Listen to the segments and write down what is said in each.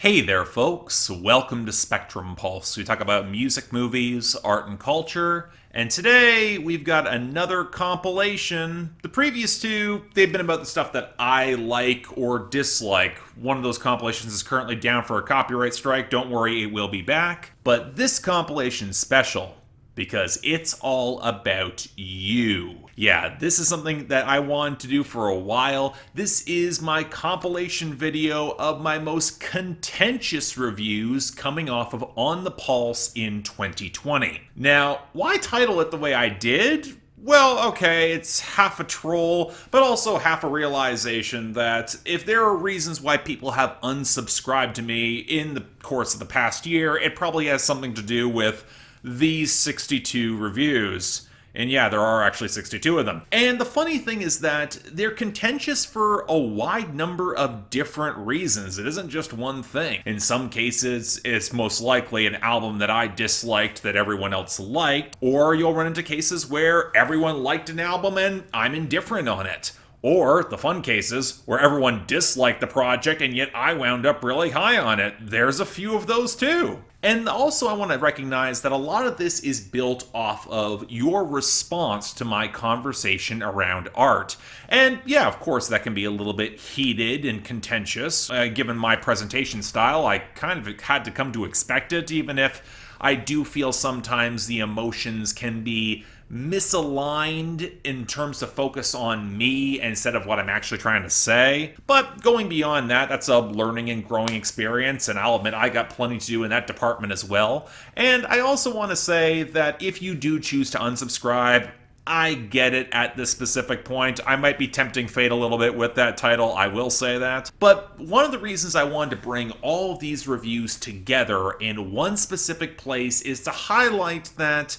Hey there, folks. Welcome to Spectrum Pulse. We talk about music, movies, art, and culture. And today we've got another compilation. The previous two, they've been about the stuff that I like or dislike. One of those compilations is currently down for a copyright strike. Don't worry, it will be back. But this compilation's special because it's all about you. Yeah, this is something that I wanted to do for a while. This is my compilation video of my most contentious reviews coming off of On the Pulse in 2020. Now, why title it the way I did? Well, okay, it's half a troll, but also half a realization that if there are reasons why people have unsubscribed to me in the course of the past year, it probably has something to do with these 62 reviews. And yeah, there are actually 62 of them. And the funny thing is that they're contentious for a wide number of different reasons. It isn't just one thing. In some cases, it's most likely an album that I disliked that everyone else liked, or you'll run into cases where everyone liked an album and I'm indifferent on it. Or the fun cases where everyone disliked the project and yet I wound up really high on it. There's a few of those too. And also I want to recognize that a lot of this is built off of your response to my conversation around art. And yeah, of course that can be a little bit heated and contentious. Given my presentation style, I kind of had to come to expect it, even if I do feel sometimes the emotions can be misaligned in terms of focus on me instead of what I'm actually trying to say. But going beyond that, that's a learning and growing experience, and I'll admit I got plenty to do in that department as well. And I also want to say that if you do choose to unsubscribe, I get it at this specific point. I might be tempting fate a little bit with that title, I will say that. But one of the reasons I wanted to bring all of these reviews together in one specific place is to highlight that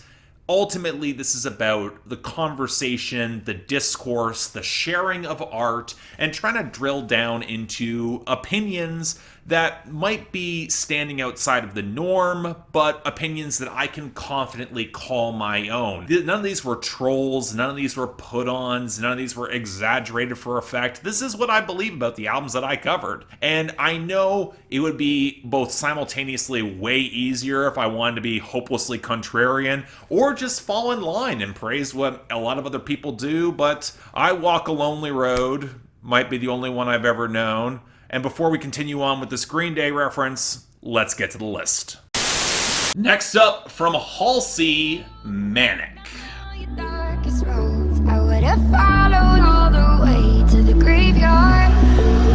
ultimately, this is about the conversation, the discourse, the sharing of art, and trying to drill down into opinions that might be standing outside of the norm, but opinions that I can confidently call my own. None of these were trolls, none of these were put-ons, none of these were exaggerated for effect. This is what I believe about the albums that I covered. And I know it would be both simultaneously way easier if I wanted to be hopelessly contrarian, or just fall in line and praise what a lot of other people do, but I walk a lonely road, might be the only one I've ever known. And before we continue on with this Green Day reference, let's get to the list. Next up, from Halsey, Manic.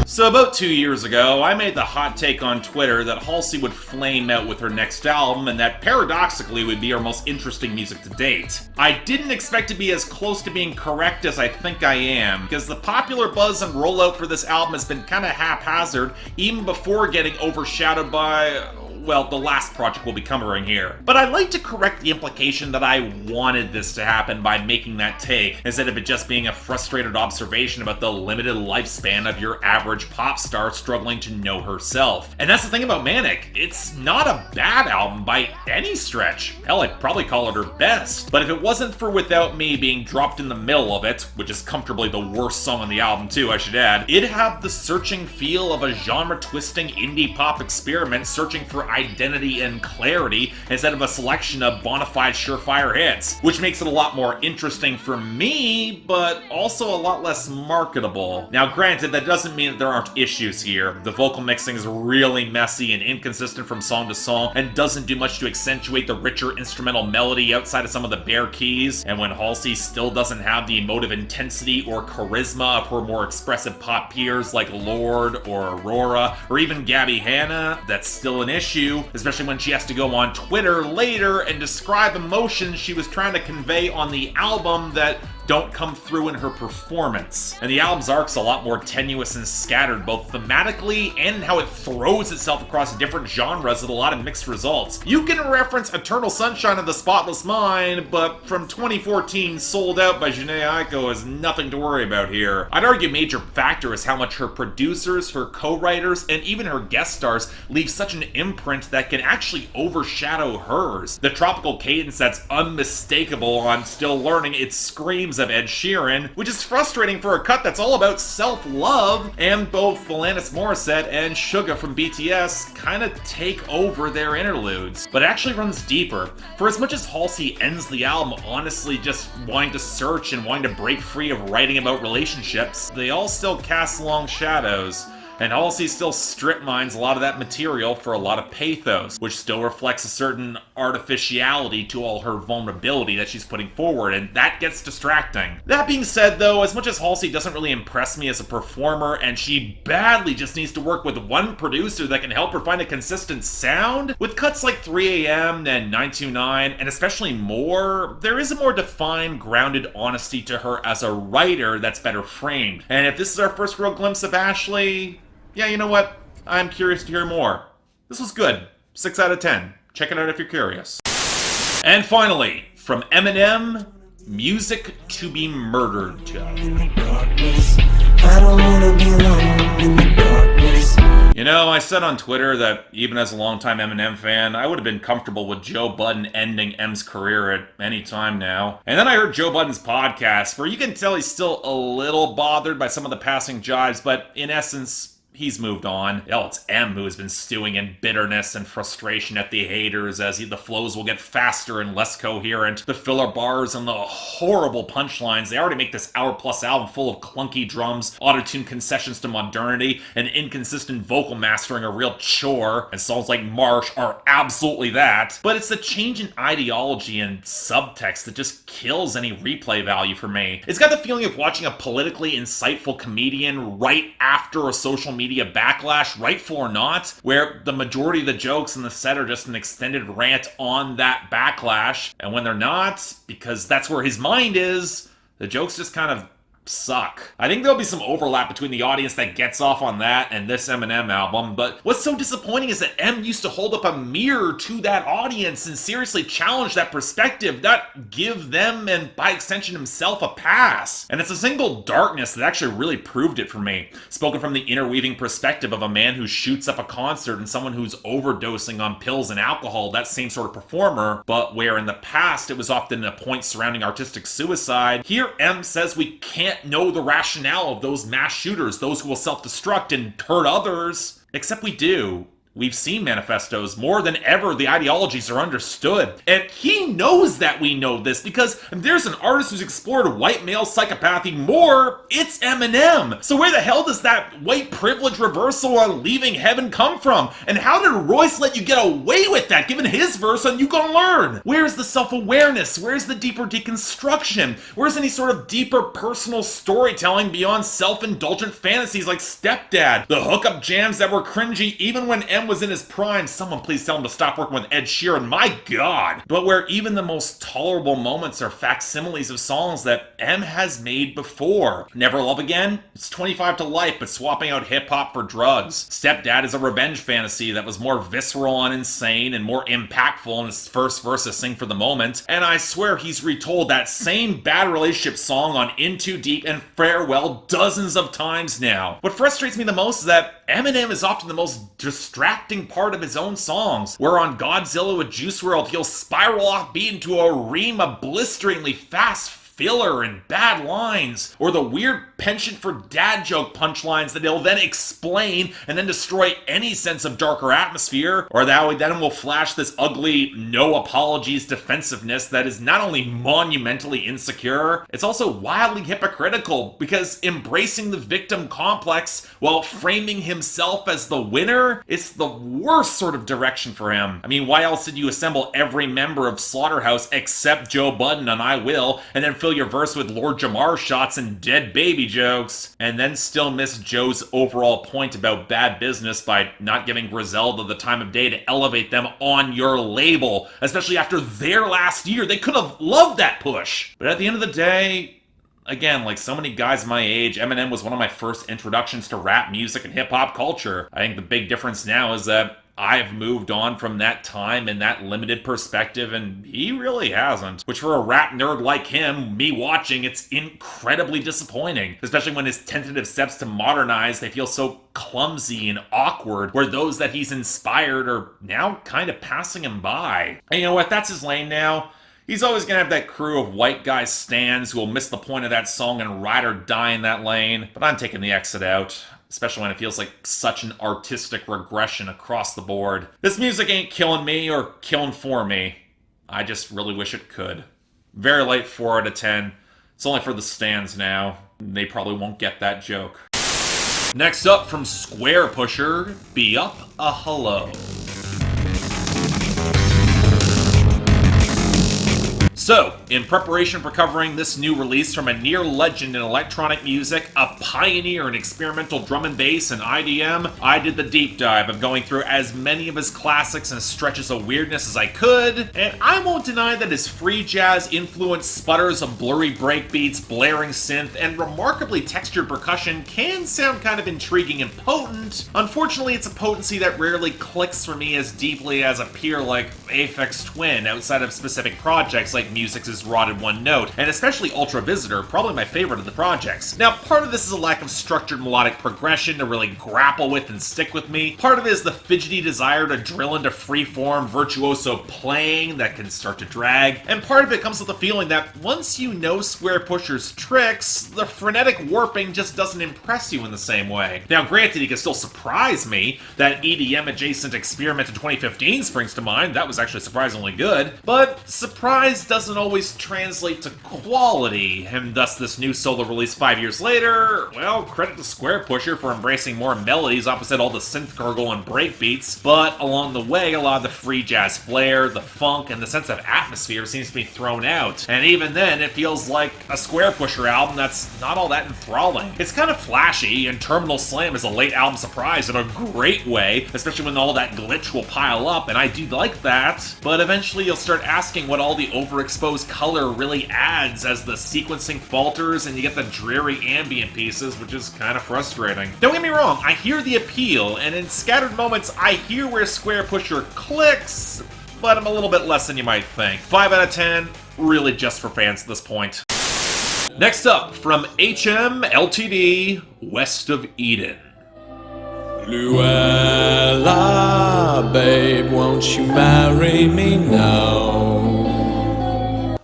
So about 2 years ago, I made the hot take on Twitter that Halsey would flame out with her next album and that paradoxically would be her most interesting music to date. I didn't expect to be as close to being correct as I think I am, because the popular buzz and rollout for this album has been kinda haphazard even before getting overshadowed by, well, the last project we'll be covering here. But I'd like to correct the implication that I wanted this to happen by making that take, instead of it just being a frustrated observation about the limited lifespan of your average pop star struggling to know herself. And that's the thing about Manic. It's not a bad album by any stretch. Hell, I'd probably call it her best. But if it wasn't for Without Me being dropped in the middle of it, which is comfortably the worst song on the album too, I should add, it'd have the searching feel of a genre-twisting indie pop experiment searching for identity and clarity instead of a selection of bona fide surefire hits, which makes it a lot more interesting for me, but also a lot less marketable. Now granted, that doesn't mean that there aren't issues here. The vocal mixing is really messy and inconsistent from song to song and doesn't do much to accentuate the richer instrumental melody outside of some of the bare keys, and when Halsey still doesn't have the emotive intensity or charisma of her more expressive pop peers like Lorde or Aurora or even Gabbie Hanna, that's still an issue, especially when she has to go on Twitter later and describe emotions she was trying to convey on the album that don't come through in her performance. And the album's arc's a lot more tenuous and scattered, both thematically and in how it throws itself across different genres with a lot of mixed results. You can reference Eternal Sunshine of the Spotless Mind, but from 2014 Sold Out by Jhené Aiko is nothing to worry about here. I'd argue a major factor is how much her producers, her co-writers, and even her guest stars leave such an imprint that can actually overshadow hers. The tropical cadence that's unmistakable on Still Learning, it screams claims of Ed Sheeran, which is frustrating for a cut that's all about self-love, and both Alanis Morissette and Suga from BTS kind of take over their interludes. But it actually runs deeper. For as much as Halsey ends the album honestly just wanting to search and wanting to break free of writing about relationships, they all still cast long shadows. And Halsey still strip mines a lot of that material for a lot of pathos, which still reflects a certain artificiality to all her vulnerability that she's putting forward, and that gets distracting. That being said though, as much as Halsey doesn't really impress me as a performer, and she badly just needs to work with one producer that can help her find a consistent sound, with cuts like 3 AM and 929, and especially More, there is a more defined, grounded honesty to her as a writer that's better framed. And if this is our first real glimpse of Ashley, yeah, you know what? I'm curious to hear more. This was good. 6 out of 10. Check it out if you're curious. And finally, from Eminem, Music to be Murdered to. You know, I said on Twitter that even as a longtime Eminem fan, I would have been comfortable with Joe Budden ending M's career at any time now. And then I heard Joe Budden's podcast, where you can tell he's still a little bothered by some of the passing jibes, but in essence, he's moved on. Oh, it's M who has been stewing in bitterness and frustration at the haters as the flows will get faster and less coherent. The filler bars and the horrible punchlines. They already make this hour-plus album full of clunky drums, auto-tune concessions to modernity, and inconsistent vocal mastering a real chore. And songs like Marsh are absolutely that. But it's the change in ideology and subtext that just kills any replay value for me. It's got the feeling of watching a politically insightful comedian right after a social media backlash, rightful or not, where the majority of the jokes in the set are just an extended rant on that backlash, and when they're not, because that's where his mind is, the jokes just kind of suck. I think there'll be some overlap between the audience that gets off on that and this Eminem album, but what's so disappointing is that M used to hold up a mirror to that audience and seriously challenge that perspective, not give them, and by extension himself, a pass. And it's a single darkness that actually really proved it for me. Spoken from the interweaving perspective of a man who shoots up a concert and someone who's overdosing on pills and alcohol, that same sort of performer, but where in the past it was often a point surrounding artistic suicide, here M says we can't know the rationale of those mass shooters, those who will self-destruct and hurt others. Except we do. We've seen manifestos. More than ever, the ideologies are understood. And he knows that we know this, because if there's an artist who's explored white male psychopathy more, it's Eminem. So where the hell does that white privilege reversal on Leaving Heaven come from? And how did Royce let you get away with that, given his verse on You Gonna Learn? Where's the self-awareness? Where's the deeper deconstruction? Where's any sort of deeper personal storytelling beyond self-indulgent fantasies like Stepdad? The hookup jams that were cringy even when M was in his prime. Someone please tell him to stop working with Ed Sheeran, my god. But where even the most tolerable moments are facsimiles of songs that M has made before. Never Love Again? It's 25 to life, but swapping out hip-hop for drugs. Stepdad is a revenge fantasy that was more visceral and insane and more impactful in his first verse of Sing for the Moment. And I swear he's retold that same bad relationship song on In Too Deep and Farewell dozens of times now. What frustrates me the most is that Eminem is often the most distracting part of his own songs, where on Godzilla with Juice WRLD he'll spiral off beat into a ream of blisteringly fast filler and bad lines, or the weird penchant for dad joke punchlines that he'll then explain and then destroy any sense of darker atmosphere, or that he then will flash this ugly no apologies defensiveness that is not only monumentally insecure, it's also wildly hypocritical, because embracing the victim complex while framing himself as the winner, it's the worst sort of direction for him. I mean, why else did you assemble every member of Slaughterhouse except Joe Budden on I Will, and then fill your verse with Lord Jamar shots and dead baby jokes, and then still miss Joe's overall point about bad business by not giving Griselda the time of day to elevate them on your label, especially after their last year? They could have loved that push. But at the end of the day, again, like so many guys my age, Eminem was one of my first introductions to rap music and hip-hop culture. I think the big difference now is that I've moved on from that time and that limited perspective, and he really hasn't. Which for a rap nerd like him, me watching, it's incredibly disappointing. Especially when his tentative steps to modernize, they feel so clumsy and awkward, where those that he's inspired are now kind of passing him by. And you know what? That's his lane now. He's always gonna have that crew of white guy stans who will miss the point of that song and ride or die in that lane, but I'm taking the exit out. Especially when it feels like such an artistic regression across the board. This music ain't killing me or killing for me. I just really wish it could. Very late 4 out of 10. It's only for the stans now. They probably won't get that joke. Next up from Squarepusher, Be Up a Hello. So, in preparation for covering this new release from a near legend in electronic music, a pioneer in experimental drum and bass and IDM, I did the deep dive of going through as many of his classics and stretches of weirdness as I could, and I won't deny that his free jazz influenced sputters of blurry breakbeats, blaring synth, and remarkably textured percussion can sound kind of intriguing and potent. Unfortunately, it's a potency that rarely clicks for me as deeply as a peer like Aphex Twin outside of specific projects like Music's Rotted One Note, and especially Ultra Visitor, probably my favorite of the projects. Now, part of this is a lack of structured melodic progression to really grapple with and stick with me. Part of it is the fidgety desire to drill into freeform, virtuoso playing that can start to drag, and part of it comes with the feeling that once you know Squarepusher's tricks, the frenetic warping just doesn't impress you in the same way. Now, granted, he can still surprise me. That EDM-adjacent experiment in 2015 springs to mind. That was actually surprisingly good, but surprise doesn't always translate to quality, and thus this new solo release 5 years later, well, credit to Squarepusher for embracing more melodies opposite all the synth gurgle and breakbeats, but along the way, a lot of the free jazz flair, the funk, and the sense of atmosphere seems to be thrown out, and even then, it feels like a Squarepusher album that's not all that enthralling. It's kind of flashy, and Terminal Slam is a late album surprise in a great way, especially when all that glitch will pile up, and I do like that, but eventually you'll start asking what all the overexposed color really adds as the sequencing falters and you get the dreary ambient pieces, which is kind of frustrating. Don't get me wrong, I hear the appeal, and in scattered moments I hear where Squarepusher clicks, but I'm a little bit less than you might think. 5 out of 10, really just for fans at this point. Next up, from HMLTD, West of Eden. Luella, babe, won't you marry me now?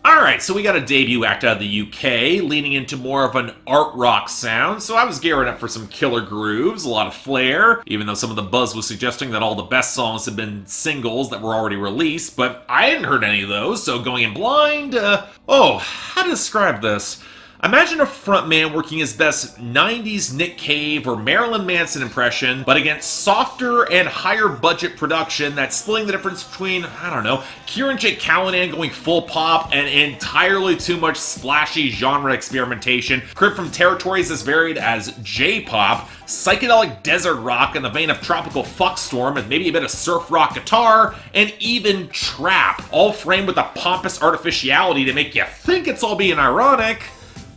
Alright, so we got a debut act out of the UK, leaning into more of an art rock sound, so I was gearing up for some killer grooves, a lot of flair, even though some of the buzz was suggesting that all the best songs had been singles that were already released, but I hadn't heard any of those, so going in blind, how to describe this? Imagine a frontman working his best 90s Nick Cave or Marilyn Manson impression, but against softer and higher budget production that's splitting the difference between, I don't know, Kieran J. Callanan going full pop and entirely too much splashy genre experimentation, cribbed from territories as varied as J-pop, psychedelic desert rock in the vein of Tropical Fuckstorm and maybe a bit of surf rock guitar, and even trap, all framed with a pompous artificiality to make you think it's all being ironic,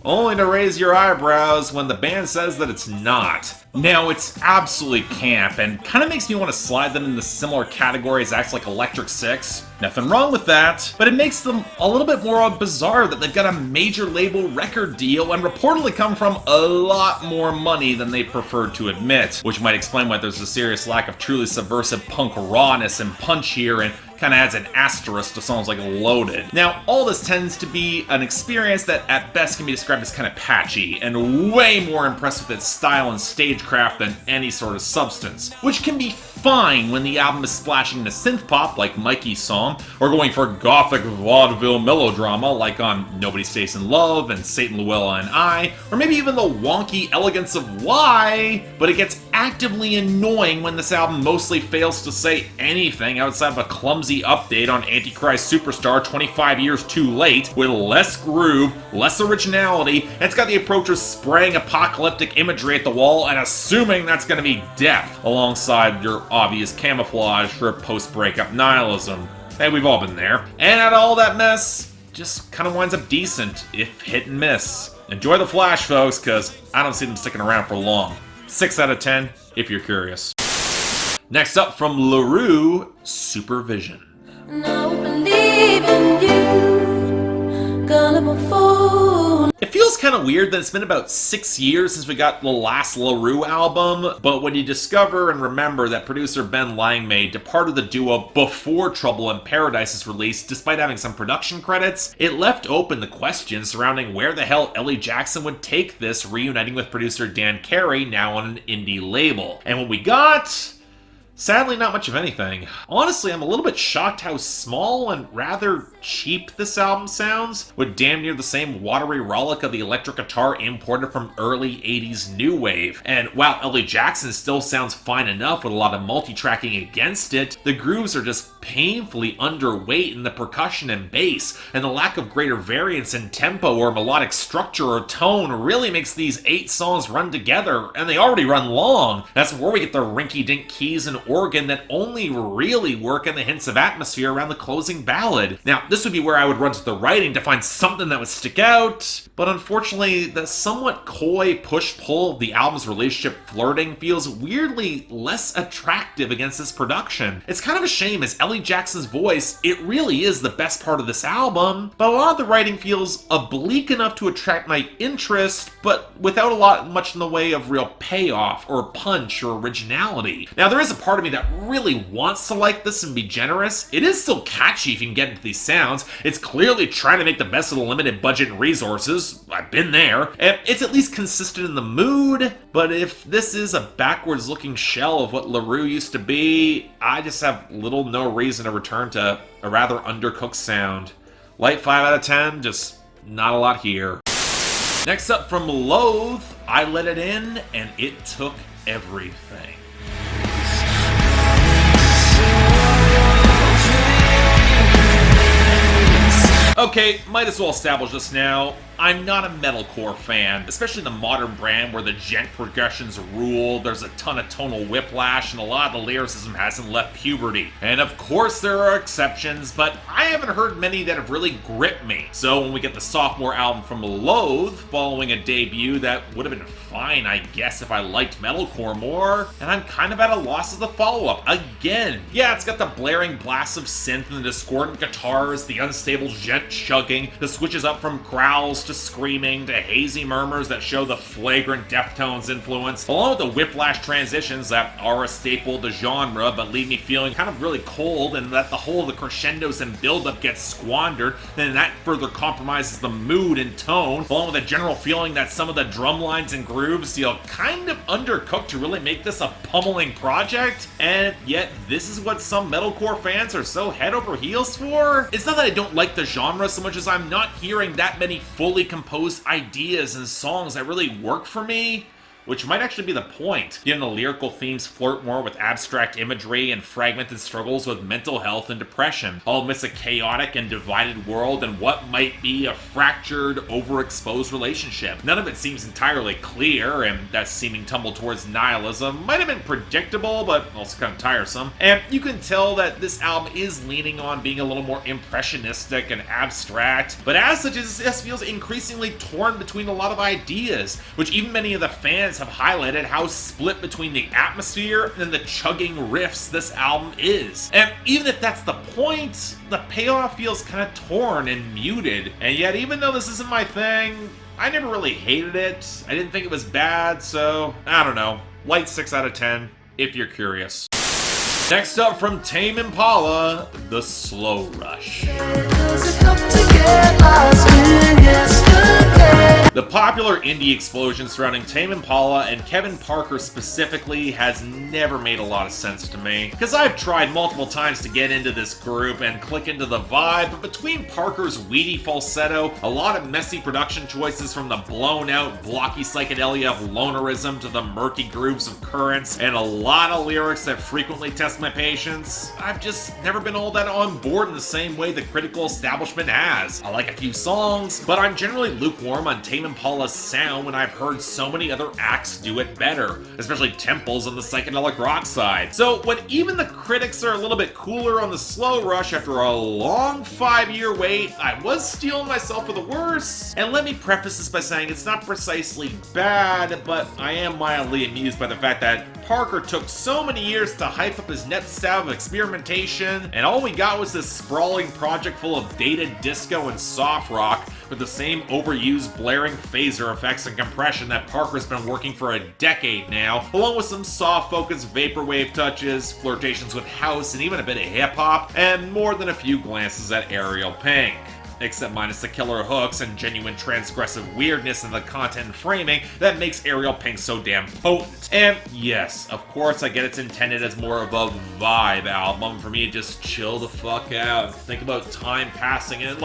only to raise your eyebrows when the band says that it's not. Now, it's absolutely camp, and kind of makes me want to slide them in the similar category as acts like Electric Six. Nothing wrong with that, but it makes them a little bit more bizarre that they've got a major label record deal and reportedly come from a lot more money than they preferred to admit, which might explain why there's a serious lack of truly subversive punk rawness and punch here, and kind of adds an asterisk to songs like Loathe. Now, all this tends to be an experience that at best can be described as kind of patchy, and way more impressed with its style and stagecraft than any sort of substance, which can be fine when the album is splashing into synth pop like Mikey's song, or going for gothic vaudeville melodrama like on Nobody Stays in Love and Satan, Luella and I, or maybe even the wonky elegance of Why, but it gets actively annoying when this album mostly fails to say anything outside of a clumsy update on Antichrist Superstar 25 years too late, with less groove, less originality, and it's got the approach of spraying apocalyptic imagery at the wall and assuming that's going to be death, alongside your obvious camouflage for post-breakup nihilism. Hey, we've all been there. And out of all that mess, just kind of winds up decent, if hit and miss. Enjoy the flash, folks, because I don't see them sticking around for long. 6 out of 10, if you're curious. Next up from Roux, Supervision. And I believe in you, gullible fool. It feels feels kind of weird that it's been about 6 years since we got the last Roux album, but when you discover and remember that producer Ben Langmaid departed the duo before Trouble in Paradise's release, despite having some production credits, it left open the question surrounding where the hell Ellie Jackson would take this, reuniting with producer Dan Carey, now on an indie label. And what we got... sadly, not much of anything. Honestly, I'm a little bit shocked how small and rather cheap this album sounds, with damn near the same watery relic of the electric guitar imported from early 80s new wave. And while Ellie Jackson still sounds fine enough with a lot of multi-tracking against it, the grooves are just painfully underweight in the percussion and bass, and the lack of greater variance in tempo or melodic structure or tone really makes these 8 songs run together, and they already run long. That's where we get the rinky-dink keys and organ that only really work in the hints of atmosphere around the closing ballad. Now, this would be where I would run to the writing to find something that would stick out, but unfortunately, the somewhat coy push-pull of the album's relationship flirting feels weirdly less attractive against this production. It's kind of a shame, as Ellie Jackson's voice, it really is the best part of this album, but a lot of the writing feels oblique enough to attract my interest, but without much in the way of real payoff or punch or originality. Now, there is a part of me that really wants to like this and be generous. It is still catchy if you can get into these sounds. It's clearly trying to make the best of the limited budget and resources. I've been there. And it's at least consistent in the mood, but if this is a backwards looking shell of what Roux used to be, I just have little no reason to return to a rather undercooked sound. Light 5 out of 10, just not a lot here. Next up from Loathe, I Let It In, and it took everything. Okay, might as well establish this now. I'm not a metalcore fan, especially the modern brand where the gent progressions rule, there's a ton of tonal whiplash, and a lot of the lyricism hasn't left puberty. And of course there are exceptions, but I haven't heard many that have really gripped me. So when we get the sophomore album from Loathe, following a debut that would have been fine, I guess, if I liked metalcore more, and I'm kind of at a loss as the follow-up. Again, yeah, it's got the blaring blasts of synth and the discordant guitars, the unstable gent chugging, the switches up from growls to screaming to hazy murmurs that show the flagrant Deftones influence, along with the whiplash transitions that are a staple of the genre but leave me feeling kind of really cold, and that the whole of the crescendos and build-up gets squandered, and that further compromises the mood and tone, along with a general feeling that some of the drum lines and grooves feel kind of undercooked to really make this a pummeling project, and yet this is what some metalcore fans are so head over heels for? It's not that I don't like the genre so much as I'm not hearing that many fully composed ideas and songs that really work for me, which might actually be the point, given the lyrical themes flirt more with abstract imagery and fragmented struggles with mental health and depression, all amidst a chaotic and divided world and what might be a fractured, overexposed relationship. None of it seems entirely clear, and that seeming tumble towards nihilism might have been predictable, but also kind of tiresome. And you can tell that this album is leaning on being a little more impressionistic and abstract, but as such, it just feels increasingly torn between a lot of ideas, which even many of the fans have highlighted how split between the atmosphere and the chugging riffs this album is. And even if that's the point, the payoff feels kind of torn and muted. And yet, even though this isn't my thing, I never really hated it. I didn't think it was bad, so I don't know. Light 6 out of 10, if you're curious. Next up from Tame Impala, The Slow Rush. The popular indie explosion surrounding Tame Impala and Kevin Parker specifically has never made a lot of sense to me, because I've tried multiple times to get into this group and click into the vibe, but between Parker's weedy falsetto, a lot of messy production choices from the blown-out, blocky psychedelia of lonerism to the murky grooves of currents, and a lot of lyrics that frequently test my patience, I've just never been all that on board in the same way the critical establishment has. I like a few songs, but I'm generally lukewarm on Tame Impala's sound when I've heard so many other acts do it better, especially Temples on the psychedelic rock side. So when even the critics are a little bit cooler on the Slow Rush after a long 5-year wait, I was steeling myself for the worse. And let me preface this by saying it's not precisely bad, but I am mildly amused by the fact that Parker took so many years to hype up his next style of experimentation, and all we got was this sprawling project full of dated disco and soft rock, with the same overused blaring phaser effects and compression that Parker's been working for a decade now, along with some soft-focused vaporwave touches, flirtations with house, and even a bit of hip-hop, and more than a few glances at Ariel Pink. Except minus the killer hooks and genuine transgressive weirdness in the content and framing that makes Ariel Pink so damn potent. And yes, of course I get it's intended as more of a vibe album for me to just chill the fuck out and think about time passing and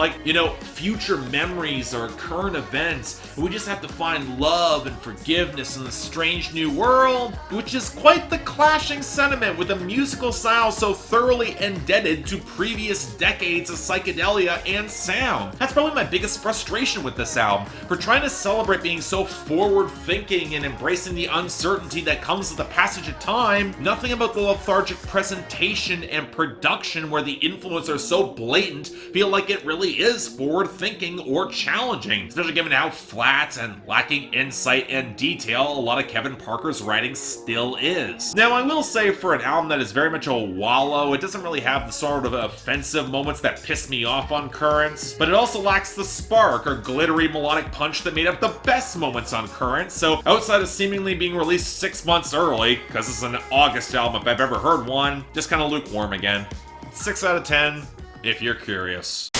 future memories or current events. And we just have to find love and forgiveness in the strange new world, which is quite the clashing sentiment with a musical style so thoroughly indebted to previous decades of psychedelia and sound. That's probably my biggest frustration with this album. For trying to celebrate being so forward-thinking and embracing the uncertainty that comes with the passage of time, nothing about the lethargic presentation and production where the influences are so blatant feel like it really is forward-thinking or challenging, especially given how flat and lacking insight and detail a lot of Kevin Parker's writing still is. Now, I will say for an album that is very much a wallow, it doesn't really have the sort of offensive moments that piss me off on Currents, but it also lacks the spark or glittery melodic punch that made up the best moments on Current, so outside of seemingly being released 6 months early, because this is an August album if I've ever heard one, just kind of lukewarm again. 6 out of 10, if you're curious.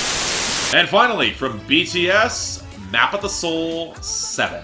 And finally, from BTS, Map of the Soul 7.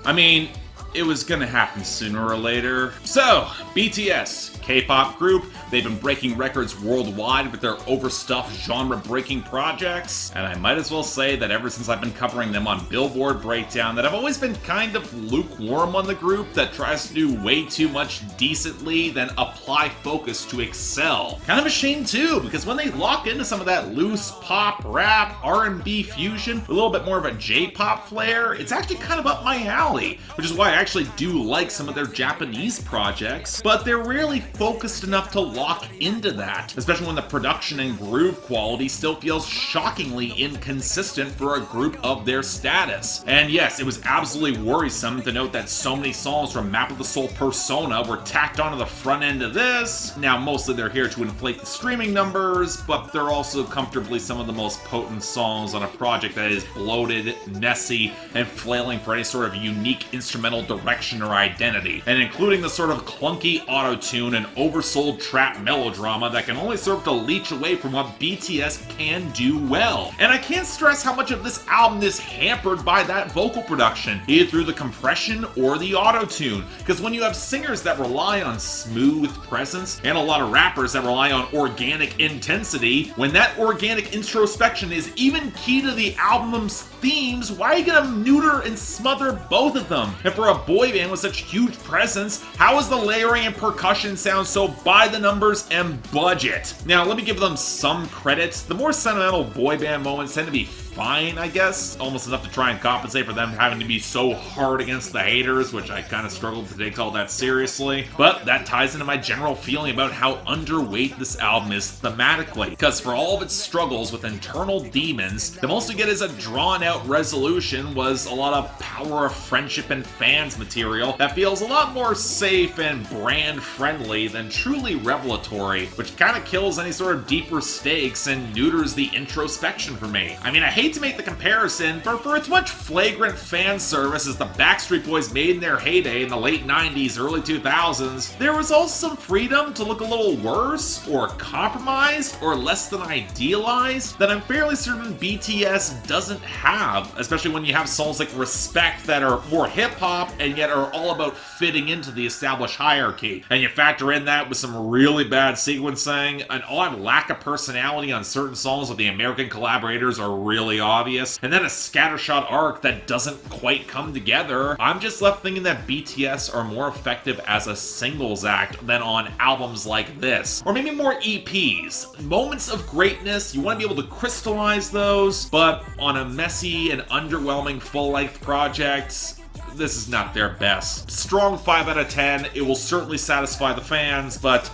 I mean, it was gonna happen sooner or later. So, BTS, K-pop group, they've been breaking records worldwide with their overstuffed genre-breaking projects, and I might as well say that ever since I've been covering them on Billboard Breakdown, that I've always been kind of lukewarm on the group that tries to do way too much decently, then apply focus to excel. Kind of a shame too, because when they lock into some of that loose pop, rap, R&B fusion, with a little bit more of a J-pop flair, it's actually kind of up my alley, which is why I actually do like some of their Japanese projects, but they're rarely focused enough to lock into that, especially when the production and groove quality still feels shockingly inconsistent for a group of their status. And yes, it was absolutely worrisome to note that so many songs from Map of the Soul Persona were tacked onto the front end of this. Now, mostly they're here to inflate the streaming numbers, but they're also comfortably some of the most potent songs on a project that is bloated, messy, and flailing for any sort of unique instrumental direction or identity, and including the sort of clunky auto-tune and oversold trap melodrama that can only serve to leech away from what BTS can do well. And I can't stress how much of this album is hampered by that vocal production, either through the compression or the auto-tune, because when you have singers that rely on smooth presence, and a lot of rappers that rely on organic intensity, when that organic introspection is even key to the album's themes, why are you gonna neuter and smother both of them? And for a boy band with such huge presence, how is the layering and percussion sound so by the numbers and budget? Now, let me give them some credit. The more sentimental boy band moments tend to be fine, I guess. Almost enough to try and compensate for them having to be so hard against the haters, which I kind of struggled to take all that seriously. But that ties into my general feeling about how underweight this album is thematically. Because for all of its struggles with internal demons, the most we get is a drawn-out resolution was a lot of power of friendship and fans material that feels a lot more safe and brand-friendly than truly revelatory, which kind of kills any sort of deeper stakes and neuters the introspection for me. I mean, I hate to make the comparison, but for as much flagrant fan service as the Backstreet Boys made in their heyday in the late 90s, early 2000s, there was also some freedom to look a little worse, or compromised, or less than idealized, that I'm fairly certain BTS doesn't have, especially when you have songs like Respect that are more hip-hop and yet are all about fitting into the established hierarchy. And you factor in that with some really bad sequencing, an odd lack of personality on certain songs with the American collaborators are really obvious, and then a scattershot arc that doesn't quite come together. I'm just left thinking that BTS are more effective as a singles act than on albums like this, or maybe more EPs. Moments of greatness, you want to be able to crystallize those, but on a messy and underwhelming full-length project, this is not their best. Strong 5 out of 10, it will certainly satisfy the fans, but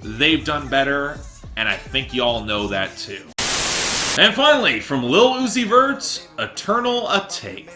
they've done better, and I think y'all know that too. And finally, from Lil Uzi Vert, Eternal Atake.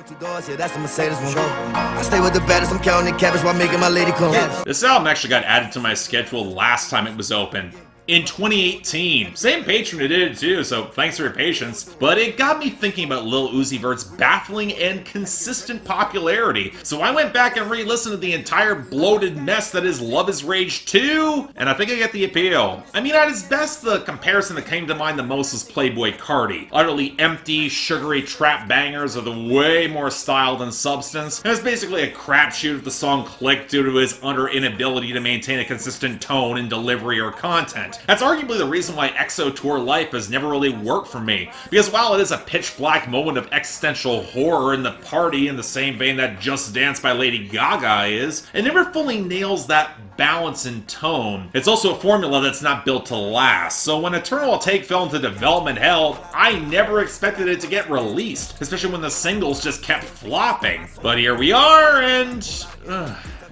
Two doors, yeah, that's the Mercedes one. I stay with the baddest, I'm counting cabbage while making my lady come. This album actually got added to my schedule last time it was open. In 2018. Same patron who did it too, so thanks for your patience. But it got me thinking about Lil Uzi Vert's baffling and consistent popularity. So I went back and re-listened to the entire bloated mess that is Love Is Rage 2, and I think I get the appeal. I mean, at its best, the comparison that came to mind the most was Playboy Cardi. Utterly empty, sugary trap bangers with way more style than substance. And it's basically a crapshoot if the song clicked due to his utter inability to maintain a consistent tone in delivery or content. That's arguably the reason why EXO Tour Life has never really worked for me, because while it is a pitch black moment of existential horror in the party in the same vein that Just Dance by Lady Gaga is, it never fully nails that balance and tone. It's also a formula that's not built to last, so when Eternal Atake fell into development hell, I never expected it to get released, especially when the singles just kept flopping. But here we are, and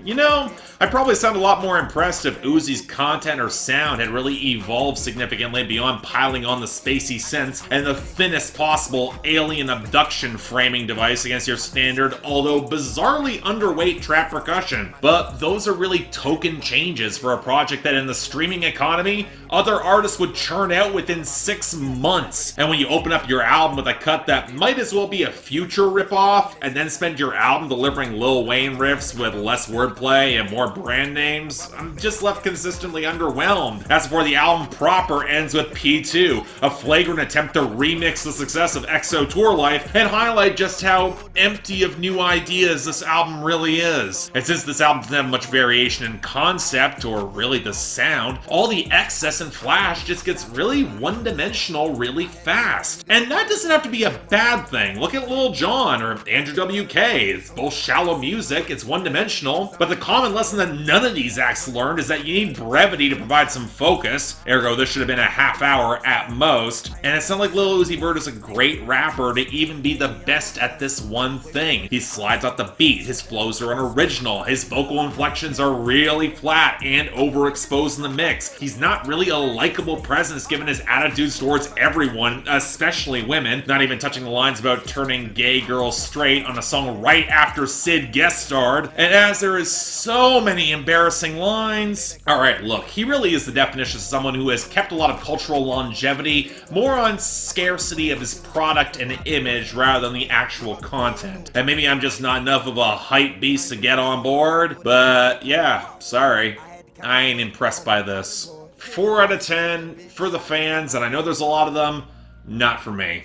you know, I'd probably sound a lot more impressed if Uzi's content or sound had really evolved significantly beyond piling on the spacey synths and the thinnest possible alien abduction framing device against your standard, although bizarrely underweight trap percussion. But those are really token changes for a project that in the streaming economy, other artists would churn out within 6 months. And when you open up your album with a cut that might as well be a Future ripoff, and then spend your album delivering Lil Wayne riffs with less wordplay and more brand names, I'm just left consistently underwhelmed. That's before the album proper ends with P2, a flagrant attempt to remix the success of EXO Tour Life and highlight just how empty of new ideas this album really is. And since this album doesn't have much variation in concept, or really the sound, all the excess and flash just gets really one-dimensional really fast. And that doesn't have to be a bad thing. Look at Lil Jon or Andrew WK. It's both shallow music, it's one-dimensional, but the common lesson that none of these acts learned is that you need brevity to provide some focus. Ergo, this should have been a half hour at most. And it's not like Lil Uzi Vert is a great rapper to even be the best at this one thing. He slides out the beat, his flows are unoriginal, his vocal inflections are really flat and overexposed in the mix. He's not really a likable presence given his attitudes towards everyone, especially women, not even touching the lines about turning gay girls straight on a song right after Sid guest starred. And as there is so many embarrassing lines. Alright, look, he really is the definition of someone who has kept a lot of cultural longevity, more on scarcity of his product and image rather than the actual content. And maybe I'm just not enough of a hype beast to get on board, but yeah, sorry. I ain't impressed by this. 4 out of 10 for the fans, and I know there's a lot of them, not for me.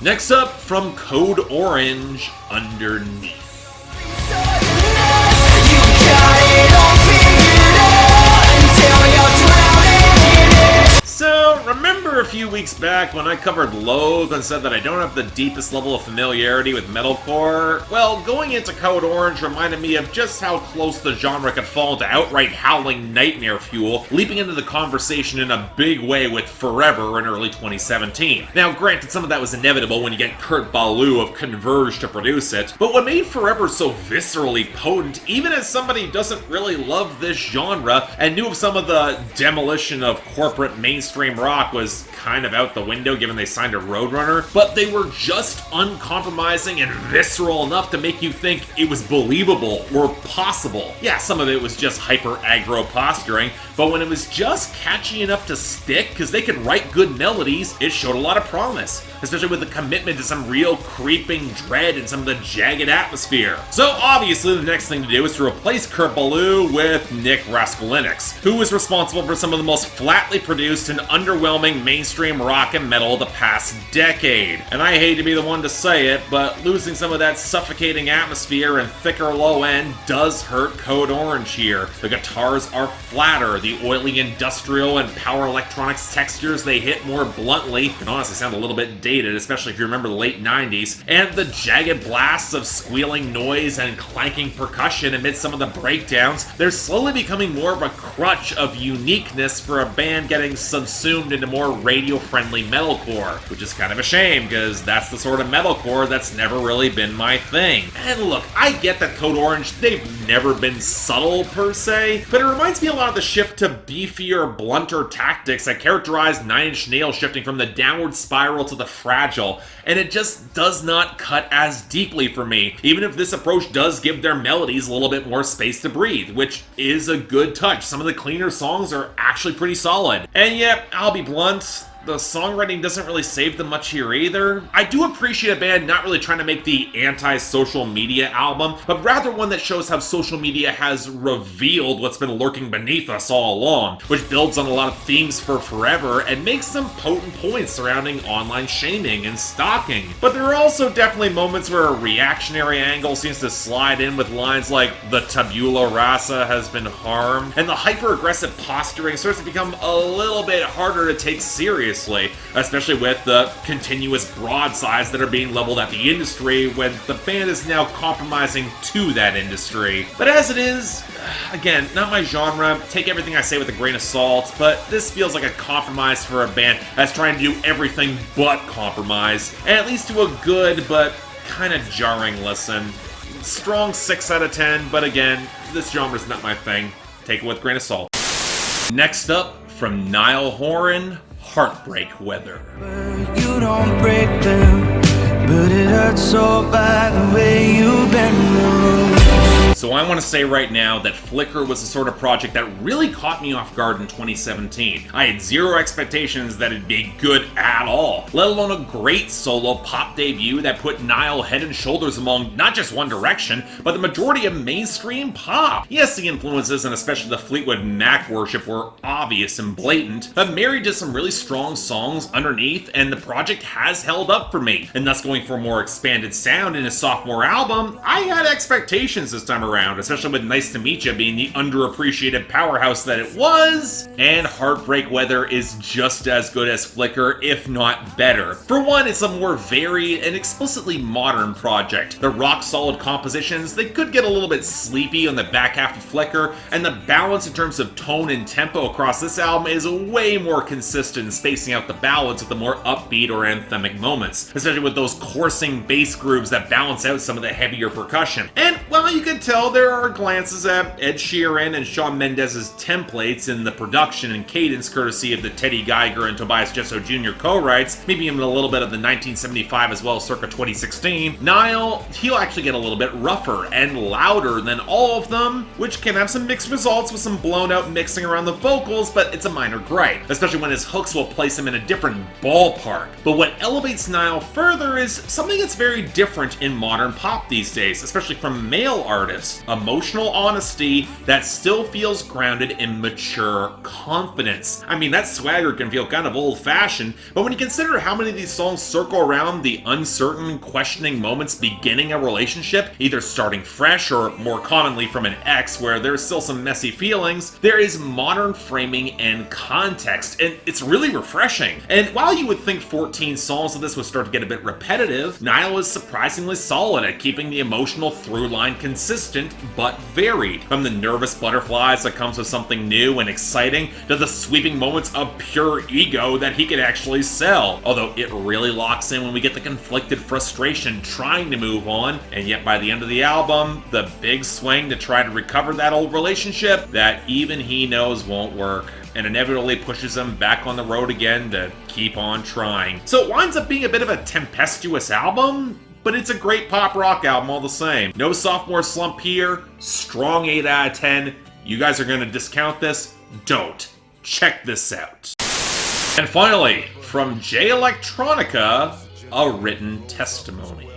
Next up, from Code Orange, Underneath. So, remember a few weeks back when I covered Loathe and said that I don't have the deepest level of familiarity with metalcore? Well, going into Code Orange reminded me of just how close the genre could fall into outright howling nightmare fuel, leaping into the conversation in a big way with Forever in early 2017. Now, granted, some of that was inevitable when you get Kurt Ballou of Converge to produce it, but what made Forever so viscerally potent, even as somebody who doesn't really love this genre and knew of some of the demolition of corporate mainstream rock was kind of out the window given they signed a Roadrunner, but they were just uncompromising and visceral enough to make you think it was believable or possible. Yeah, some of it was just hyper aggro posturing, but when it was just catchy enough to stick because they could write good melodies, it showed a lot of promise, especially with the commitment to some real creeping dread and some of the jagged atmosphere. So obviously the next thing to do is to replace Kurt Ballou with Nick Raskulinecz, who was responsible for some of the most flatly produced and underwhelming mainstream rock and metal of the past decade. And I hate to be the one to say it, but losing some of that suffocating atmosphere and thicker low end does hurt Code Orange here. The guitars are flatter, the oily industrial and power electronics textures they hit more bluntly can honestly sound a little bit dated, especially if you remember the late 90s, and the jagged blasts of squealing noise and clanking percussion amid some of the breakdowns, they're slowly becoming more of a crutch of uniqueness for a band getting subsumed into more radio-friendly metalcore, which is kind of a shame, because that's the sort of metalcore that's never really been my thing. And look, I get that Code Orange, they've never been subtle per se, but it reminds me a lot of the shift to beefier, blunter tactics that characterized Nine Inch Nails shifting from the downward spiral to the fragile, and it just does not cut as deeply for me, even if this approach does give their melodies a little bit more space to breathe, which is a good touch. Some of the cleaner songs are actually pretty solid. And yet, I'll be blunt, the songwriting doesn't really save them much here either. I do appreciate a band not really trying to make the anti-social media album, but rather one that shows how social media has revealed what's been lurking beneath us all along, which builds on a lot of themes for forever and makes some potent points surrounding online shaming and stalking. But there are also definitely moments where a reactionary angle seems to slide in with lines like "the tabula rasa has been harmed," and the hyper-aggressive posturing starts to become a little bit harder to take seriously, especially with the continuous broadsides that are being leveled at the industry when the band is now compromising to that industry. But as it is, again, not my genre, take everything I say with a grain of salt, but this feels like a compromise for a band that's trying to do everything but compromise, and at least to a good but kind of jarring listen. Strong 6 out of 10, but again, this genre's not my thing. Take it with a grain of salt. Next up, from Niall Horan, Heartbreak Weather. You don't break them, but it hurts so bad the way you bend them. So I want to say right now that Flicker was the sort of project that really caught me off guard in 2017. I had zero expectations that it'd be good at all, let alone a great solo pop debut that put Niall head and shoulders among not just One Direction, but the majority of mainstream pop. Yes, the influences and especially the Fleetwood Mac worship were obvious and blatant, but married to some really strong songs underneath, and the project has held up for me. And thus going for a more expanded sound in his sophomore album, I had expectations this time around, especially with Nice to Meet Ya being the underappreciated powerhouse that it was, and Heartbreak Weather is just as good as Flicker, if not better. For one, it's a more varied and explicitly modern project. The rock-solid compositions, they could get a little bit sleepy on the back half of Flicker, and the balance in terms of tone and tempo across this album is way more consistent, spacing out the ballads with the more upbeat or anthemic moments, especially with those coursing bass grooves that balance out some of the heavier percussion. And while you can tell there are glances at Ed Sheeran and Shawn Mendes's templates in the production and cadence courtesy of the Teddy Geiger and Tobias Jesso Jr. co-writes, maybe even a little bit of the 1975 as well as circa 2016, Niall, he'll actually get a little bit rougher and louder than all of them, which can have some mixed results with some blown out mixing around the vocals, but it's a minor gripe, especially when his hooks will place him in a different ballpark. But what elevates Niall further is something that's very different in modern pop these days, especially from male artists: emotional honesty that still feels grounded in mature confidence. I mean, that swagger can feel kind of old-fashioned, but when you consider how many of these songs circle around the uncertain, questioning moments beginning a relationship, either starting fresh or more commonly from an ex where there's still some messy feelings, there is modern framing and context, and it's really refreshing. And while you would think 14 songs of this would start to get a bit repetitive, Niall is surprisingly solid at keeping the emotional through line consistent but varied. From the nervous butterflies that comes with something new and exciting to the sweeping moments of pure ego that he could actually sell. Although it really locks in when we get the conflicted frustration trying to move on, and yet by the end of the album, the big swing to try to recover that old relationship that even he knows won't work, and inevitably pushes him back on the road again to keep on trying. So it winds up being a bit of a tempestuous album, but it's a great pop rock album all the same. No sophomore slump here, strong 8 out of 10. You guys are gonna discount this? Don't. Check this out. And finally, from J Electronica, a written testimony.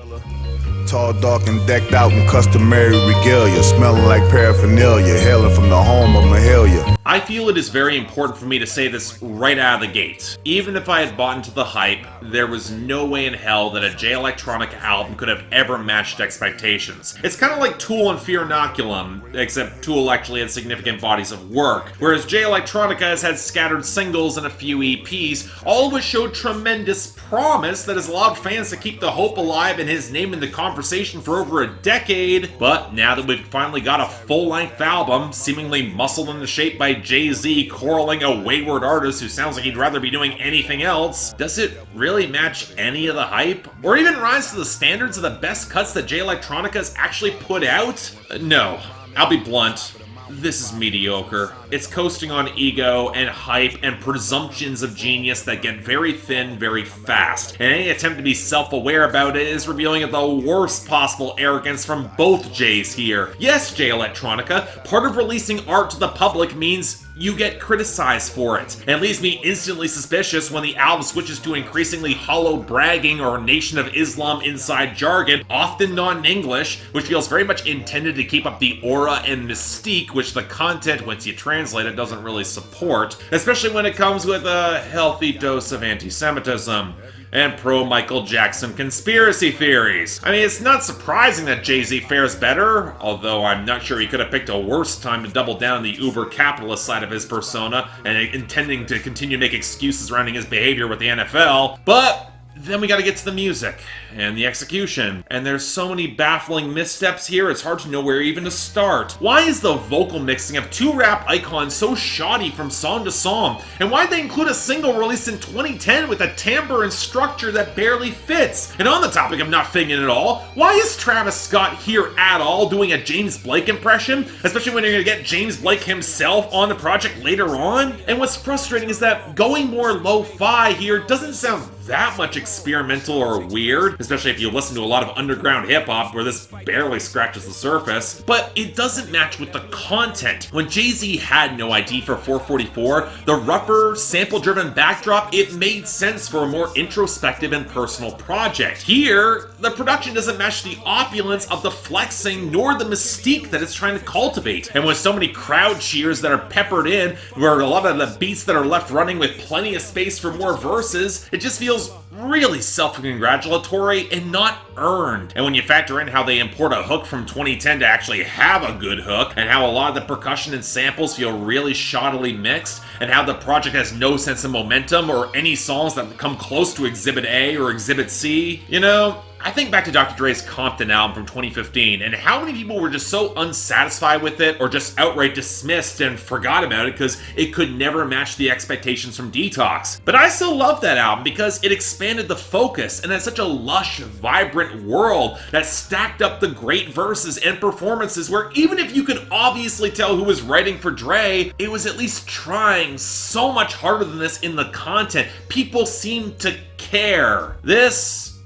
Tall, dark, and decked out in customary regalia, smelling like paraphernalia, hailing from the home of Mahalia. I feel it is very important for me to say this right out of the gate. Even if I had bought into the hype, there was no way in hell that a J Electronica album could have ever matched expectations. It's kind of like Tool and Fear Inoculum, except Tool actually had significant bodies of work, whereas J Electronica has had scattered singles and a few EPs, all of which showed tremendous promise that has allowed fans to keep the hope alive and his name in the conversation for over a decade. But now that we've finally got a full-length album, seemingly muscled into shape by Jay-Z choraling a wayward artist who sounds like he'd rather be doing anything else, does it really match any of the hype? Or even rise to the standards of the best cuts that J Electronica has actually put out? No. I'll be blunt. this is mediocre. It's coasting on ego and hype and presumptions of genius that get very thin very fast. And any attempt to be self-aware about it is revealing the worst possible arrogance from both J's here. Yes, J Electronica, part of releasing art to the public means you get criticized for it. And it leaves me instantly suspicious when the album switches to increasingly hollow bragging or Nation of Islam inside jargon, often non-English, which feels very much intended to keep up the aura and mystique which the content, once you translate it, doesn't really support, especially when it comes with a healthy dose of anti-Semitism and pro-Michael Jackson conspiracy theories. I mean, it's not surprising that Jay-Z fares better, although I'm not sure he could have picked a worse time to double down on the uber-capitalist side of his persona and intending to continue to make excuses surrounding his behavior with the NFL, but then we gotta get to the music and the execution, and there's so many baffling missteps here, it's hard to know where even to start. Why is the vocal mixing of two rap icons so shoddy from song to song? And why'd they include a single released in 2010 with a timbre and structure that barely fits? And on the topic of not fitting in at all, why is Travis Scott here at all doing a James Blake impression? Especially when you're gonna get James Blake himself on the project later on? And what's frustrating is that going more lo-fi here doesn't sound that much experimental or weird, especially if you listen to a lot of underground hip-hop where this barely scratches the surface, but it doesn't match with the content. When Jay-Z had no ID for 444, the rougher, sample-driven backdrop, it made sense for a more introspective and personal project. Here, the production doesn't match the opulence of the flexing nor the mystique that it's trying to cultivate. And with so many crowd cheers that are peppered in, where a lot of the beats that are left running with plenty of space for more verses, it just feels really self-congratulatory and not earned. And when you factor in how they import a hook from 2010 to actually have a good hook, and how a lot of the percussion and samples feel really shoddily mixed, and how the project has no sense of momentum or any songs that come close to Exhibit A or Exhibit C, you know, I think back to Dr. Dre's Compton album from 2015, and how many people were just so unsatisfied with it, or just outright dismissed and forgot about it because it could never match the expectations from Detox. But I still love that album because it expanded the focus and had such a lush, vibrant world that stacked up the great verses and performances where even if you could obviously tell who was writing for Dre, it was at least trying so much harder than this in the content. People seemed to care. This,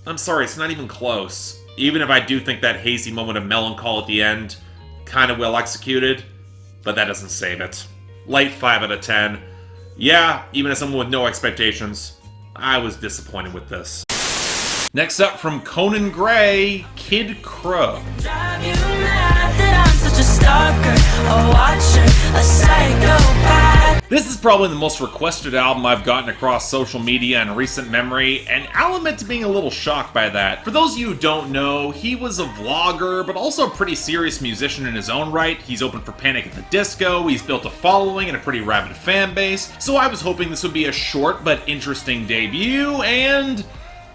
I'm sorry, it's not even close. Even if I do think that hazy moment of melancholy at the end, kind of well executed, but that doesn't save it. Light 5 out of 10. Yeah, even as someone with no expectations, I was disappointed with this. Next up from Conan Gray, Kid Krow. Drive you mad that I'm such a stalker, a watcher, a psychopath. This is probably the most requested album I've gotten across social media in recent memory, and I'll admit to being a little shocked by that. For those of you who don't know, he was a vlogger, but also a pretty serious musician in his own right. He's opened for Panic at the Disco, he's built a following and a pretty rabid fan base, so I was hoping this would be a short but interesting debut, and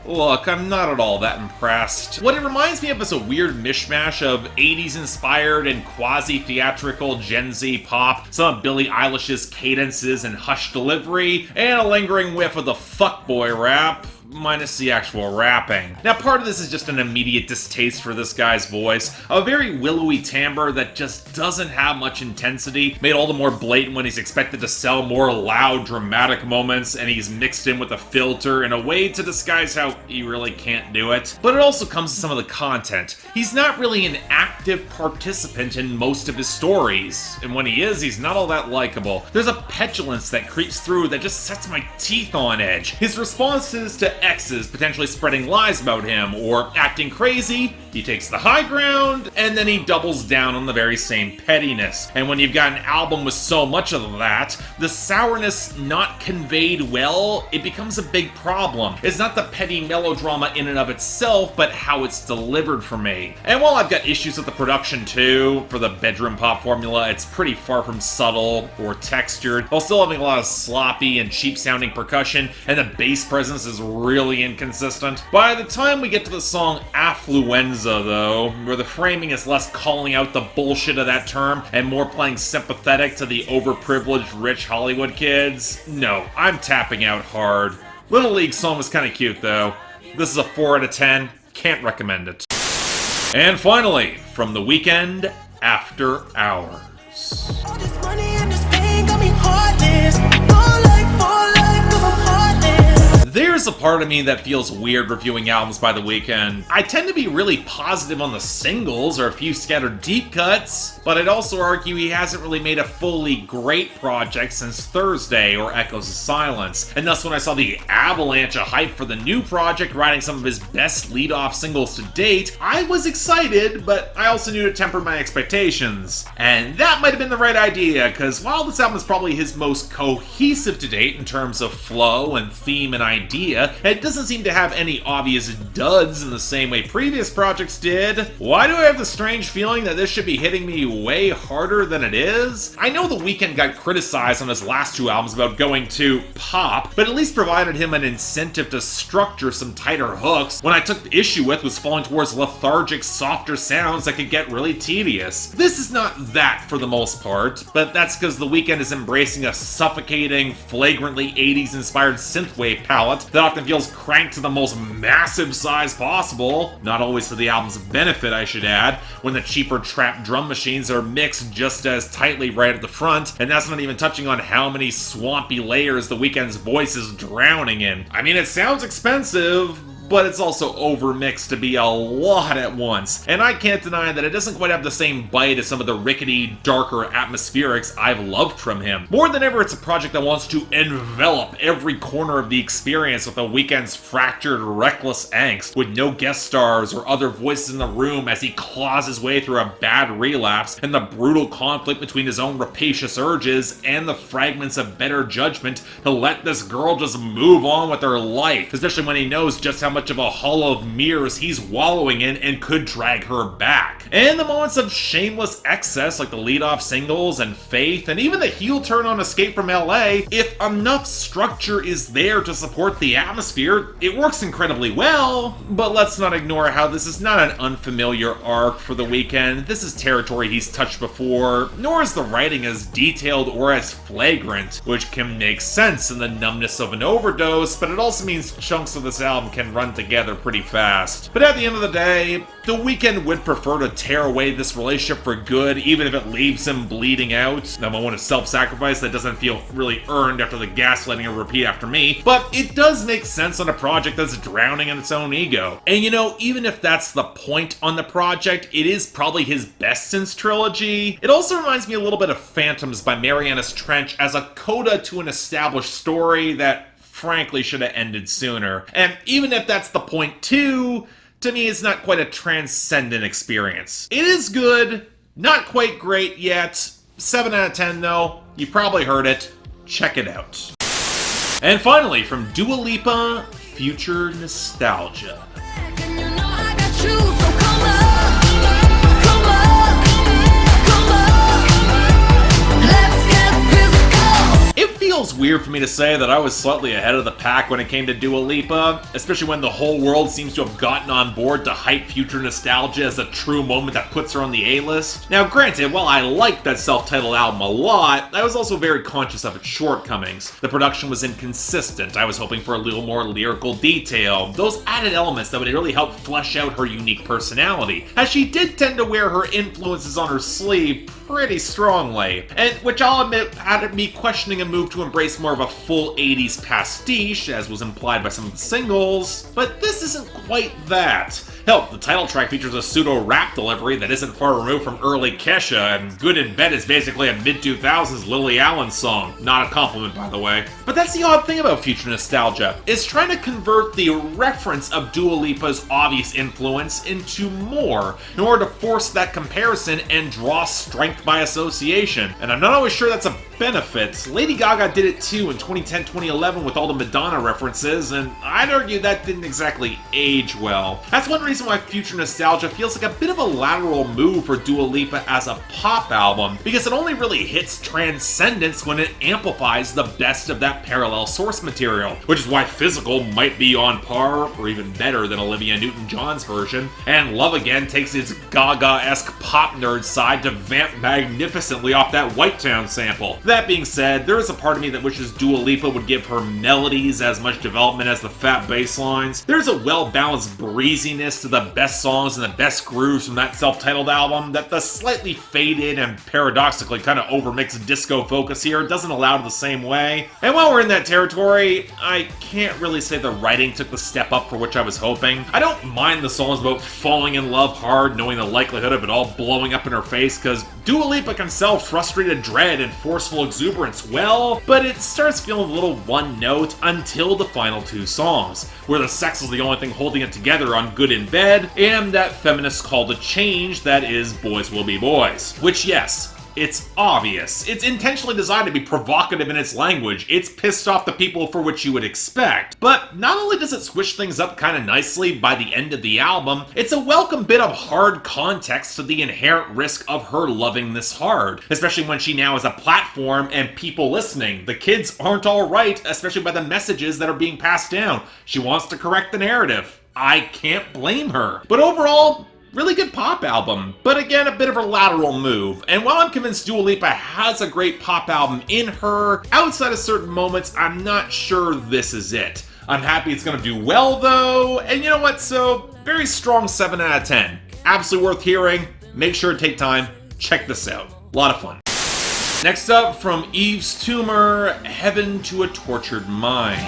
look, I'm not at all that impressed. What it reminds me of is a weird mishmash of 80s inspired and quasi-theatrical Gen Z pop, some of Billie Eilish's cadences and hushed delivery, and a lingering whiff of the fuckboy rap, minus the actual rapping. Now, part of this is just an immediate distaste for this guy's voice, a very willowy timbre that just doesn't have much intensity, made all the more blatant when he's expected to sell more loud, dramatic moments, and he's mixed in with a filter in a way to disguise how he really can't do it. But it also comes to some of the content. He's not really an active participant in most of his stories, and when he is, he's not all that likable. There's a petulance that creeps through that just sets my teeth on edge. His responses to exes potentially spreading lies about him or acting crazy, he takes the high ground, and then he doubles down on the very same pettiness. And when you've got an album with so much of that, the sourness not conveyed well, it becomes a big problem. It's not the petty melodrama in and of itself, but how it's delivered for me. And while I've got issues with the production too, for the bedroom pop formula, it's pretty far from subtle or textured, while still having a lot of sloppy and cheap sounding percussion, and the bass presence is really inconsistent. By the time we get to the song Affluenza though, where the framing is less calling out the bullshit of that term and more playing sympathetic to the overprivileged rich Hollywood kids, no, I'm tapping out hard. Little League song was kinda cute though. This is a 4 out of 10, can't recommend it. And finally, from The Weeknd, After Hours. All this money and this pain got me heartless. For life, 'cause I'm heartless. There's a part of me that feels weird reviewing albums by The Weeknd. I tend to be really positive on the singles or a few scattered deep cuts, but I'd also argue he hasn't really made a fully great project since Thursday or Echoes of Silence. And thus when I saw the avalanche of hype for the new project riding some of his best lead-off singles to date, I was excited, but I also knew to temper my expectations. And that might have been the right idea, because while this album is probably his most cohesive to date in terms of flow and theme and idea, it doesn't seem to have any obvious duds in the same way previous projects did. Why do I have the strange feeling that this should be hitting me way harder than it is? I know The Weeknd got criticized on his last two albums about going too pop, but at least provided him an incentive to structure some tighter hooks. What I took issue with was falling towards lethargic, softer sounds that could get really tedious. This is not that for the most part, but that's because The Weeknd is embracing a suffocating, flagrantly 80s inspired synthwave palette that often feels cranked to the most massive size possible. Not always to the album's benefit, I should add, when the cheaper trap drum machines are mixed just as tightly right at the front, and that's not even touching on how many swampy layers The Weeknd's voice is drowning in. I mean, it sounds expensive, but it's also overmixed to be a lot at once, and I can't deny that it doesn't quite have the same bite as some of the rickety, darker atmospherics I've loved from him. More than ever, it's a project that wants to envelop every corner of the experience with The Weeknd's fractured, reckless angst, with no guest stars or other voices in the room as he claws his way through a bad relapse, and the brutal conflict between his own rapacious urges and the fragments of better judgment to let this girl just move on with her life, especially when he knows just how much of a hall of mirrors he's wallowing in and could drag her back. And the moments of shameless excess like the lead-off singles and Faith, and even the heel turn on Escape from LA, if enough structure is there to support the atmosphere, it works incredibly well. But let's not ignore how this is not an unfamiliar arc for The Weeknd. This is territory he's touched before, nor is the writing as detailed or as flagrant, which can make sense in the numbness of an overdose, but it also means chunks of this album can run together pretty fast. But at the end of the day, The Weeknd would prefer to tear away this relationship for good, even if it leaves him bleeding out. That moment of self-sacrifice that doesn't feel really earned after the gaslighting and repeat after me, but it does make sense on a project that's drowning in its own ego. And you know, even if that's the point on the project, it is probably his best since Trilogy. It also reminds me a little bit of Phantoms by Marianas Trench as a coda to an established story that frankly should have ended sooner. And even if that's the point too, to me it's not quite a transcendent experience. It is good, not quite great yet. 7 out of 10 though. You probably heard it. Check it out. And finally, from Dua Lipa, Future Nostalgia. And you know I got you, so come up, come up, come up. Let's get physical. It feels weird for me to say that I was slightly ahead of the pack when it came to Dua Lipa, especially when the whole world seems to have gotten on board to hype Future Nostalgia as a true moment that puts her on the A-list. Now granted, while I liked that self-titled album a lot, I was also very conscious of its shortcomings. The production was inconsistent, I was hoping for a little more lyrical detail, those added elements that would really help flesh out her unique personality, as she did tend to wear her influences on her sleeve pretty strongly, and which I'll admit had me questioning a move to embrace more of a full 80s pastiche, as was implied by some of the singles, but this isn't quite that. Hell, the title track features a pseudo-rap delivery that isn't far removed from early Kesha, and Good in Bed is basically a mid-2000s Lily Allen song. Not a compliment, by the way. But that's the odd thing about Future Nostalgia, is trying to convert the reference of Dua Lipa's obvious influence into more, in order to force that comparison and draw strength by association. And I'm not always sure that's a benefit. Lady Gaga did it too in 2010-2011 with all the Madonna references, and I'd argue that didn't exactly age well. That's one reason why Future Nostalgia feels like a bit of a lateral move for Dua Lipa as a pop album, because it only really hits transcendence when it amplifies the best of that parallel source material, which is why Physical might be on par or even better than Olivia Newton-John's version, and Love Again takes its Gaga-esque pop nerd side to vamp magnificently off that White Town sample. That being said, there is a part of me that wishes Dua Lipa would give her melodies as much development as the fat bass lines. There's a well-balanced breeziness to the best songs and the best grooves from that self-titled album that the slightly faded and paradoxically kind of overmixed disco focus here doesn't allow the same way. And while we're in that territory, I can't really say the writing took the step up for which I was hoping. I don't mind the songs about falling in love hard, knowing the likelihood of it all blowing up in her face, because Dua Lipa can sell frustrated dread and forceful exuberance well, but it starts feeling a little one note until the final two songs, where the sex is the only thing holding it together on Good in Bed, and that feminist call to change that is Boys Will Be Boys. Which, yes, it's obvious. It's intentionally designed to be provocative in its language. It's pissed off the people for which you would expect. But not only does it switch things up kind of nicely by the end of the album, it's a welcome bit of hard context to the inherent risk of her loving this hard, especially when she now has a platform and people listening. The kids aren't all right, especially by the messages that are being passed down. She wants to correct the narrative. I can't blame her. But overall, really good pop album, but again, a bit of a lateral move. And while I'm convinced Dua Lipa has a great pop album in her, outside of certain moments, I'm not sure this is it. I'm happy it's gonna do well though, and you know what, so very strong 7 out of 10. Absolutely worth hearing. Make sure to take time, check this out. A lot of fun. Next up, from Yves Tumor, Heaven to a Tortured Mind.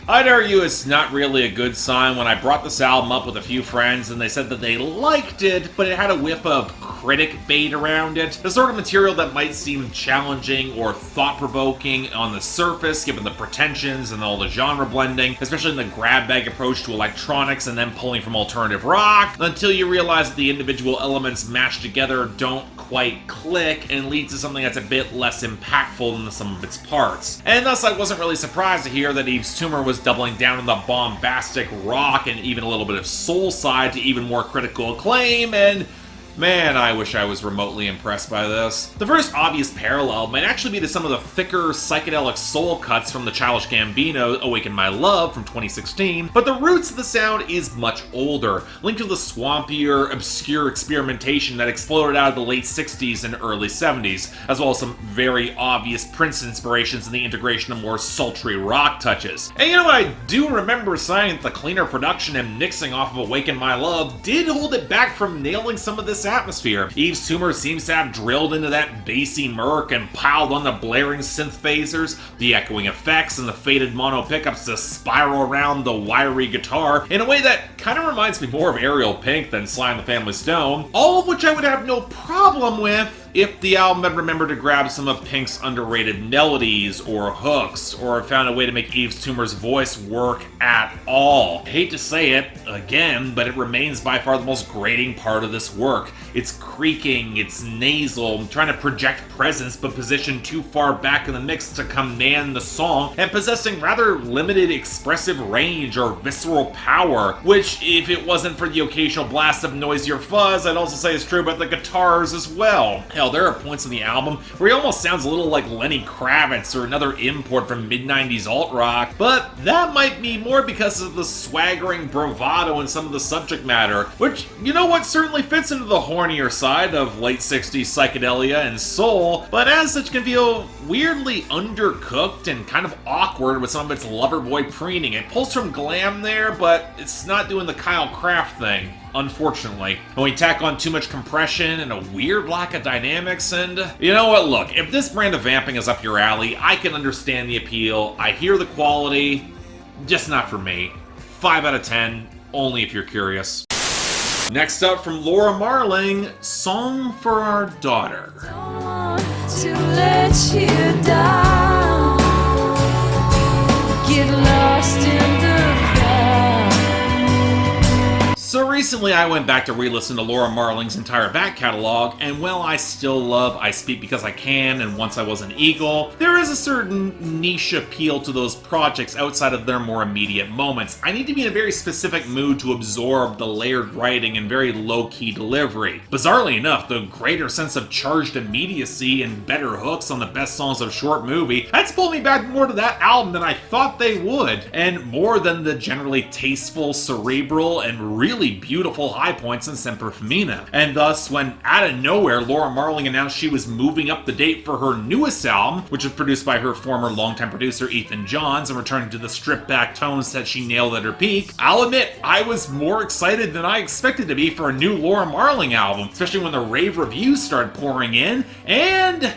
I'd argue it's not really a good sign when I brought this album up with a few friends and they said that they liked it, but it had a whiff of critic bait around it. The sort of material that might seem challenging or thought-provoking on the surface, given the pretensions and all the genre blending, especially in the grab bag approach to electronics and then pulling from alternative rock, until you realize that the individual elements mashed together don't quite click and lead to something that's a bit less impactful than the sum of its parts. And thus I wasn't really surprised to hear that Yves Tumor was doubling down on the bombastic rock and even a little bit of soul side to even more critical acclaim, and man, I wish I was remotely impressed by this. The first obvious parallel might actually be to some of the thicker psychedelic soul cuts from the Childish Gambino Awaken My Love from 2016, but the roots of the sound is much older, linked to the swampier, obscure experimentation that exploded out of the late 60s and early 70s, as well as some very obvious Prince inspirations in the integration of more sultry rock touches. And you know what, I do remember saying that the cleaner production and mixing off of Awaken My Love did hold it back from nailing some of this atmosphere. Yves Tumor seems to have drilled into that bassy murk and piled on the blaring synth phasers, the echoing effects, and the faded mono pickups to spiral around the wiry guitar in a way that kind of reminds me more of Ariel Pink than Sly and the Family Stone, all of which I would have no problem with if the album had remembered to grab some of Pink's underrated melodies or hooks, or found a way to make Yves Tumor's voice work at all. I hate to say it, again, but it remains by far the most grating part of this work. It's creaking, it's nasal, trying to project presence but positioned too far back in the mix to command the song, and possessing rather limited expressive range or visceral power, which, if it wasn't for the occasional blast of noisier fuzz, I'd also say is true about the guitars as well. Hell, there are points in the album where he almost sounds a little like Lenny Kravitz or another import from mid-90s alt-rock, but that might be more because of the swaggering bravado in some of the subject matter, which, you know what, certainly fits into the hornier side of late 60s psychedelia and soul, but as such can feel weirdly undercooked and kind of awkward with some of its loverboy preening. It pulls from glam there, but it's not doing the Kyle Kraft thing, unfortunately. And we tack on too much compression and a weird lack of dynamics, and you know what, look, if this brand of vamping is up your alley, I can understand the appeal, I hear the quality, just not for me. 5 out of 10, only if you're curious. Next up, from Laura Marling, Song for Our Daughter. Don't want to let you down. Get lost in the crowd. So Recently, I went back to re-listen to Laura Marling's entire back catalog, and while I still love I Speak Because I Can and Once I Was an Eagle, there is a certain niche appeal to those projects outside of their more immediate moments. I need to be in a very specific mood to absorb the layered writing and very low-key delivery. Bizarrely enough, the greater sense of charged immediacy and better hooks on the best songs of a short movie, that's pulled me back more to that album than I thought they would, and more than the generally tasteful, cerebral, and really beautiful high points in Semper Femina. And thus, when out of nowhere Laura Marling announced she was moving up the date for her newest album, which was produced by her former longtime producer Ethan Johns and returning to the stripped-back tones that she nailed at her peak, I'll admit, I was more excited than I expected to be for a new Laura Marling album, especially when the rave reviews started pouring in, and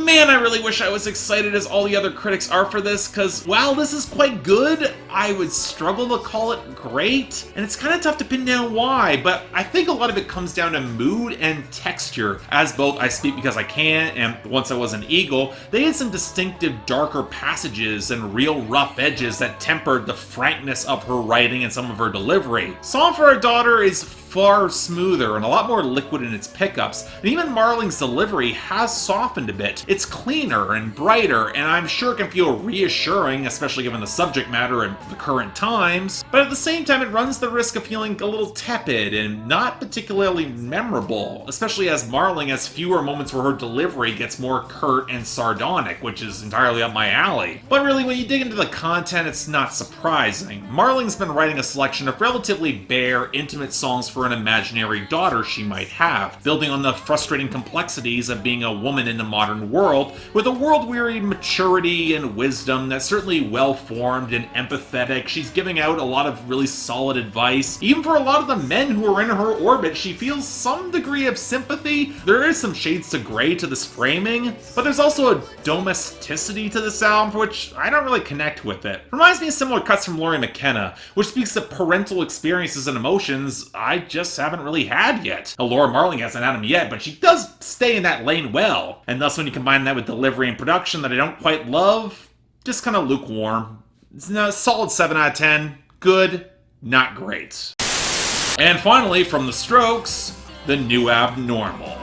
man, I really wish I was excited as all the other critics are for this, because while this is quite good, I would struggle to call it great, and it's kind of tough to pin down why, but I think a lot of it comes down to mood and texture, as both I Speak Because I Can and Once I Was an Eagle, they had some distinctive darker passages and real rough edges that tempered the frankness of her writing and some of her delivery. Song for a Daughter is far smoother and a lot more liquid in its pickups, and even Marling's delivery has softened a bit. It's cleaner and brighter, and I'm sure can feel reassuring, especially given the subject matter and the current times, but at the same time it runs the risk of feeling a little tepid and not particularly memorable, especially as Marling has fewer moments where her delivery gets more curt and sardonic, which is entirely up my alley. But really, when you dig into the content, it's not surprising. Marling's been writing a selection of relatively bare, intimate songs for an imaginary daughter she might have, building on the frustrating complexities of being a woman in the modern world, with a world-weary maturity and wisdom that's certainly well-formed and empathetic. She's giving out a lot of really solid advice. Even for a lot of the men who are in her orbit, she feels some degree of sympathy. There is some shades to gray to this framing, but there's also a domesticity to this album for which I don't really connect with it. Reminds me of similar cuts from Laurie McKenna, which speaks of parental experiences and emotions I just haven't really had yet. Laura Marling hasn't had them yet, but she does stay in that lane well. And thus, when you combine that with delivery and production that I don't quite love, just kind of lukewarm. It's a solid 7 out of 10. Good, not great. And finally, from The Strokes, the new Abnormal.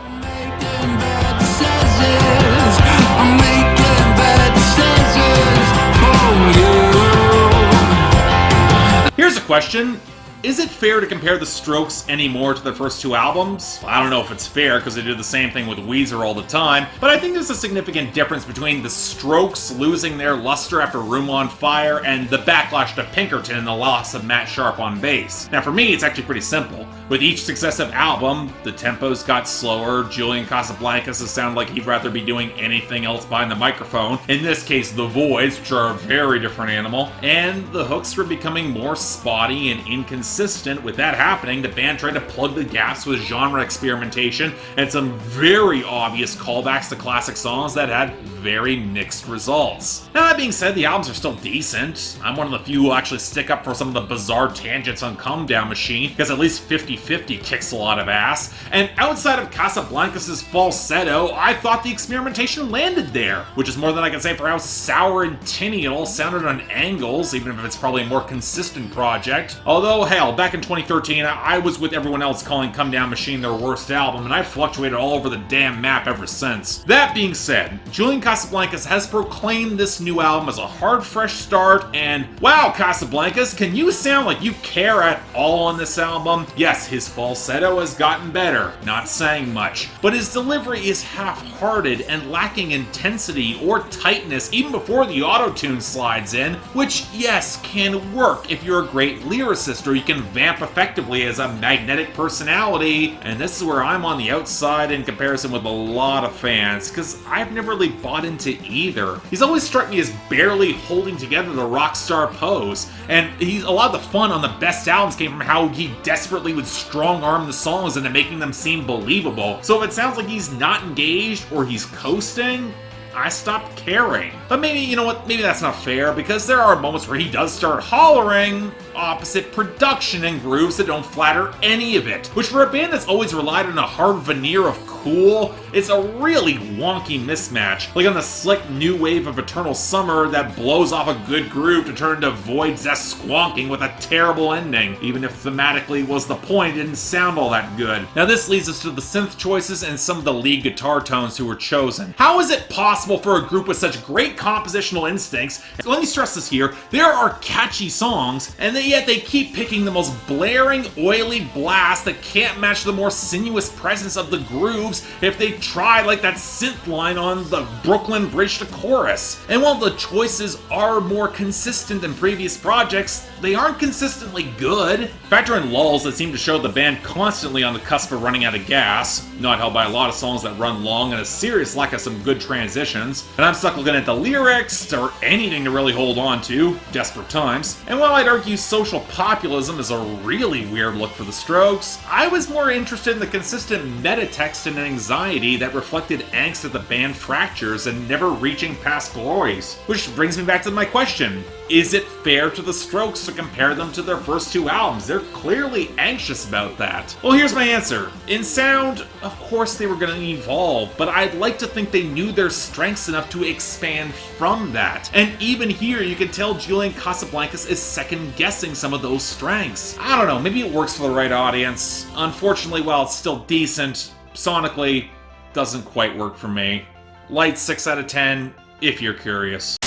Here's a question. Is it fair to compare The Strokes anymore to their first two albums? I don't know if it's fair, because they do the same thing with Weezer all the time, but I think there's a significant difference between The Strokes losing their luster after Room on Fire and the backlash to Pinkerton and the loss of Matt Sharp on bass. Now for me, it's actually pretty simple. With each successive album, the tempos got slower, Julian Casablancas has sounded like he'd rather be doing anything else behind the microphone, in this case the voids, which are a very different animal, and the hooks were becoming more spotty and inconsistent. With that happening, the band tried to plug the gaps with genre experimentation and some very obvious callbacks to classic songs that had very mixed results. Now that being said, the albums are still decent. I'm one of the few who actually stick up for some of the bizarre tangents on Come Down Machine, because at least 50-50 kicks a lot of ass. And outside of Casablancas' falsetto, I thought the experimentation landed there, which is more than I can say for how sour and tinny it all sounded on angles, even if it's probably a more consistent project. Although, hell, back in 2013, I was with everyone else calling Come Down Machine their worst album, and I've fluctuated all over the damn map ever since. That being said, Julian Casablancas has proclaimed this new album as a hard, fresh start, and wow, Casablancas, can you sound like you care at all on this album? Yes, his falsetto has gotten better, not saying much, but his delivery is half-hearted and lacking intensity or tightness even before the auto-tune slides in, which, yes, can work if you're a great lyricist or you can vamp effectively as a magnetic personality, and this is where I'm on the outside in comparison with a lot of fans, because I've never really bought into either. He's always struck me as barely holding together the rock star pose, and a lot of the fun on the best albums came from how he desperately would strong-arm the songs into making them seem believable. So if it sounds like he's not engaged or he's coasting, I stopped caring. But maybe, you know what, maybe that's not fair, because there are moments where he does start hollering opposite production and grooves that don't flatter any of it, which for a band that's always relied on a hard veneer of cool, it's a really wonky mismatch, like on the slick new wave of Eternal Summer that blows off a good groove to turn into void zest squonking with a terrible ending. Even if thematically was the point, it didn't sound all that good. Now this leads us to the synth choices and some of the lead guitar tones who were chosen. How is it possible for a group with such great compositional instincts? Let me stress this here, there are catchy songs, and yet they keep picking the most blaring, oily blast that can't match the more sinuous presence of the grooves if they try like that synth line on the Brooklyn Bridge to Chorus. And while the choices are more consistent than previous projects, they aren't consistently good. Factor in lulls that seem to show the band constantly on the cusp of running out of gas, not helped by a lot of songs that run long and a serious lack of some good transitions. And I'm stuck looking at the lyrics or anything to really hold on to, desperate times. And while I'd argue social populism is a really weird look for the Strokes, I was more interested in the consistent meta-text and anxiety that reflected angst at the band fractures and never reaching past glories. Which brings me back to my question. Is it fair to the Strokes to compare them to their first two albums? They're clearly anxious about that. Well, here's my answer. In sound, of course they were going to evolve, but I'd like to think they knew their strengths enough to expand from that. And even here, you can tell Julian Casablancas is second-guessing some of those strengths. I don't know, maybe it works for the right audience. Unfortunately, while it's still decent, sonically, doesn't quite work for me. Light 6 out of 10, if you're curious.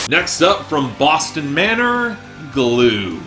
Next up, from Boston Manor, Glue.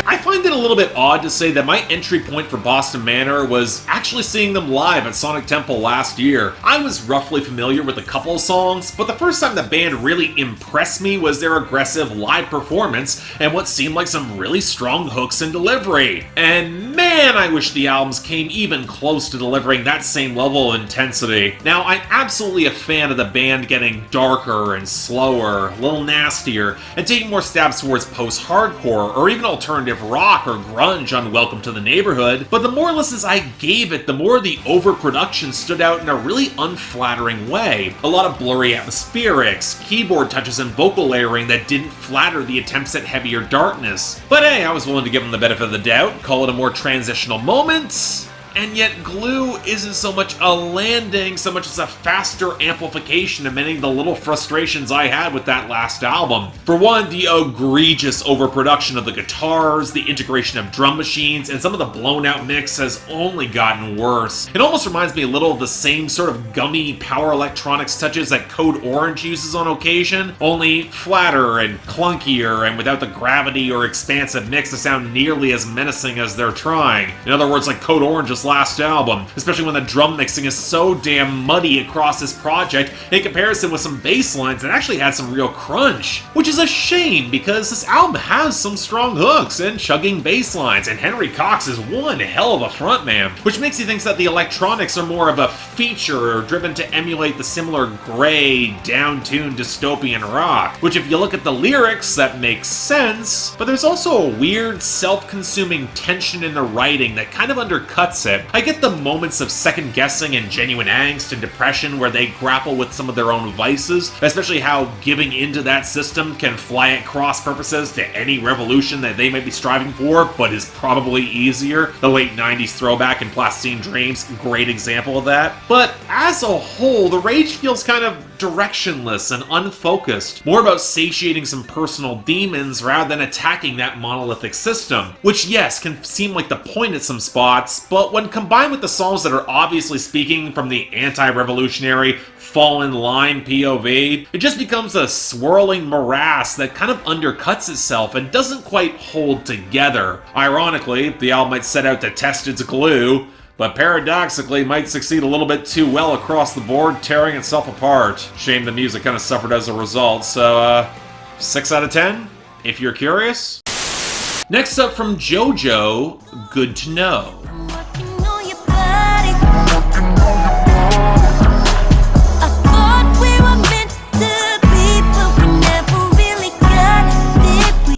I find it a little bit odd to say that my entry point for Boston Manor was actually seeing them live at Sonic Temple last year. I was roughly familiar with a couple of songs, but the first time the band really impressed me was their aggressive live performance and what seemed like some really strong hooks and delivery. And man, I wish the albums came even close to delivering that same level of intensity. Now, I'm absolutely a fan of the band getting darker and slower, a little nastier, and taking more stabs towards post-hardcore or even alternative rock or grunge on Welcome to the Neighborhood, but the more listens I gave it, the more the overproduction stood out in a really unflattering way. A lot of blurry atmospherics, keyboard touches, and vocal layering that didn't flatter the attempts at heavier darkness. But hey, I was willing to give them the benefit of the doubt, call it a more transitional moment. And yet Glue isn't so much a landing so much as a faster amplification of many of the little frustrations I had with that last album. For one, the egregious overproduction of the guitars, the integration of drum machines, and some of the blown out mix has only gotten worse. It almost reminds me a little of the same sort of gummy power electronics touches that Code Orange uses on occasion, only flatter and clunkier and without the gravity or expansive mix to sound nearly as menacing as they're trying. In other words, like Code Orange's last album, especially when the drum mixing is so damn muddy across this project in comparison with some bass lines that actually had some real crunch. Which is a shame, because this album has some strong hooks and chugging bass lines, and Henry Cox is one hell of a frontman, which makes you think that the electronics are more of a feature driven to emulate the similar gray, down-tuned dystopian rock, which if you look at the lyrics, that makes sense, but there's also a weird, self-consuming tension in the writing that kind of undercuts it. I get the moments of second guessing and genuine angst and depression where they grapple with some of their own vices, especially how giving into that system can fly at cross purposes to any revolution that they might be striving for, but is probably easier. The late 90s throwback in Plasticine Dreams, great example of that. But as a whole, the rage feels kind of directionless and unfocused, more about satiating some personal demons rather than attacking that monolithic system, which yes, can seem like the point at some spots, but when combined with the songs that are obviously speaking from the anti-revolutionary, fall-in line POV, it just becomes a swirling morass that kind of undercuts itself and doesn't quite hold together. Ironically, the album might set out to test its glue, but paradoxically might succeed a little bit too well across the board, tearing itself apart. Shame the music kind of suffered as a result, so 6 out of 10, if you're curious. Next up from Jojo, Good to Know.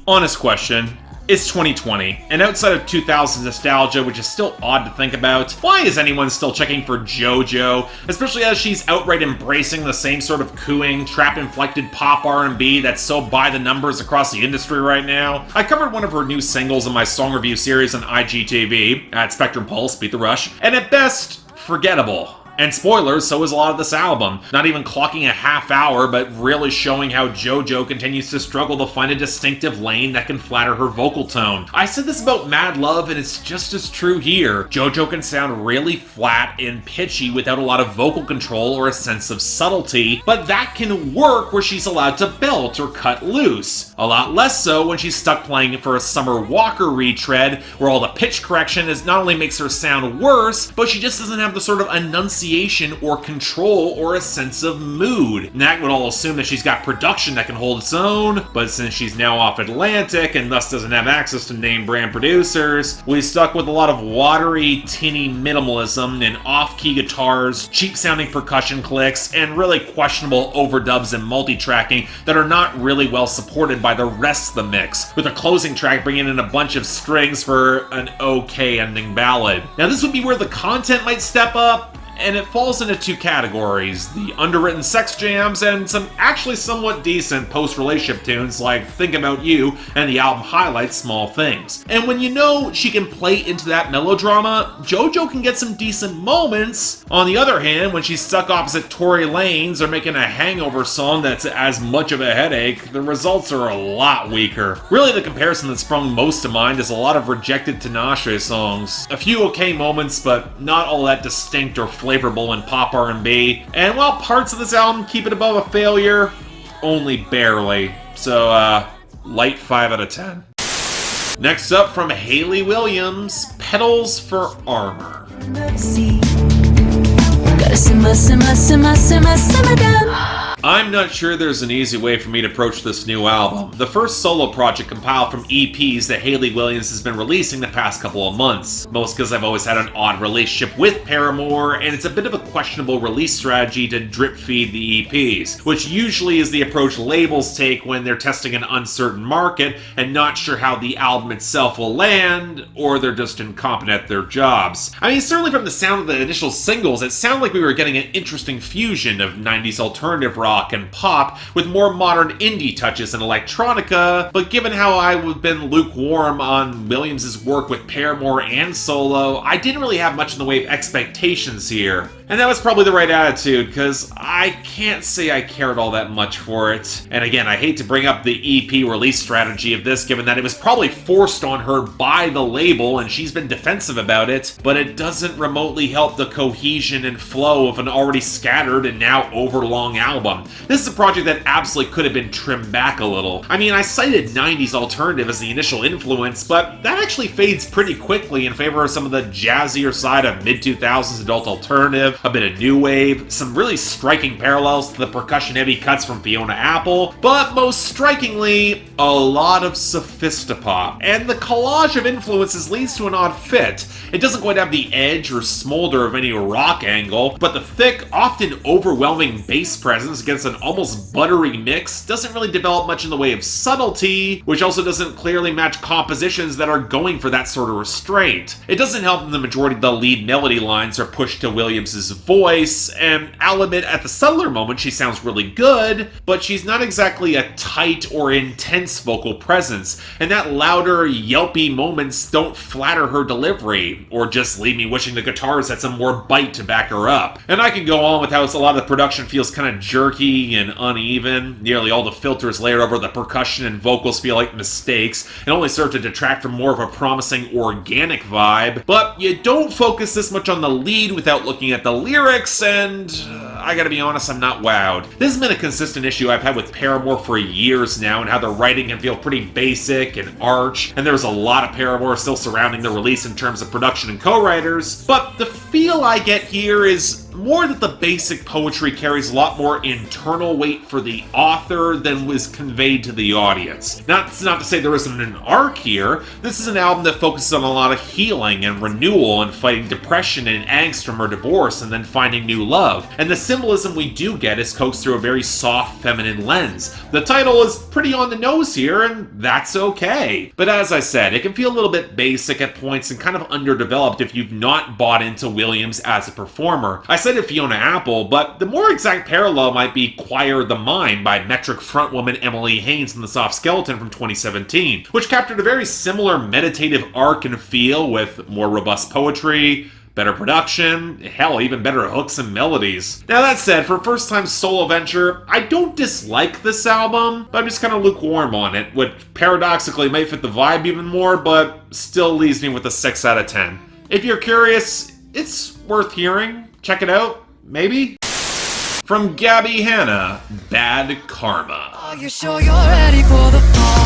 Honest question, It's 2020, and outside of 2000s nostalgia, which is still odd to think about, why is anyone still checking for Jojo, especially as she's outright embracing the same sort of cooing, trap-inflected pop R&B that's so by the numbers across the industry right now? I covered one of her new singles in my song review series on IGTV, at Spectrum Pulse, Beat the Rush, and at best, forgettable. And spoilers, so is a lot of this album. Not even clocking a half hour, but really showing how Jojo continues to struggle to find a distinctive lane that can flatter her vocal tone. I said this about Mad Love, and it's just as true here. Jojo can sound really flat and pitchy without a lot of vocal control or a sense of subtlety, but that can work where she's allowed to belt or cut loose. A lot less so when she's stuck playing for a Summer Walker retread, where all the pitch correction not only makes her sound worse, but she just doesn't have the sort of enunciation or control or a sense of mood. And that would all assume that she's got production that can hold its own, but since she's now off Atlantic and thus doesn't have access to name brand producers, we're stuck with a lot of watery, tinny minimalism and off-key guitars, cheap-sounding percussion clicks, and really questionable overdubs and multi-tracking that are not really well supported by the rest of the mix, with a closing track bringing in a bunch of strings for an okay ending ballad. Now this would be where the content might step up, and it falls into two categories: the underwritten sex jams and some actually somewhat decent post-relationship tunes like Think About You, and the album highlights Small Things. And when you know she can play into that melodrama, Jojo can get some decent moments. On the other hand, when she's stuck opposite Tory Lanez or making a hangover song that's as much of a headache, the results are a lot weaker. Really, the comparison that sprung most to mind is a lot of rejected Tinashe songs. A few okay moments, but not all that distinct or flavorful in pop R&B, and while parts of this album keep it above a failure, only barely. So, light 5 out of 10. Next up from Hayley Williams, Petals for Armor. Gotta simmer down. I'm not sure there's an easy way for me to approach this new album. The first solo project compiled from EPs that Hayley Williams has been releasing the past couple of months. Most because I've always had an odd relationship with Paramore, and it's a bit of a questionable release strategy to drip feed the EPs, which usually is the approach labels take when they're testing an uncertain market and not sure how the album itself will land, or they're just incompetent at their jobs. I mean, certainly from the sound of the initial singles, it sounded like we were getting an interesting fusion of 90s alternative rock and pop with more modern indie touches and electronica, but given how I've been lukewarm on Williams' work with Paramore and solo, I didn't really have much in the way of expectations here. And that was probably the right attitude, because I can't say I cared all that much for it. And again, I hate to bring up the EP release strategy of this, given that it was probably forced on her by the label and she's been defensive about it, but it doesn't remotely help the cohesion and flow of an already scattered and now overlong album. This is a project that absolutely could have been trimmed back a little. I mean, I cited 90s alternative as the initial influence, but that actually fades pretty quickly in favor of some of the jazzier side of mid-2000s adult alternative, a bit of new wave, some really striking parallels to the percussion-heavy cuts from Fiona Apple, but most strikingly, a lot of sophistopop. And the collage of influences leads to an odd fit. It doesn't quite have the edge or smolder of any rock angle, but the thick, often overwhelming bass presence against an almost buttery mix doesn't really develop much in the way of subtlety, which also doesn't clearly match compositions that are going for that sort of restraint. It doesn't help that the majority of the lead melody lines are pushed to Williams' voice, and I'll admit at the subtler moment she sounds really good, but she's not exactly a tight or intense vocal presence, and that louder, yelpy moments don't flatter her delivery, or just leave me wishing the guitars had some more bite to back her up. And I can go on with how a lot of the production feels kind of jerky and uneven. Nearly all the filters layered over the percussion and vocals feel like mistakes, and only serve to detract from more of a promising organic vibe. But you don't focus this much on the lead without looking at the lyrics, and I gotta be honest, I'm not wowed. This has been a consistent issue I've had with Paramore for years now, and how the writing can feel pretty basic and arch, and there's a lot of Paramore still surrounding the release in terms of production and co-writers, but the feel I get here is more that the basic poetry carries a lot more internal weight for the author than was conveyed to the audience. That's not to say there isn't an arc here. This is an album that focuses on a lot of healing and renewal and fighting depression and angst from her divorce and then finding new love. And the symbolism we do get is coaxed through a very soft, feminine lens. The title is pretty on the nose here, and that's okay. But as I said, it can feel a little bit basic at points and kind of underdeveloped if you've not bought into Williams as a performer. I said Fiona Apple, but the more exact parallel might be Choir the Mind by Metric frontwoman Emily Haynes and the Soft Skeleton from 2017, which captured a very similar meditative arc and feel with more robust poetry, better production, hell, even better hooks and melodies. Now that said, for a first-time solo venture, I don't dislike this album, but I'm just kind of lukewarm on it, which paradoxically might fit the vibe even more, but still leaves me with a 6 out of 10. If you're curious, it's worth hearing. Check it out, maybe? From Gabbie Hanna, Bad Karma. Are you sure you're ready for the fall?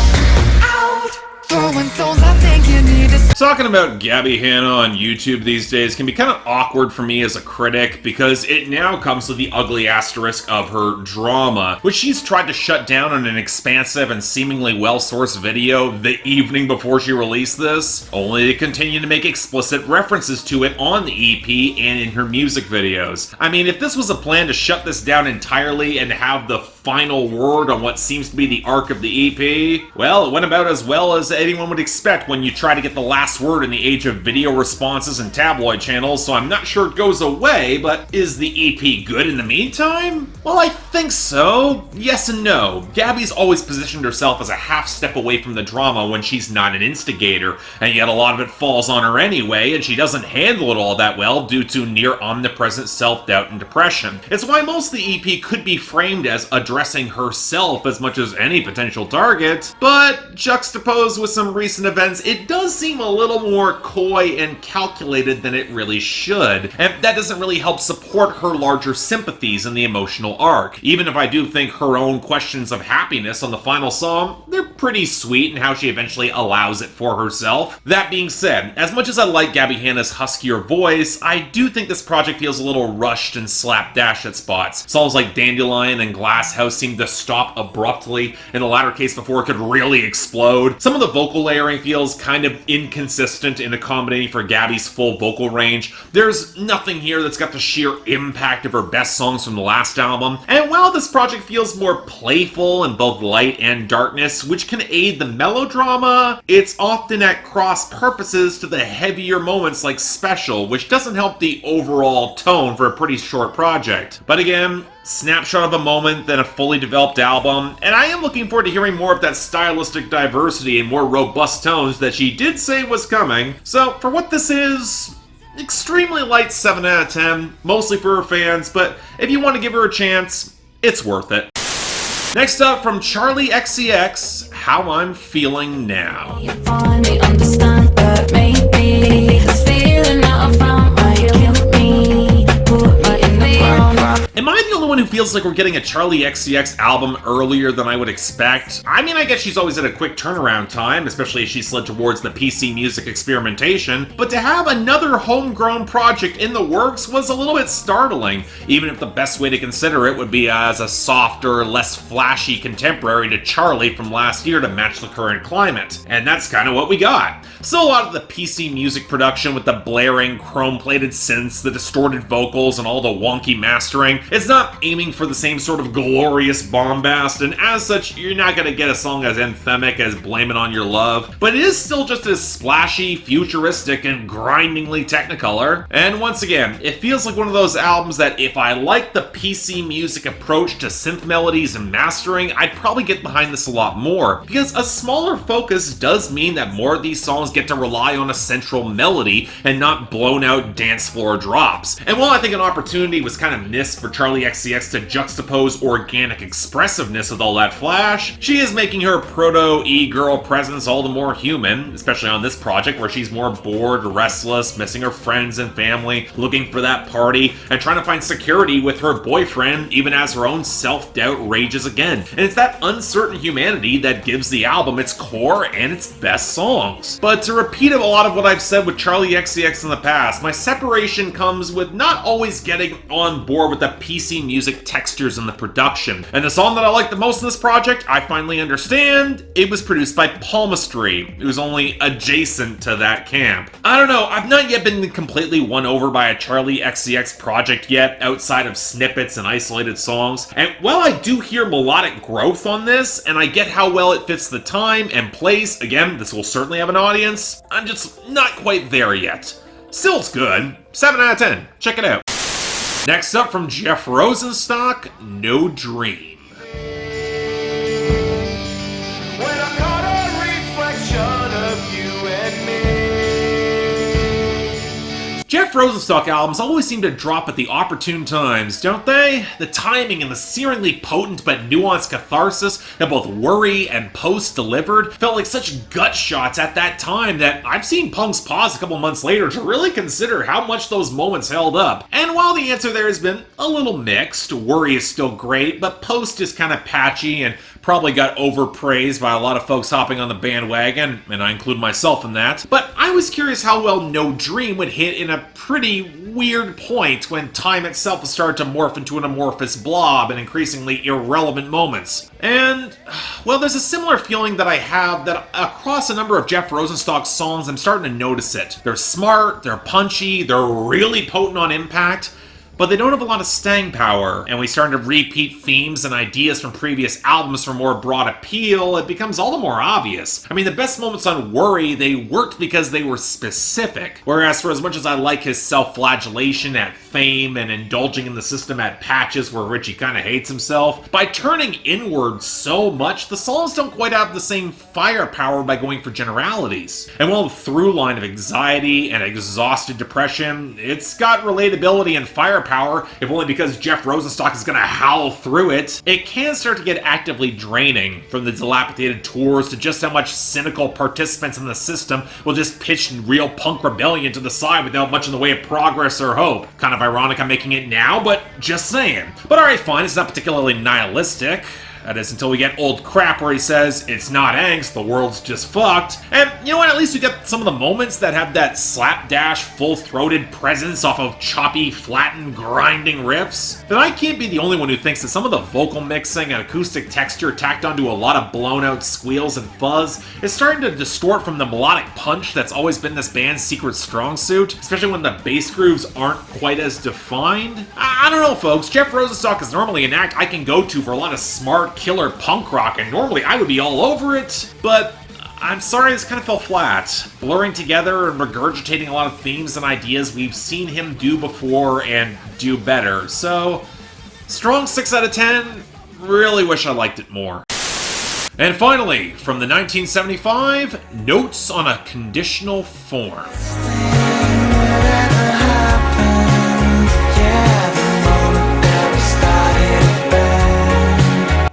Out! Throwing stones, I think you need to. Talking about Gabbie Hanna on YouTube these days can be kind of awkward for me as a critic because it now comes with the ugly asterisk of her drama, which she's tried to shut down on an expansive and seemingly well-sourced video the evening before she released this, only to continue to make explicit references to it on the EP and in her music videos. I mean, if this was a plan to shut this down entirely and have the final word on what seems to be the arc of the EP, well, it went about as well as anyone would expect when you try to get the last word in the age of video responses and tabloid channels, so I'm not sure it goes away, but is the EP good in the meantime? Well, I think so. Yes and no. Gabbie's always positioned herself as a half step away from the drama when she's not an instigator, and yet a lot of it falls on her anyway, and she doesn't handle it all that well due to near omnipresent self-doubt and depression. It's why most of the EP could be framed as addressing herself as much as any potential target, but juxtaposed with some recent events, it does seem a little more coy and calculated than it really should, and that doesn't really help support her larger sympathies in the emotional arc. Even if I do think her own questions of happiness on the final song, they're pretty sweet in how she eventually allows it for herself. That being said, as much as I like Gabbie Hanna's huskier voice, I do think this project feels a little rushed and slapdash at spots. Songs like Dandelion and Glass House seem to stop abruptly, in the latter case before it could really explode. Some of the vocal layering feels kind of inconsistent in accommodating for Gabbie's full vocal range. There's nothing here that's got the sheer impact of her best songs from the last album, and while this project feels more playful in both light and darkness, which can aid the melodrama, it's often at cross purposes to the heavier moments like Special, which doesn't help the overall tone for a pretty short project. But again, snapshot of a moment than a fully developed album, and I am looking forward to hearing more of that stylistic diversity and more robust tones that she did say was coming. So for what this is, extremely light 7 out of 10, mostly for her fans, but if you want to give her a chance, it's worth it. Next up from Charli XCX, How I'm Feeling Now. You finally understand that maybe this feeling that I found might kill me. Put me in the ground. Am I the only one who feels like we're getting a Charli XCX album earlier than I would expect? I mean, I guess she's always had a quick turnaround time, especially as she slid towards the PC music experimentation, but to have another homegrown project in the works was a little bit startling, even if the best way to consider it would be as a softer, less flashy contemporary to Charli from last year to match the current climate. And that's kind of what we got. Still a lot of the PC music production with the blaring, chrome-plated synths, the distorted vocals, and all the wonky mastering. It's not aiming for the same sort of glorious bombast, and as such, you're not gonna get a song as anthemic as Blame It On Your Love, but it is still just as splashy, futuristic, and grindingly technicolor. And once again, it feels like one of those albums that if I like the PC music approach to synth melodies and mastering, I'd probably get behind this a lot more, because a smaller focus does mean that more of these songs get to rely on a central melody and not blown out dance floor drops. And while I think an opportunity was kind of missed for Charli XCX to juxtapose organic expressiveness with all that flash, she is making her proto-e-girl presence all the more human, especially on this project where she's more bored, restless, missing her friends and family, looking for that party, and trying to find security with her boyfriend even as her own self-doubt rages again. And it's that uncertain humanity that gives the album its core and its best songs. But to repeat a lot of what I've said with Charli XCX in the past, my separation comes with not always getting on board with the PC music textures and the production. And the song that I like the most in this project, I finally understand, it was produced by Palmistry, who's only adjacent to that camp. I don't know, I've not yet been completely won over by a Charli XCX project yet, outside of snippets and isolated songs. And while I do hear melodic growth on this, and I get how well it fits the time and place, again, this will certainly have an audience, I'm just not quite there yet. Still, it's good. 7 out of 10. Check it out. Next up from Jeff Rosenstock, No Dream. When I caught a reflection of you and me. Jeff Rosenstock albums always seem to drop at the opportune times, don't they? The timing and the searingly potent but nuanced catharsis that both Worry and Post delivered felt like such gut shots at that time that I've seen punks pause a couple months later to really consider how much those moments held up. And while the answer there has been a little mixed, Worry is still great, but Post is kind of patchy and probably got overpraised by a lot of folks hopping on the bandwagon, and I include myself in that. But I was curious how well No Dream would hit in a pretty weird point when time itself started to morph into an amorphous blob in increasingly irrelevant moments. And, well, there's a similar feeling that I have that across a number of Jeff Rosenstock's songs, I'm starting to notice it. They're smart, they're punchy, they're really potent on impact, but they don't have a lot of staying power, and we start to repeat themes and ideas from previous albums for more broad appeal, it becomes all the more obvious. I mean, the best moments on Worry, they worked because they were specific, whereas for as much as I like his self-flagellation at Fame and indulging in the system at Patches where Richie kinda hates himself, by turning inward so much, the songs don't quite have the same firepower by going for generalities. And while the through line of anxiety and exhausted depression, it's got relatability and firepower, if only because Jeff Rosenstock is gonna howl through it, it can start to get actively draining, from the dilapidated tours to just how much cynical participants in the system will just pitch real punk rebellion to the side without much in the way of progress or hope. Kind of ironic I'm making it now, but just saying. But alright, fine, it's not particularly nihilistic. That is until we get Old Crap where he says, it's not angst, the world's just fucked. And you know what, at least we get some of the moments that have that slapdash, full-throated presence off of choppy, flattened, grinding riffs. But I can't be the only one who thinks that some of the vocal mixing and acoustic texture tacked onto a lot of blown-out squeals and fuzz is starting to distort from the melodic punch that's always been this band's secret strong suit, especially when the bass grooves aren't quite as defined. I don't know, folks. Jeff Rosenstock is normally an act I can go to for a lot of smart, killer punk rock, and normally I would be all over it, but I'm sorry, this kind of fell flat. Blurring together and regurgitating a lot of themes and ideas we've seen him do before and do better. So, strong 6 out of 10, really wish I liked it more. And finally, from the 1975, Notes on a Conditional Form.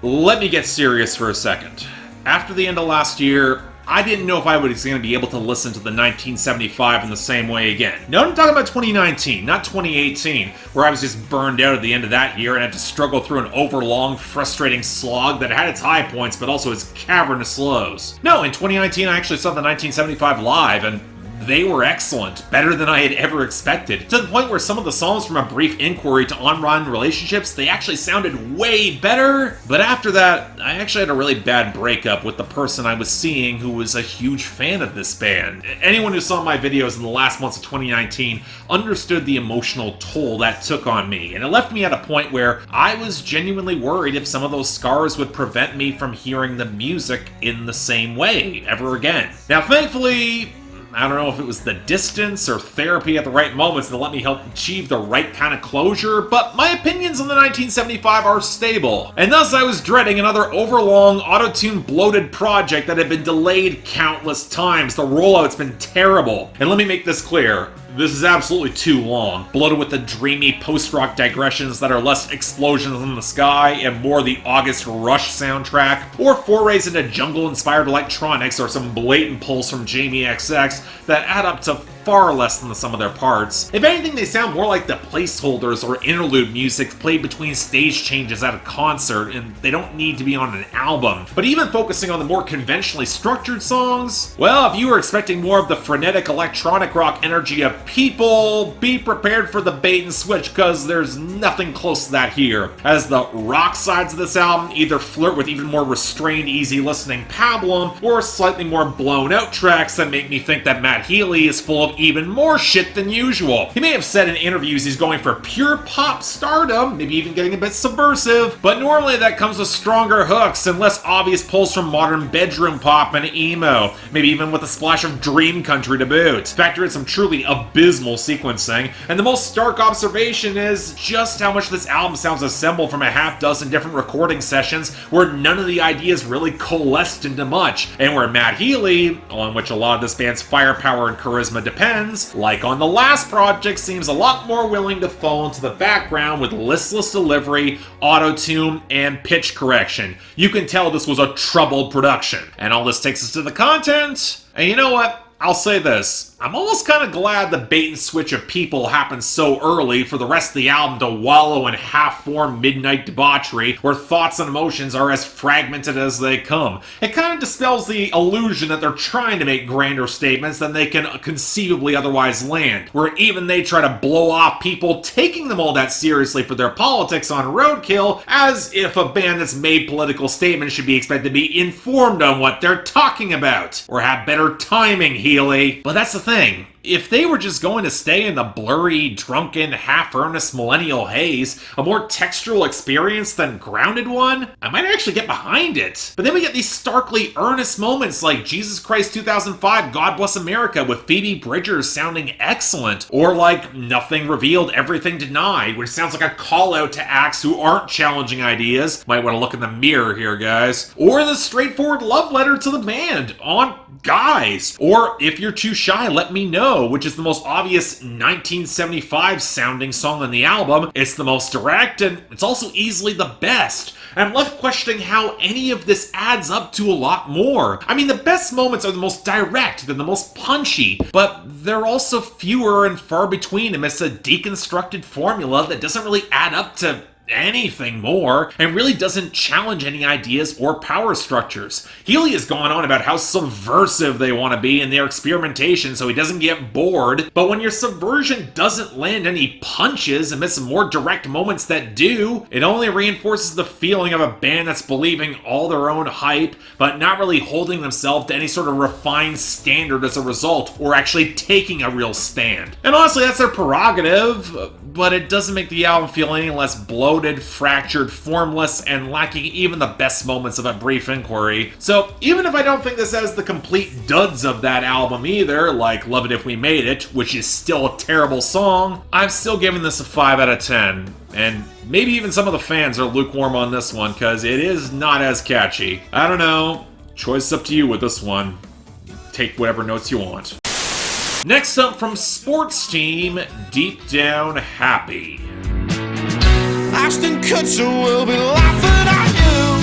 Let me get serious for a second. After the end of last year, I didn't know if I was going to be able to listen to the 1975 in the same way again. No, I'm talking about 2019, not 2018, where I was just burned out at the end of that year and had to struggle through an overlong, frustrating slog that had its high points but also its cavernous lows. No, in 2019 I actually saw the 1975 live, and they were excellent, better than I had ever expected, to the point where some of the songs from A Brief Inquiry to On-Run Relationships, they actually sounded way better. But after that, I actually had a really bad breakup with the person I was seeing who was a huge fan of this band. Anyone who saw my videos in the last months of 2019 understood the emotional toll that took on me, and it left me at a point where I was genuinely worried if some of those scars would prevent me from hearing the music in the same way ever again. Now, thankfully, I don't know if it was the distance or therapy at the right moments that let me help achieve the right kind of closure, but my opinions on the 1975 are stable. And thus I was dreading another overlong, auto-tune bloated project that had been delayed countless times. The rollout's been terrible. And let me make this clear. This is absolutely too long, bloated with the dreamy post-rock digressions that are less explosions in the sky and more the August Rush soundtrack, or forays into jungle-inspired electronics or some blatant pulls from Jamie XX that add up to far less than the sum of their parts. If anything, they sound more like the placeholders or interlude music played between stage changes at a concert, and they don't need to be on an album. But even focusing on the more conventionally structured songs, well, if you were expecting more of the frenetic electronic rock energy of People, be prepared for the bait and switch, because there's nothing close to that here, as the rock sides of this album either flirt with even more restrained, easy listening pablum, or slightly more blown out tracks that make me think that Matt Healy is full of even more shit than usual. He may have said in interviews he's going for pure pop stardom, maybe even getting a bit subversive, but normally that comes with stronger hooks and less obvious pulls from modern bedroom pop and emo, maybe even with a splash of dream country to boot. Factor in some truly abysmal sequencing, and the most stark observation is just how much this album sounds assembled from a half dozen different recording sessions where none of the ideas really coalesced into much, and where Matt Healy, on which a lot of this band's firepower and charisma depends, like on the last project, seems a lot more willing to fall into the background with listless delivery, auto-tune, and pitch correction. You can tell this was a troubled production. And all this takes us to the content, and you know what? I'll say this. I'm almost kind of glad the bait and switch of People happened so early for the rest of the album to wallow in half-formed midnight debauchery where thoughts and emotions are as fragmented as they come. It kind of dispels the illusion that they're trying to make grander statements than they can conceivably otherwise land, where even they try to blow off people taking them all that seriously for their politics on Roadkill, as if a band that's made political statements should be expected to be informed on what they're talking about, or have better timing, Healy. But that's the thing. If they were just going to stay in the blurry, drunken, half-earnest millennial haze, a more textural experience than grounded one, I might actually get behind it. But then we get these starkly earnest moments like Jesus Christ 2005, God Bless America with Phoebe Bridgers sounding excellent, or like Nothing Revealed, Everything Denied, which sounds like a call-out to acts who aren't challenging ideas. Might want to look in the mirror here, guys. Or the straightforward love letter to the band on Guys, or If You're Too Shy, Let Me Know, which is the most obvious 1975 sounding song on the album. It's the most direct, and it's also easily the best. I'm left questioning how any of this adds up to a lot more. I mean, the best moments are the most direct, they're the most punchy, but they're also fewer and far between amidst a deconstructed formula that doesn't really add up to anything more, and really doesn't challenge any ideas or power structures. Healy has gone on about how subversive they want to be in their experimentation so he doesn't get bored, but when your subversion doesn't land any punches amidst some more direct moments that do, it only reinforces the feeling of a band that's believing all their own hype, but not really holding themselves to any sort of refined standard as a result, or actually taking a real stand. And honestly, that's their prerogative, but it doesn't make the album feel any less bloated, fractured, formless, and lacking even the best moments of A Brief Inquiry. So even if I don't think this has the complete duds of that album either, like Love It If We Made It, which is still a terrible song, I'm still giving this a 5 out of 10. And maybe even some of the fans are lukewarm on this one, because it is not as catchy. I don't know. Choice up to you with this one. Take whatever notes you want. Next up from Sports Team, Deep Down Happy. Ashton Kutcher will be laughing at you.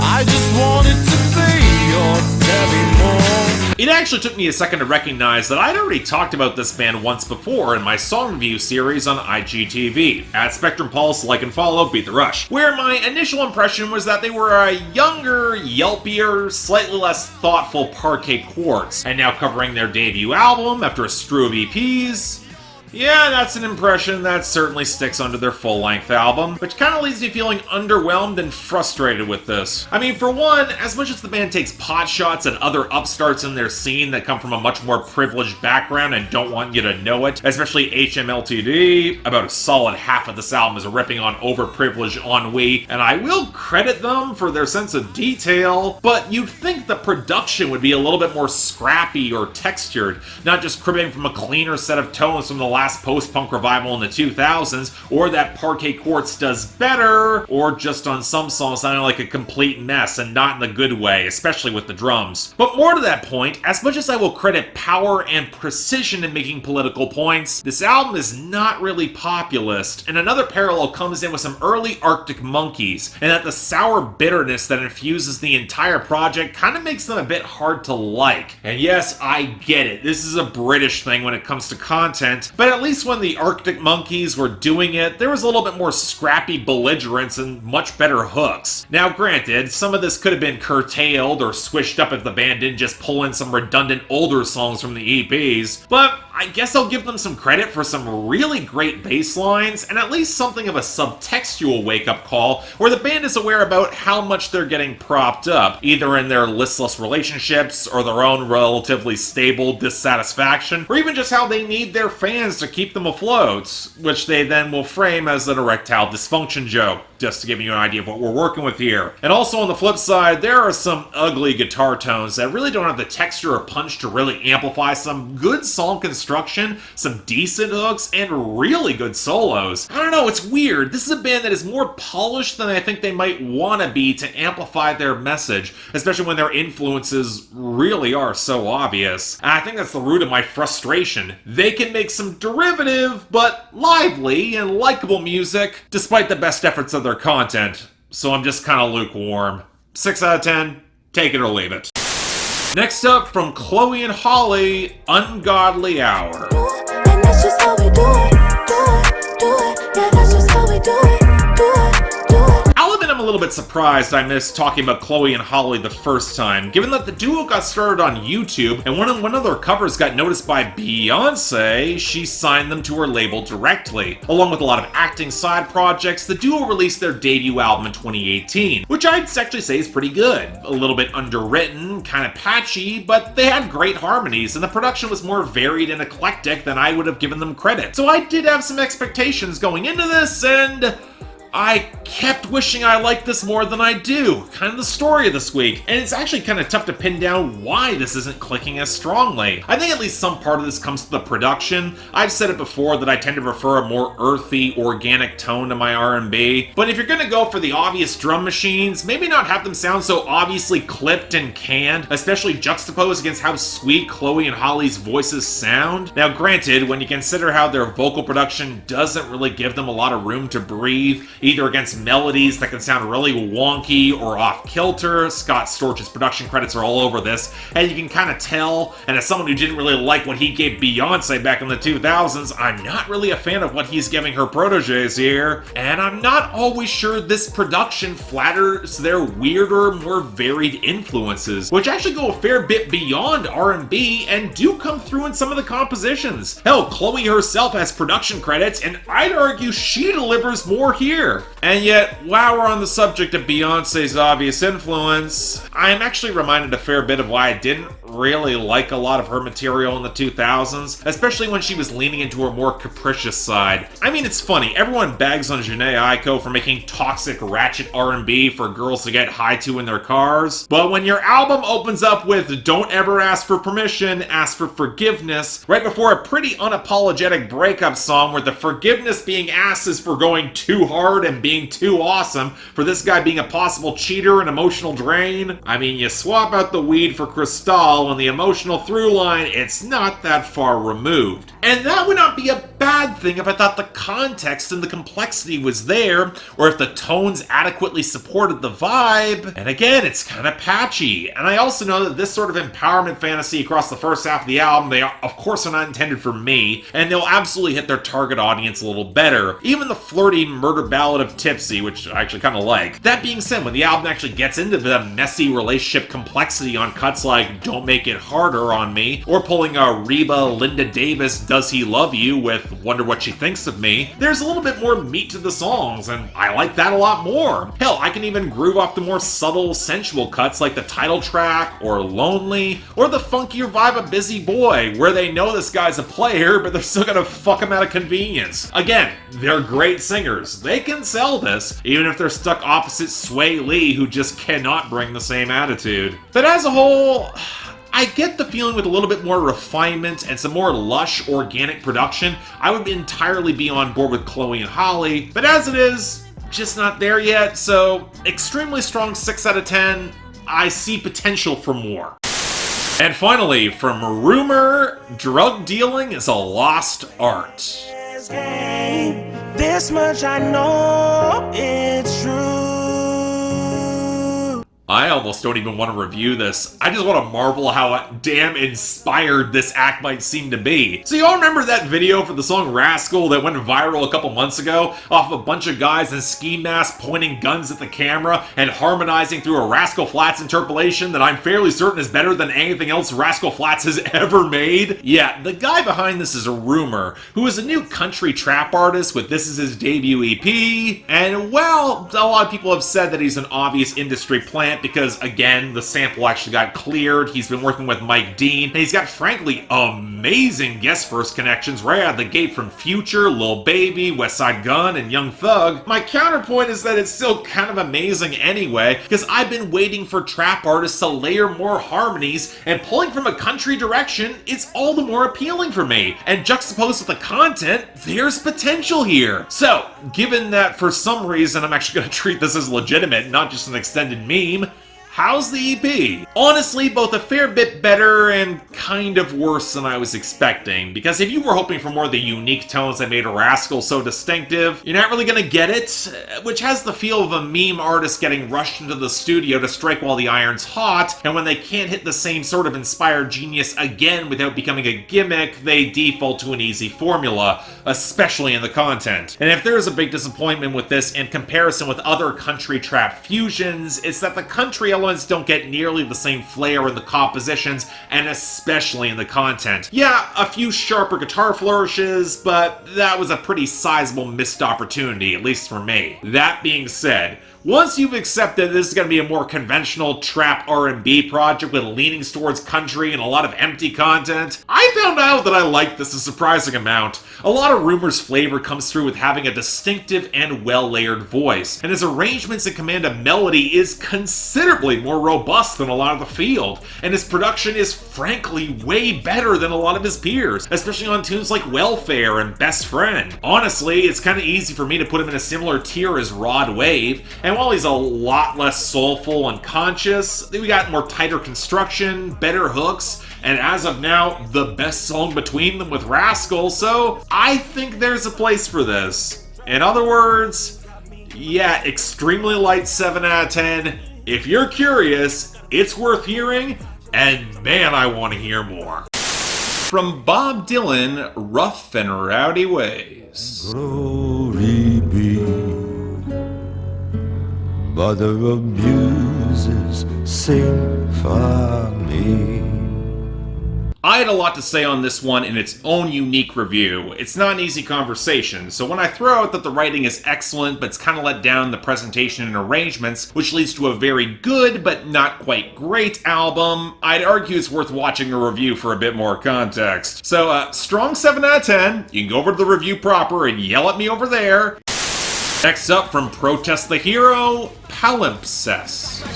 I just wanted to be your Debbie Moore. It actually took me a second to recognize that I'd already talked about this band once before in my song review series on IGTV, at Spectrum Pulse, like and follow, Beat the Rush, where my initial impression was that they were a younger, yelpier, slightly less thoughtful Parquet Quartz, and now covering their debut album after a strew of EPs. Yeah, that's an impression that certainly sticks under their full-length album, which kind of leaves me feeling underwhelmed and frustrated with this. I mean, for one, as much as the band takes pot shots at other upstarts in their scene that come from a much more privileged background and don't want you to know it, especially HMLTD, about a solid half of this album is ripping on overprivileged ennui, and I will credit them for their sense of detail, but you'd think the production would be a little bit more scrappy or textured, not just cribbing from a cleaner set of tones from the last post-punk revival in the 2000s, or that Parquet Quartz does better, or just on some songs sounding like a complete mess and not in the good way, especially with the drums. But more to that point, as much as I will credit power and precision in making political points, this album is not really populist, and another parallel comes in with some early Arctic Monkeys, and that the sour bitterness that infuses the entire project kind of makes them a bit hard to like. And yes, I get it, this is a British thing when it comes to content, but at least when the Arctic Monkeys were doing it, there was a little bit more scrappy belligerence and much better hooks. Now granted, some of this could have been curtailed or squished up if the band didn't just pull in some redundant older songs from the EPs, but I guess I'll give them some credit for some really great bass lines and at least something of a subtextual wake-up call where the band is aware about how much they're getting propped up, either in their listless relationships or their own relatively stable dissatisfaction, or even just how they need their fans to keep them afloat, which they then will frame as an erectile dysfunction joke, just to give you an idea of what we're working with here. And also on the flip side, there are some ugly guitar tones that really don't have the texture or punch to really amplify some good song construction, some decent hooks, and really good solos. I don't know, it's weird. This is a band that is more polished than I think they might want to be to amplify their message, especially when their influences really are so obvious. And I think that's the root of my frustration. They can make some derivative, but lively and likable music, despite the best efforts of their content. So I'm just kind of lukewarm. 6 out of 10, take it or leave it. Next up, from Chloe and Hayley, Ungodly Hour. And that's just how we do it, yeah, that's just how we do it. I'll admit I'm a little bit surprised I missed talking about Chloe and Hayley the first time, given that the duo got started on YouTube, and when one of their covers got noticed by Beyonce, she signed them to her label directly. Along with a lot of acting side projects, the duo released their debut album in 2018, which I'd actually say is pretty good. A little bit underwritten, kind of patchy, but they had great harmonies, and the production was more varied and eclectic than I would have given them credit. So I did have some expectations going into this, and I kept wishing I liked this more than I do. Kind of the story of this week. And it's actually kind of tough to pin down why this isn't clicking as strongly. I think at least some part of this comes to the production. I've said it before that I tend to prefer a more earthy, organic tone to my R&B. But if you're gonna go for the obvious drum machines, maybe not have them sound so obviously clipped and canned, especially juxtaposed against how sweet Chloe and Hayley's voices sound. Now granted, when you consider how their vocal production doesn't really give them a lot of room to breathe, either against melodies that can sound really wonky or off-kilter. Scott Storch's production credits are all over this, and you can kind of tell, and as someone who didn't really like what he gave Beyonce back in the 2000s, I'm not really a fan of what he's giving her proteges here, and I'm not always sure this production flatters their weirder, more varied influences, which actually go a fair bit beyond R&B and do come through in some of the compositions. Hell, Chloe herself has production credits, and I'd argue she delivers more here. And yet, while we're on the subject of Beyonce's obvious influence, I am actually reminded a fair bit of why I didn't really like a lot of her material in the 2000s, especially when she was leaning into her more capricious side. I mean, it's funny, everyone bags on Jhené Aiko for making toxic ratchet R&B for girls to get high to in their cars, but when your album opens up with "Don't ever ask for permission, ask for forgiveness," right before a pretty unapologetic breakup song where the forgiveness being asked is for going too hard and being too awesome, for this guy being a possible cheater and emotional drain, I mean, you swap out the weed for Cristal and the emotional through line, it's not that far removed. And that would not be a bad thing if I thought the context and the complexity was there, or if the tones adequately supported the vibe. And again, it's kind of patchy. And I also know that this sort of empowerment fantasy across the first half of the album, they are, of course, are not intended for me, and they'll absolutely hit their target audience a little better. Even the flirty murder ballad of Tipsy, which I actually kind of like. That being said, when the album actually gets into the messy relationship complexity on cuts like Don't Make It Harder on Me, or pulling a Reba Linda Davis Does He Love You with Wonder What She Thinks of Me, there's a little bit more meat to the songs, and I like that a lot more. Hell, I can even groove off the more subtle, sensual cuts like the title track, or Lonely, or the funkier vibe of Busy Boy, where they know this guy's a player, but they're still gonna fuck him out of convenience. Again, they're great singers. They can sell this, even if they're stuck opposite Sway Lee, who just cannot bring the same attitude. But as a whole, I get the feeling with a little bit more refinement and some more lush, organic production, I would entirely be on board with Krow and Hayley, but as it is, just not there yet, so extremely strong 6 out of 10. I see potential for more. And finally, from Rumor, drug dealing is a lost art. This much I know it's true. I almost don't even want to review this. I just want to marvel how damn inspired this act might seem to be. So y'all remember that video for the song Rascal that went viral a couple months ago? Off a bunch of guys in ski masks pointing guns at the camera and harmonizing through a Rascal Flatts interpolation that I'm fairly certain is better than anything else Rascal Flatts has ever made? Yeah, the guy behind this is a Rumor, who is a new country trap artist with this is his debut EP. And well, a lot of people have said that he's an obvious industry plant because, again, the sample actually got cleared. He's been working with Mike Dean, and he's got, frankly, amazing guest verse connections right out of the gate from Future, Lil Baby, Westside Gunn, and Young Thug. My counterpoint is that it's still kind of amazing anyway, because I've been waiting for trap artists to layer more harmonies, and pulling from a country direction is all the more appealing for me. And juxtaposed with the content, there's potential here. So, given that for some reason I'm actually going to treat this as legitimate, not just an extended meme, how's the EP? Honestly, both a fair bit better and kind of worse than I was expecting, because if you were hoping for more of the unique tones that made Rascal so distinctive, you're not really gonna get it, which has the feel of a meme artist getting rushed into the studio to strike while the iron's hot, and when they can't hit the same sort of inspired genius again without becoming a gimmick, they default to an easy formula, especially in the content. And if there's a big disappointment with this in comparison with other country trap fusions, it's that the country elements don't get nearly the same flair in the compositions, and especially in the content. Yeah, a few sharper guitar flourishes, but that was a pretty sizable missed opportunity, at least for me. That being said, once you've accepted this is going to be a more conventional trap R&B project with leanings towards country and a lot of empty content, I found out that I liked this a surprising amount. A lot of Rumor's flavor comes through with having a distinctive and well-layered voice, and his arrangements and command of melody is considerably more robust than a lot of the field, and his production is frankly way better than a lot of his peers, especially on tunes like Welfare and Best Friend. Honestly, it's kind of easy for me to put him in a similar tier as Rod Wave, and while he's a lot less soulful and conscious, we got more tighter construction, better hooks, and as of now, the best song between them with Rascal, so I think there's a place for this. In other words, yeah, extremely light 7 out of 10. If you're curious, it's worth hearing, and man, I want to hear more. From Bob Dylan, Rough and Rowdy Ways. Glory be. Mother of muses, sing for me. I had a lot to say on this one in its own unique review. It's not an easy conversation, so when I throw out that the writing is excellent, but it's kind of let down in the presentation and arrangements, which leads to a very good, but not quite great album, I'd argue it's worth watching a review for a bit more context. So, strong 7 out of 10. You can go over to the review proper and yell at me over there. Next up, from Protest the Hero, Palimpsest.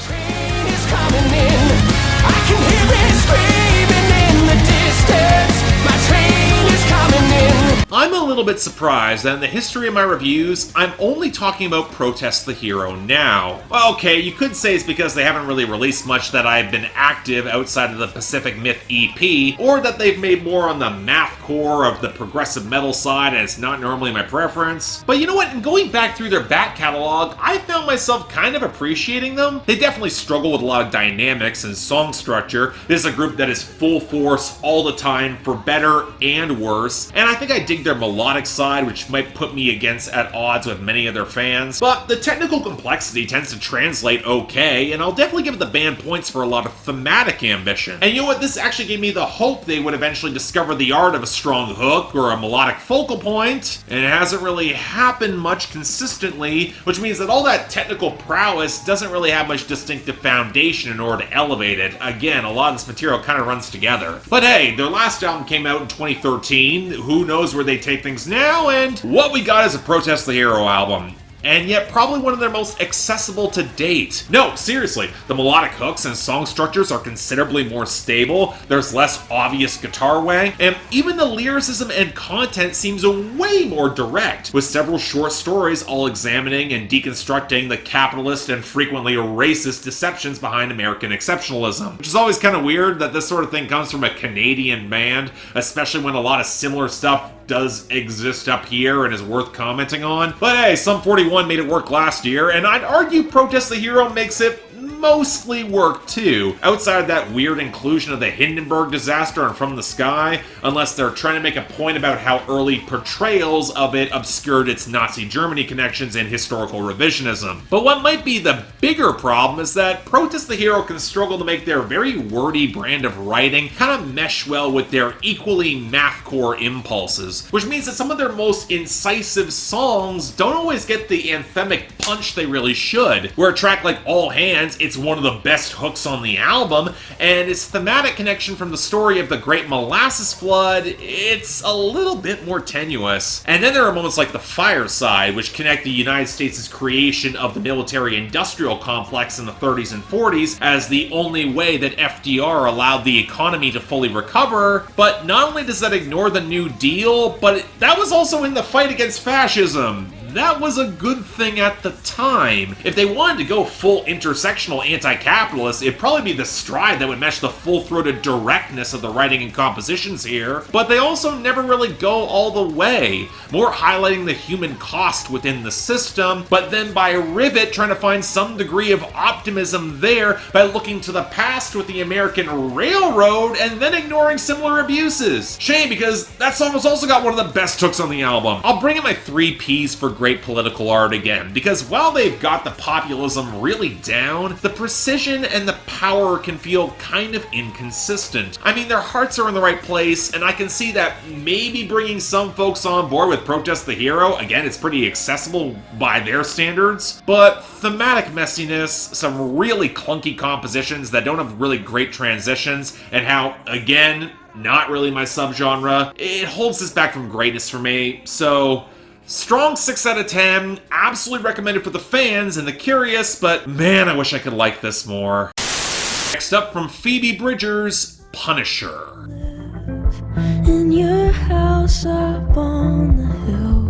I'm a little bit surprised that in the history of my reviews, I'm only talking about Protest the Hero now. Well, okay, you could say it's because they haven't really released much that I've been active outside of the Pacific Myth EP, or that they've made more on the mathcore of the progressive metal side and it's not normally my preference. But you know what, in going back through their back catalog, I found myself kind of appreciating them. They definitely struggle with a lot of dynamics and song structure. This is a group that is full force all the time, for better and worse, and I think I dig their melodic side, which might put me at odds with many of their fans, but the technical complexity tends to translate okay, and I'll definitely give the band points for a lot of thematic ambition. And you know what, this actually gave me the hope they would eventually discover the art of a strong hook or a melodic focal point, and it hasn't really happened much consistently, which means that all that technical prowess doesn't really have much distinctive foundation in order to elevate it. Again, a lot of this material kind of runs together. But hey, their last album came out in 2013, who knows where they take things now, and what we got is a Protest the Hero album. and yet probably one of their most accessible to date. No, seriously, the melodic hooks and song structures are considerably more stable, there's less obvious guitar wang, and even the lyricism and content seems way more direct, with several short stories all examining and deconstructing the capitalist and frequently racist deceptions behind American exceptionalism. Which is always kind of weird that this sort of thing comes from a Canadian band, especially when a lot of similar stuff does exist up here and is worth commenting on. But hey, Sum 41 made it work last year, and I'd argue Protest the Hero makes it mostly work too, outside of that weird inclusion of the Hindenburg disaster and From the Sky, unless they're trying to make a point about how early portrayals of it obscured its Nazi Germany connections and historical revisionism. But what might be the bigger problem is that Protest the Hero can struggle to make their very wordy brand of writing kind of mesh well with their equally mathcore impulses, which means that some of their most incisive songs don't always get the anthemic punch they really should. Where a track like All Hands, it's one of the best hooks on the album, and its thematic connection from the story of the Great Molasses Flood, it's a little bit more tenuous. And then there are moments like The Fireside, which connect the United States' creation of the military-industrial complex in the 30s and 40s as the only way that FDR allowed the economy to fully recover, but not only does that ignore the New Deal, but that was also in the fight against fascism. That was a good thing at the time. If they wanted to go full intersectional anti-capitalist, it'd probably be The Stride that would mesh the full-throated directness of the writing and compositions here, but they also never really go all the way, more highlighting the human cost within the system, but then by Rivet trying to find some degree of optimism there by looking to the past with the American Railroad and then ignoring similar abuses. Shame, because that song has also got one of the best hooks on the album. I'll bring in my 3 Ps for great political art again, because while they've got the populism really down, the precision and the power can feel kind of inconsistent. I mean, their hearts are in the right place, and I can see that maybe bringing some folks on board with Protest the Hero, again, it's pretty accessible by their standards, but thematic messiness, some really clunky compositions that don't have really great transitions, and how, again, not really my subgenre, it holds this back from greatness for me, so strong 6 out of 10, absolutely recommended for the fans and the curious, but man, I wish I could like this more. Next up from Phoebe Bridgers, Punisher. In your house up on the hill.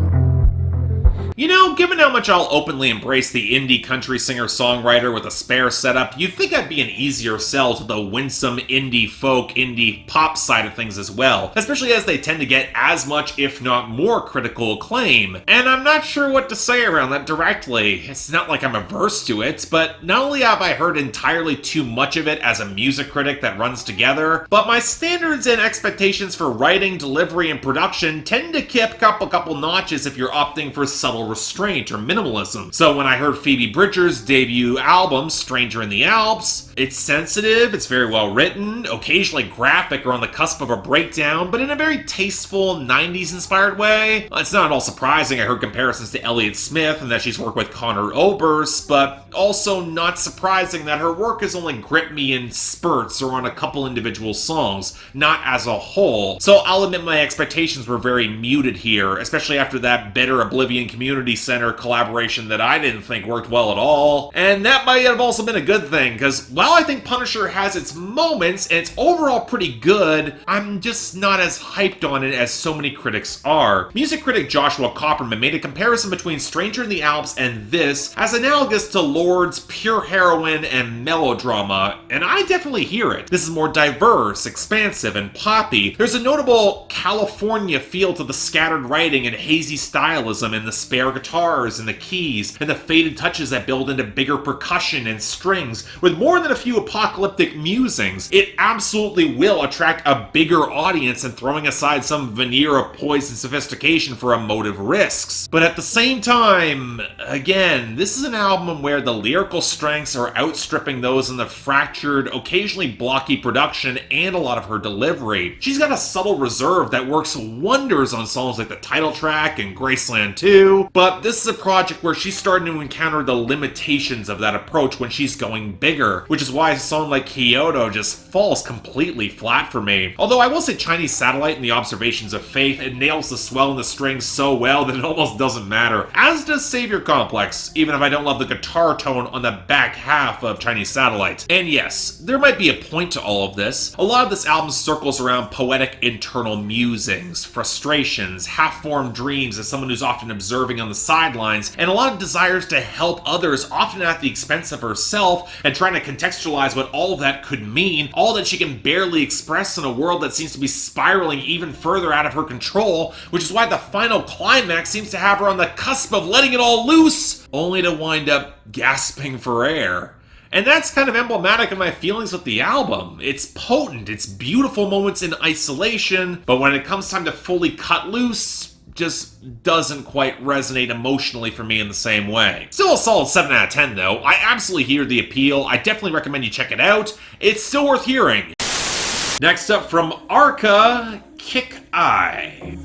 You know, given how much I'll openly embrace the indie country singer-songwriter with a spare setup, you'd think I'd be an easier sell to the winsome indie folk, indie pop side of things as well, especially as they tend to get as much, if not more, critical acclaim. And I'm not sure what to say around that directly. It's not like I'm averse to it, but not only have I heard entirely too much of it as a music critic that runs together, but my standards and expectations for writing, delivery, and production tend to kick up a couple notches if you're opting for subtle restraint or minimalism. So when I heard Phoebe Bridgers' debut album, Stranger in the Alps, it's sensitive, it's very well written, occasionally graphic or on the cusp of a breakdown, but in a very tasteful 90s inspired way. It's not at all surprising I heard comparisons to Elliott Smith and that she's worked with Conor Oberst, but also not surprising that her work has only gripped me in spurts or on a couple individual songs, not as a whole. So I'll admit my expectations were very muted here, especially after that Better Oblivion Community Center collaboration that I didn't think worked well at all. And that might have also been a good thing, because while I think Punisher has its moments and it's overall pretty good, I'm just not as hyped on it as so many critics are. Music critic Joshua Copperman made a comparison between Stranger in the Alps and this as analogous to Lord's pure heroin and melodrama, and I definitely hear it. This is more diverse, expansive, and poppy. There's a notable California feel to the scattered writing and hazy stylism in the spare guitars and the keys, and the faded touches that build into bigger percussion and strings, with more than a few apocalyptic musings. It absolutely will attract a bigger audience than throwing aside some veneer of poise and sophistication for emotive risks. But at the same time, again, this is an album where the lyrical strengths are outstripping those in the fractured, occasionally blocky production and a lot of her delivery. She's got a subtle reserve that works wonders on songs like the title track and Graceland 2, but this this is a project where she's starting to encounter the limitations of that approach when she's going bigger, which is why a song like Kyoto just falls completely flat for me. Although I will say Chinese Satellite and the Observations of Faith, it nails the swell and the strings so well that it almost doesn't matter, as does Savior Complex, even if I don't love the guitar tone on the back half of Chinese Satellite. And yes, there might be a point to all of this. A lot of this album circles around poetic internal musings, frustrations, half-formed dreams as someone who's often observing on the sidelines, and a lot of desires to help others, often at the expense of herself, and trying to contextualize what all of that could mean, all that she can barely express in a world that seems to be spiraling even further out of her control, which is why the final climax seems to have her on the cusp of letting it all loose, only to wind up gasping for air. And that's kind of emblematic of my feelings with the album. It's potent, it's beautiful moments in isolation, but when it comes time to fully cut loose, just doesn't quite resonate emotionally for me in the same way. Still a solid 7 out of 10 though. I absolutely hear the appeal. I definitely recommend you check it out. It's still worth hearing. Next up from Arca, Kick Eye.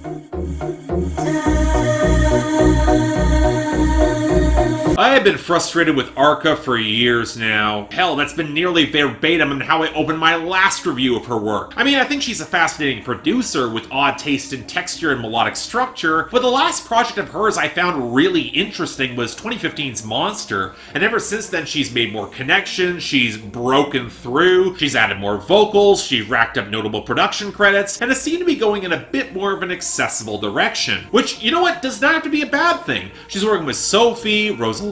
I have been frustrated with Arca for years now. Hell, that's been nearly verbatim in how I opened my last review of her work. I mean, I think she's a fascinating producer with odd taste in texture and melodic structure, but the last project of hers I found really interesting was 2015's Monster, and ever since then she's made more connections, she's broken through, she's added more vocals, she's racked up notable production credits, and has seemed to be going in a bit more of an accessible direction. Which, you know what, does not have to be a bad thing. She's working with Sophie, Rosalia,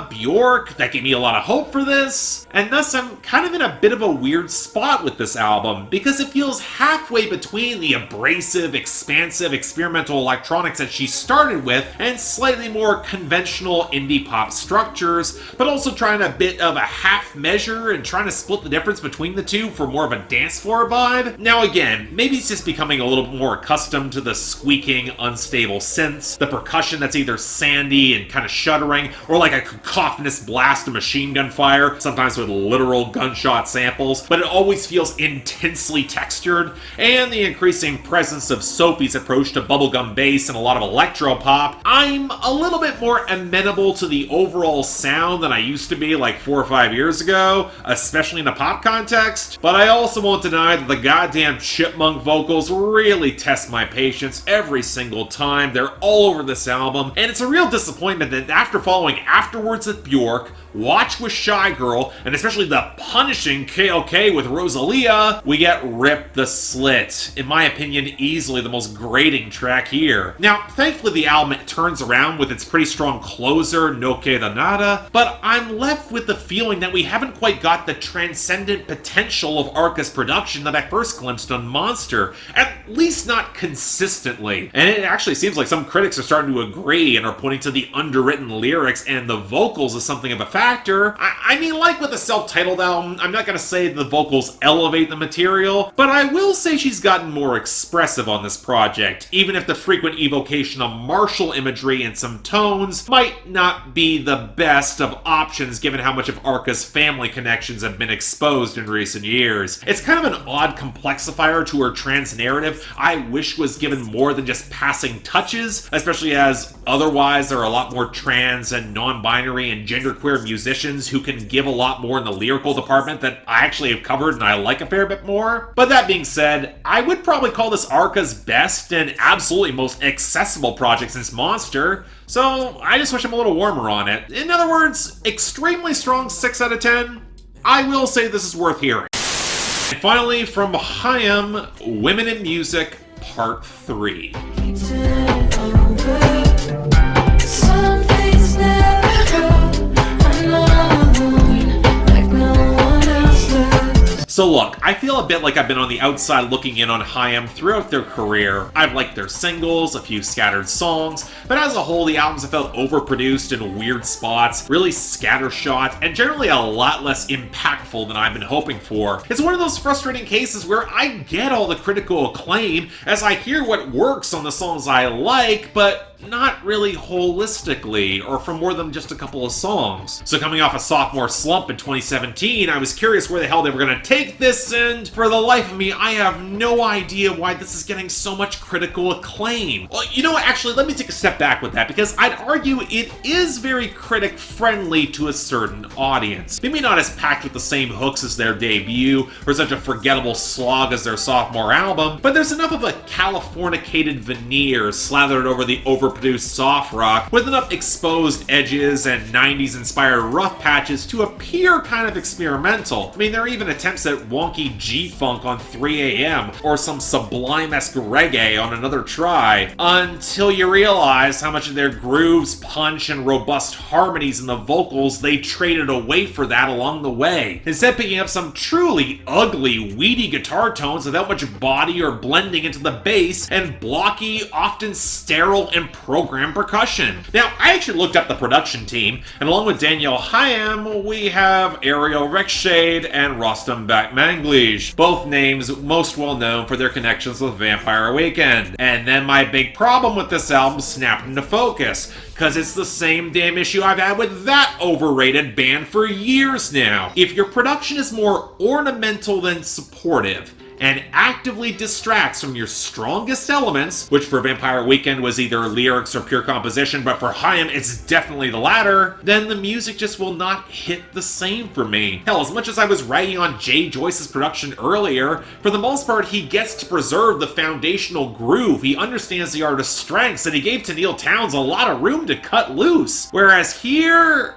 Bjork, that gave me a lot of hope for this, and thus I'm kind of in a bit of a weird spot with this album, because it feels halfway between the abrasive, expansive, experimental electronics that she started with, and slightly more conventional indie pop structures, but also trying a bit of a half measure and trying to split the difference between the two for more of a dance floor vibe. Now again, maybe it's just becoming a little bit more accustomed to the squeaking, unstable synths, the percussion that's either sandy and kind of shuddering, or like a cacophonous blast of machine gun fire, sometimes with literal gunshot samples, but it always feels intensely textured, and the increasing presence of Sophie's approach to bubblegum bass and a lot of electro pop. I'm a little bit more amenable to the overall sound than I used to be like 4 or 5 years ago, especially in a pop context, but I also won't deny that the goddamn chipmunk vocals really test my patience every single time. They're all over this album, and it's a real disappointment that after following Afterwards with Bjork, Watch with Shy Girl, and especially the punishing KOK with Rosalia, we get Rip the Slit. In my opinion, easily the most grating track here. Now, thankfully the album turns around with its pretty strong closer, No Queda Nada, but I'm left with the feeling that we haven't quite got the transcendent potential of Arca's production that I first glimpsed on Monster, at least not consistently. And it actually seems like some critics are starting to agree and are pointing to the underwritten lyrics and the vocals as something of a factor. I mean, like with the self-titled album, I'm not going to say the vocals elevate the material, but I will say she's gotten more expressive on this project, even if the frequent evocation of martial imagery and some tones might not be the best of options given how much of Arca's family connections have been exposed in recent years. It's kind of an odd complexifier to her trans narrative I wish was given more than just passing touches, especially as otherwise there are a lot more trans and non-binary and genderqueer musicians who can give a lot more in the lyrical department that I actually have covered and I like a fair bit more. But that being said, I would probably call this Arca's best and absolutely most accessible project since Monster, so I just wish I'm a little warmer on it. In other words, extremely strong 6 out of 10. I will say this is worth hearing. And finally, from Chaim, Women in Music, Part 3. So look, I feel a bit like I've been on the outside looking in on Chaim throughout their career. I've liked their singles, a few scattered songs, but as a whole the albums have felt overproduced in weird spots, really scattershot, and generally a lot less impactful than I've been hoping for. It's one of those frustrating cases where I get all the critical acclaim as I hear what works on the songs I like, but not really holistically, or for more than just a couple of songs. So coming off a sophomore slump in 2017, I was curious where the hell they were going to take take this, and for the life of me, I have no idea why this is getting so much critical acclaim. Well, you know what, actually, let me take a step back with that, because I'd argue it is very critic-friendly to a certain audience. Maybe not as packed with the same hooks as their debut, or such a forgettable slog as their sophomore album, but there's enough of a Californicated veneer slathered over the overproduced soft rock, with enough exposed edges and 90s-inspired rough patches to appear kind of experimental. I mean, there are even attempts at wonky G-funk on 3 AM, or some Sublime-esque reggae on Another Try, until you realize how much of their grooves, punch, and robust harmonies in the vocals they traded away for that along the way, instead picking up some truly ugly, weedy guitar tones without much body or blending into the bass, and blocky, often sterile and programmed percussion. Now, I actually looked up the production team, and along with Daniel Hyam, we have Ariel Rexshade and Rostam Bakmanglij, both names most well known for their connections with Vampire Weekend. And then my big problem with this album snapped into focus, because it's the same damn issue I've had with that overrated band for years now. If your production is more ornamental than supportive, and actively distracts from your strongest elements, which for Vampire Weekend was either lyrics or pure composition, but for Hyam it's definitely the latter, then the music just will not hit the same for me. Hell, as much as I was ragging on Jay Joyce's production earlier, for the most part he gets to preserve the foundational groove, he understands the artist's strengths, and he gave Tenille Townes a lot of room to cut loose. Whereas here,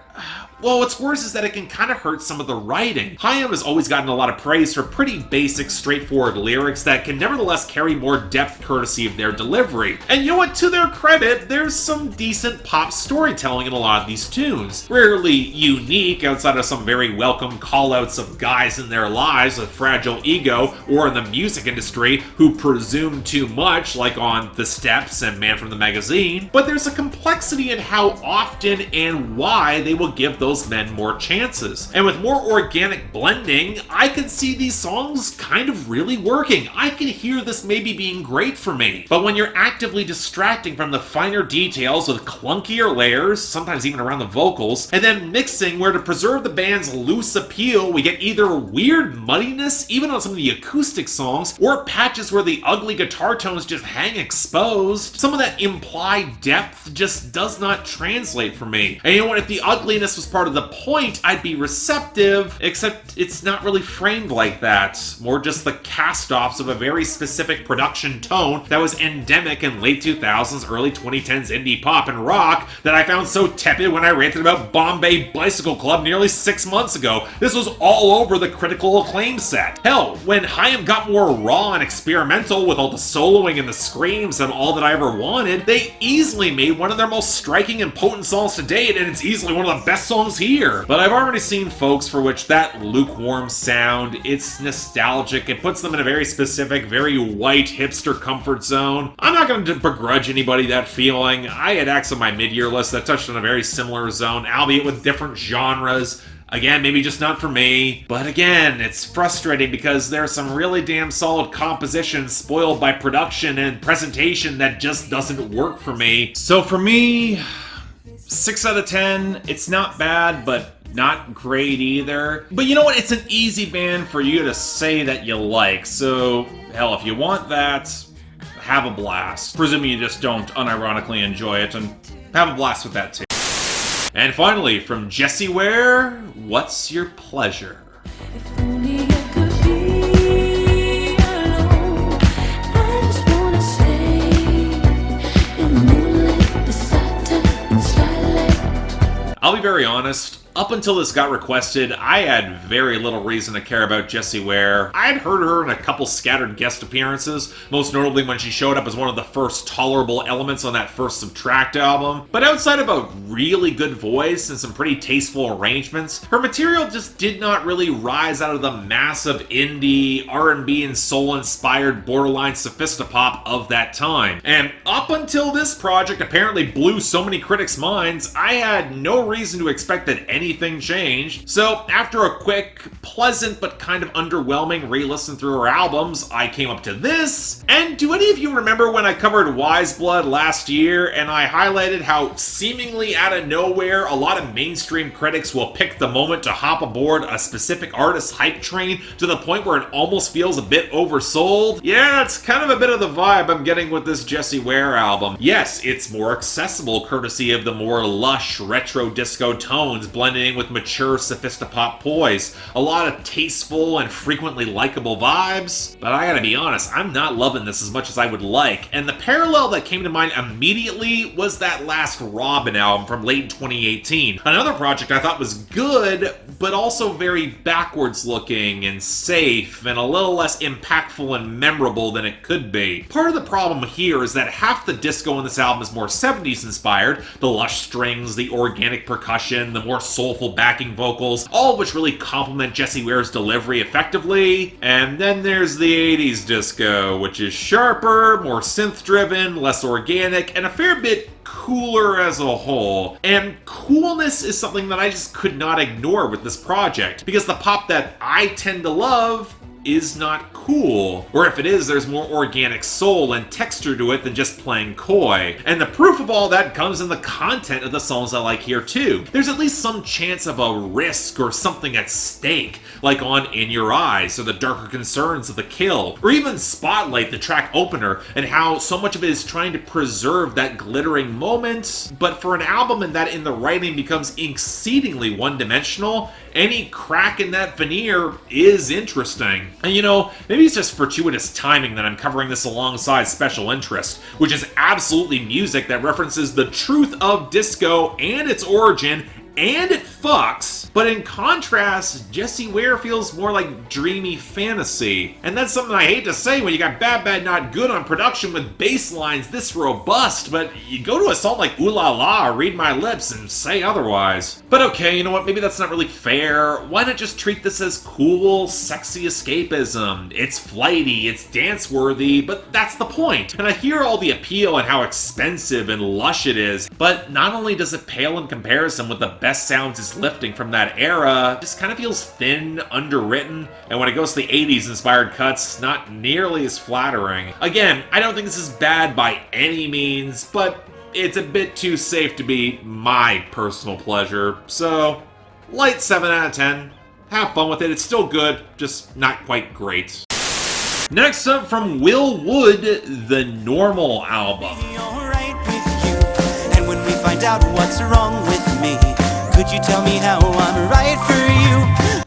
well, what's worse is that it can kind of hurt some of the writing. Hyam has always gotten a lot of praise for pretty basic, straightforward lyrics that can nevertheless carry more depth courtesy of their delivery. And you know what, to their credit, there's some decent pop storytelling in a lot of these tunes. Rarely unique outside of some very welcome callouts of guys in their lives with fragile ego, or in the music industry who presume too much, like on The Steps and Man from the Magazine, but there's a complexity in how often and why they will give those men more chances. And with more organic blending, I can see these songs kind of really working. I can hear this maybe being great for me. But when you're actively distracting from the finer details with clunkier layers, sometimes even around the vocals, and then mixing where to preserve the band's loose appeal, we get either weird muddiness, even on some of the acoustic songs, or patches where the ugly guitar tones just hang exposed. Some of that implied depth just does not translate for me. And you know what, if the ugliness was part of the point, I'd be receptive, except it's not really framed like that. More just the cast-offs of a very specific production tone that was endemic in late 2000s, early 2010s indie pop and rock that I found so tepid when I ranted about Bombay Bicycle Club nearly 6 months ago. This was all over the critical acclaim set. Hell, when Hyam got more raw and experimental with all the soloing and the screams and all that I ever wanted, they easily made one of their most striking and potent songs to date, and it's easily one of the best songs here. But I've already seen folks for which that lukewarm sound, it's nostalgic, it puts them in a very specific, very white hipster comfort zone. I'm not going to begrudge anybody that feeling. I had acts on my mid-year list that touched on a very similar zone, albeit with different genres. Again, maybe just not for me. But again, it's frustrating because there are some really damn solid compositions spoiled by production and presentation that just doesn't work for me. So for me, 6 out of 10, it's not bad, but not great either. But you know what? It's an easy band for you to say that you like. So, hell, if you want that, have a blast. Presuming you just don't unironically enjoy it, and have a blast with that too. And finally, from Jessie Ware, what's your pleasure? If only I could be alone. I just wanna stay in the moonlit, the satin and starlight. I'll be very honest. Up until this got requested, I had very little reason to care about Jessie Ware. I'd heard her in a couple scattered guest appearances, most notably when she showed up as one of the first tolerable elements on that first Subtract album. But outside of a really good voice and some pretty tasteful arrangements, her material just did not really rise out of the massive indie, R&B and soul-inspired borderline sophistopop of that time. And up until this project apparently blew so many critics' minds, I had no reason to expect that any anything changed. So after a quick, pleasant, but kind of underwhelming re-listen through her albums, I came up to this. And do any of you remember when I covered Wise Blood last year and I highlighted how seemingly out of nowhere a lot of mainstream critics will pick the moment to hop aboard a specific artist's hype train to the point where it almost feels a bit oversold? Yeah, it's kind of a bit of the vibe I'm getting with this Jessie Ware album. Yes, it's more accessible courtesy of the more lush retro disco tones blending in with mature sophistopop poise. A lot of tasteful and frequently likable vibes, but I gotta be honest, I'm not loving this as much as I would like, and the parallel that came to mind immediately was that last Robin album from late 2018. Another project I thought was good, but also very backwards looking and safe and a little less impactful and memorable than it could be. Part of the problem here is that half the disco in this album is more 70s inspired, the lush strings, the organic percussion, the more soulful backing vocals, all of which really complement Jessie Ware's delivery effectively. And then there's the 80s disco, which is sharper, more synth-driven, less organic, and a fair bit cooler as a whole. And coolness is something that I just could not ignore with this project, because the pop that I tend to love is not cool. Or if it is, there's more organic soul and texture to it than just playing coy. And the proof of all that comes in the content of the songs I like here too. There's at least some chance of a risk or something at stake, like on In Your Eyes or The Darker Concerns of The Kill, or even Spotlight, the track opener, and how so much of it is trying to preserve that glittering moment. But for an album and that in the writing becomes exceedingly one-dimensional, any crack in that veneer is interesting. And you know, maybe it's just fortuitous timing that I'm covering this alongside Special Interest, which is absolutely music that references the truth of disco and its origin, and it fucks, but in contrast, Jessie Ware feels more like dreamy fantasy. And that's something I hate to say when you got Bad Bad Not Good on production with bass lines this robust, but you go to a song like Ooh La La or Read My Lips and say otherwise. But okay, you know what, maybe that's not really fair. Why not just treat this as cool, sexy escapism? It's flighty, it's dance-worthy, but that's the point. And I hear all the appeal and how expensive and lush it is, but not only does it pale in comparison with the best sounds it's lifting from that era, it just kind of feels thin, underwritten, and when it goes to the 80s inspired cuts, not nearly as flattering. Again, I don't think this is bad by any means, but it's a bit too safe to be my personal pleasure, so light 7 out of 10. Have fun with it, it's still good, just not quite great. Next up from Will Wood, the Normal album. Alright with you, and when we find out what's wrong with me, could you tell me how I'm right for you?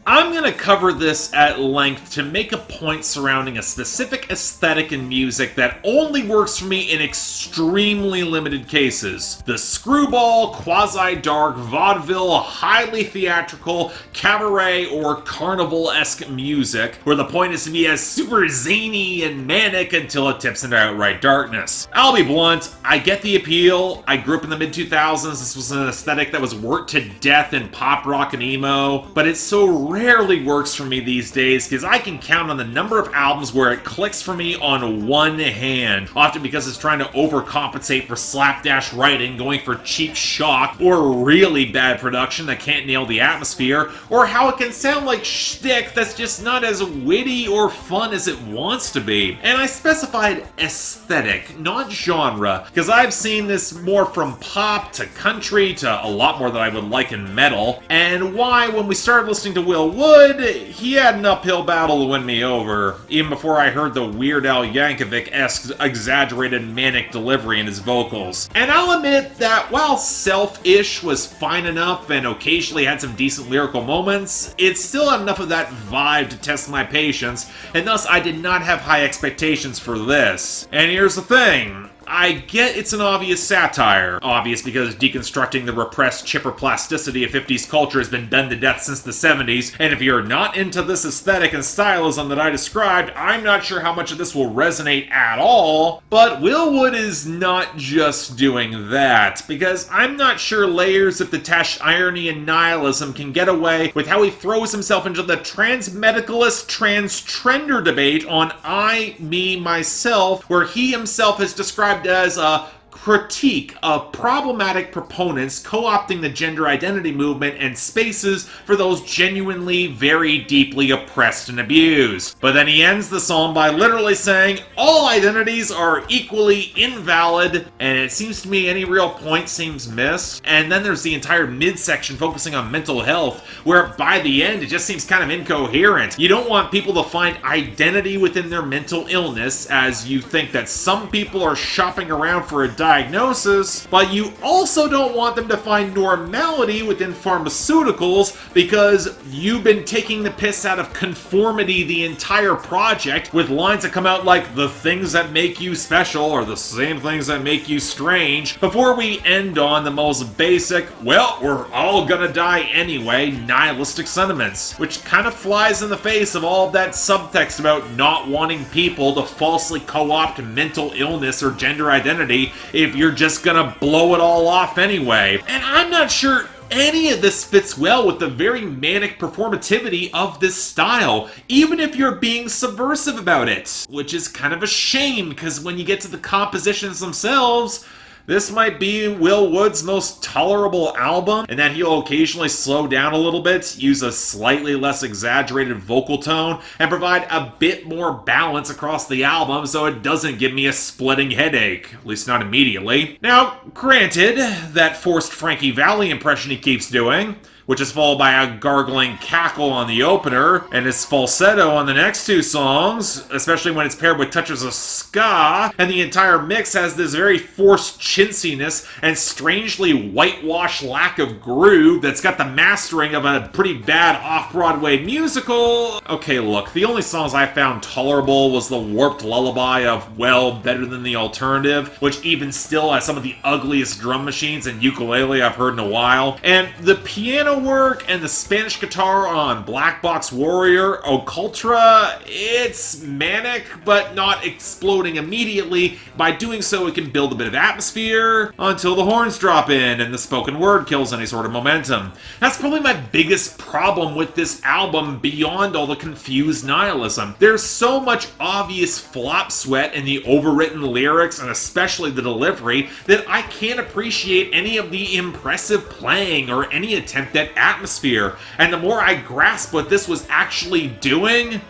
I'm gonna cover this at length to make a point surrounding a specific aesthetic in music that only works for me in extremely limited cases. The screwball, quasi-dark, vaudeville, highly theatrical, cabaret, or carnival-esque music, where the point is to be as super zany and manic until it tips into outright darkness. I'll be blunt, I get the appeal. I grew up in the mid-2000s, this was an aesthetic that was worked to death in pop rock and emo, but it's so rarely works for me these days because I can count on the number of albums where it clicks for me on one hand, often because it's trying to overcompensate for slapdash writing, going for cheap shock, or really bad production that can't nail the atmosphere, or how it can sound like shtick that's just not as witty or fun as it wants to be. And I specified aesthetic, not genre, because I've seen this more from pop to country to a lot more than I would like in metal, and why when we started listening to Will Wood, he had an uphill battle to win me over, even before I heard the Weird Al Yankovic-esque exaggerated manic delivery in his vocals. And I'll admit that while Self-ish was fine enough and occasionally had some decent lyrical moments, it still had enough of that vibe to test my patience, and thus I did not have high expectations for this. And here's the thing. I get it's an obvious satire. Obvious because deconstructing the repressed chipper plasticity of 50s culture has been done to death since the 70s, and if you're not into this aesthetic and stylism that I described, I'm not sure how much of this will resonate at all, but Will Wood is not just doing that, because I'm not sure layers of detached irony and nihilism can get away with how he throws himself into the trans-medicalist, trans-trender debate on I, Me, Myself, where he himself has described as a critique of problematic proponents co-opting the gender identity movement and spaces for those genuinely very deeply oppressed and abused. But then he ends the song by literally saying all identities are equally invalid, and it seems to me any real point seems missed. And then there's the entire midsection focusing on mental health, where by the end it just seems kind of incoherent. You don't want people to find identity within their mental illness, as you think that some people are shopping around for a diagnosis, but you also don't want them to find normality within pharmaceuticals because you've been taking the piss out of conformity the entire project with lines that come out like the things that make you special are the same things that make you strange, before we end on the most basic, well, we're all gonna die anyway, nihilistic sentiments, which kind of flies in the face of all of that subtext about not wanting people to falsely co-opt mental illness or gender identity if you're just gonna blow it all off anyway. And I'm not sure any of this fits well with the very manic performativity of this style, even if you're being subversive about it, which is kind of a shame, because when you get to the compositions themselves, this might be Will Wood's most tolerable album, and that he'll occasionally slow down a little bit, use a slightly less exaggerated vocal tone, and provide a bit more balance across the album so it doesn't give me a splitting headache, at least not immediately. Now, granted, that forced Frankie Valli impression he keeps doing, which is followed by a gargling cackle on the opener, and his falsetto on the next two songs, especially when it's paired with touches of ska, and the entire mix has this very forced chintziness and strangely whitewashed lack of groove that's got the mastering of a pretty bad off-Broadway musical. Okay, look, the only songs I found tolerable was the warped lullaby of, well, Better Than the Alternative, which even still has some of the ugliest drum machines and ukulele I've heard in a while, and the piano work and the Spanish guitar on Black Box Warrior Occultra, it's manic, but not exploding immediately. By doing so, it can build a bit of atmosphere until the horns drop in and the spoken word kills any sort of momentum. That's probably my biggest problem with this album beyond all the confused nihilism. There's so much obvious flop sweat in the overwritten lyrics and especially the delivery that I can't appreciate any of the impressive playing or any attempt at atmosphere, and the more I grasp what this was actually doing,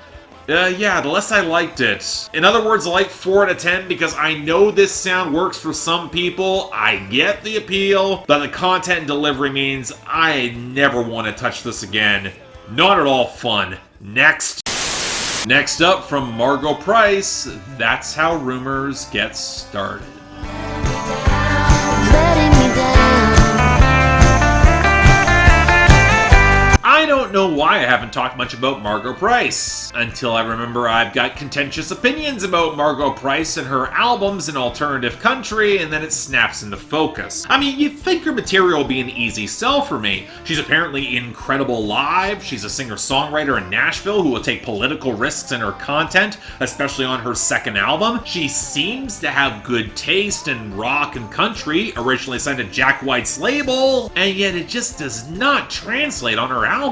the less I liked it. In other words, I like 4 out of 10 because I know this sound works for some people, I get the appeal, but the content and delivery means I never want to touch this again. Not at all fun. Next. Next up from Margot Price, That's How Rumors Get Started. Letting me down. I don't know why I haven't talked much about Margot Price, until I remember I've got contentious opinions about Margot Price and her albums in alternative country, and then it snaps into focus. I mean, you'd think her material would be an easy sell for me. She's apparently incredible live, she's a singer-songwriter in Nashville who will take political risks in her content, especially on her second album. She seems to have good taste in rock and country, originally signed to Jack White's label, and yet it just does not translate on her albums.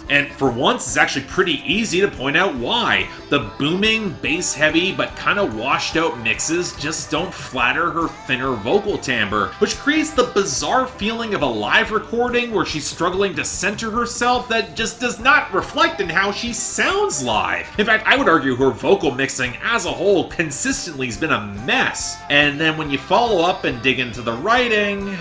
And for once, it's actually pretty easy to point out why. The booming, bass-heavy, but kind of washed-out mixes just don't flatter her thinner vocal timbre, which creates the bizarre feeling of a live recording where she's struggling to center herself that just does not reflect in how she sounds live. In fact, I would argue her vocal mixing as a whole consistently has been a mess. And then when you follow up and dig into the writing,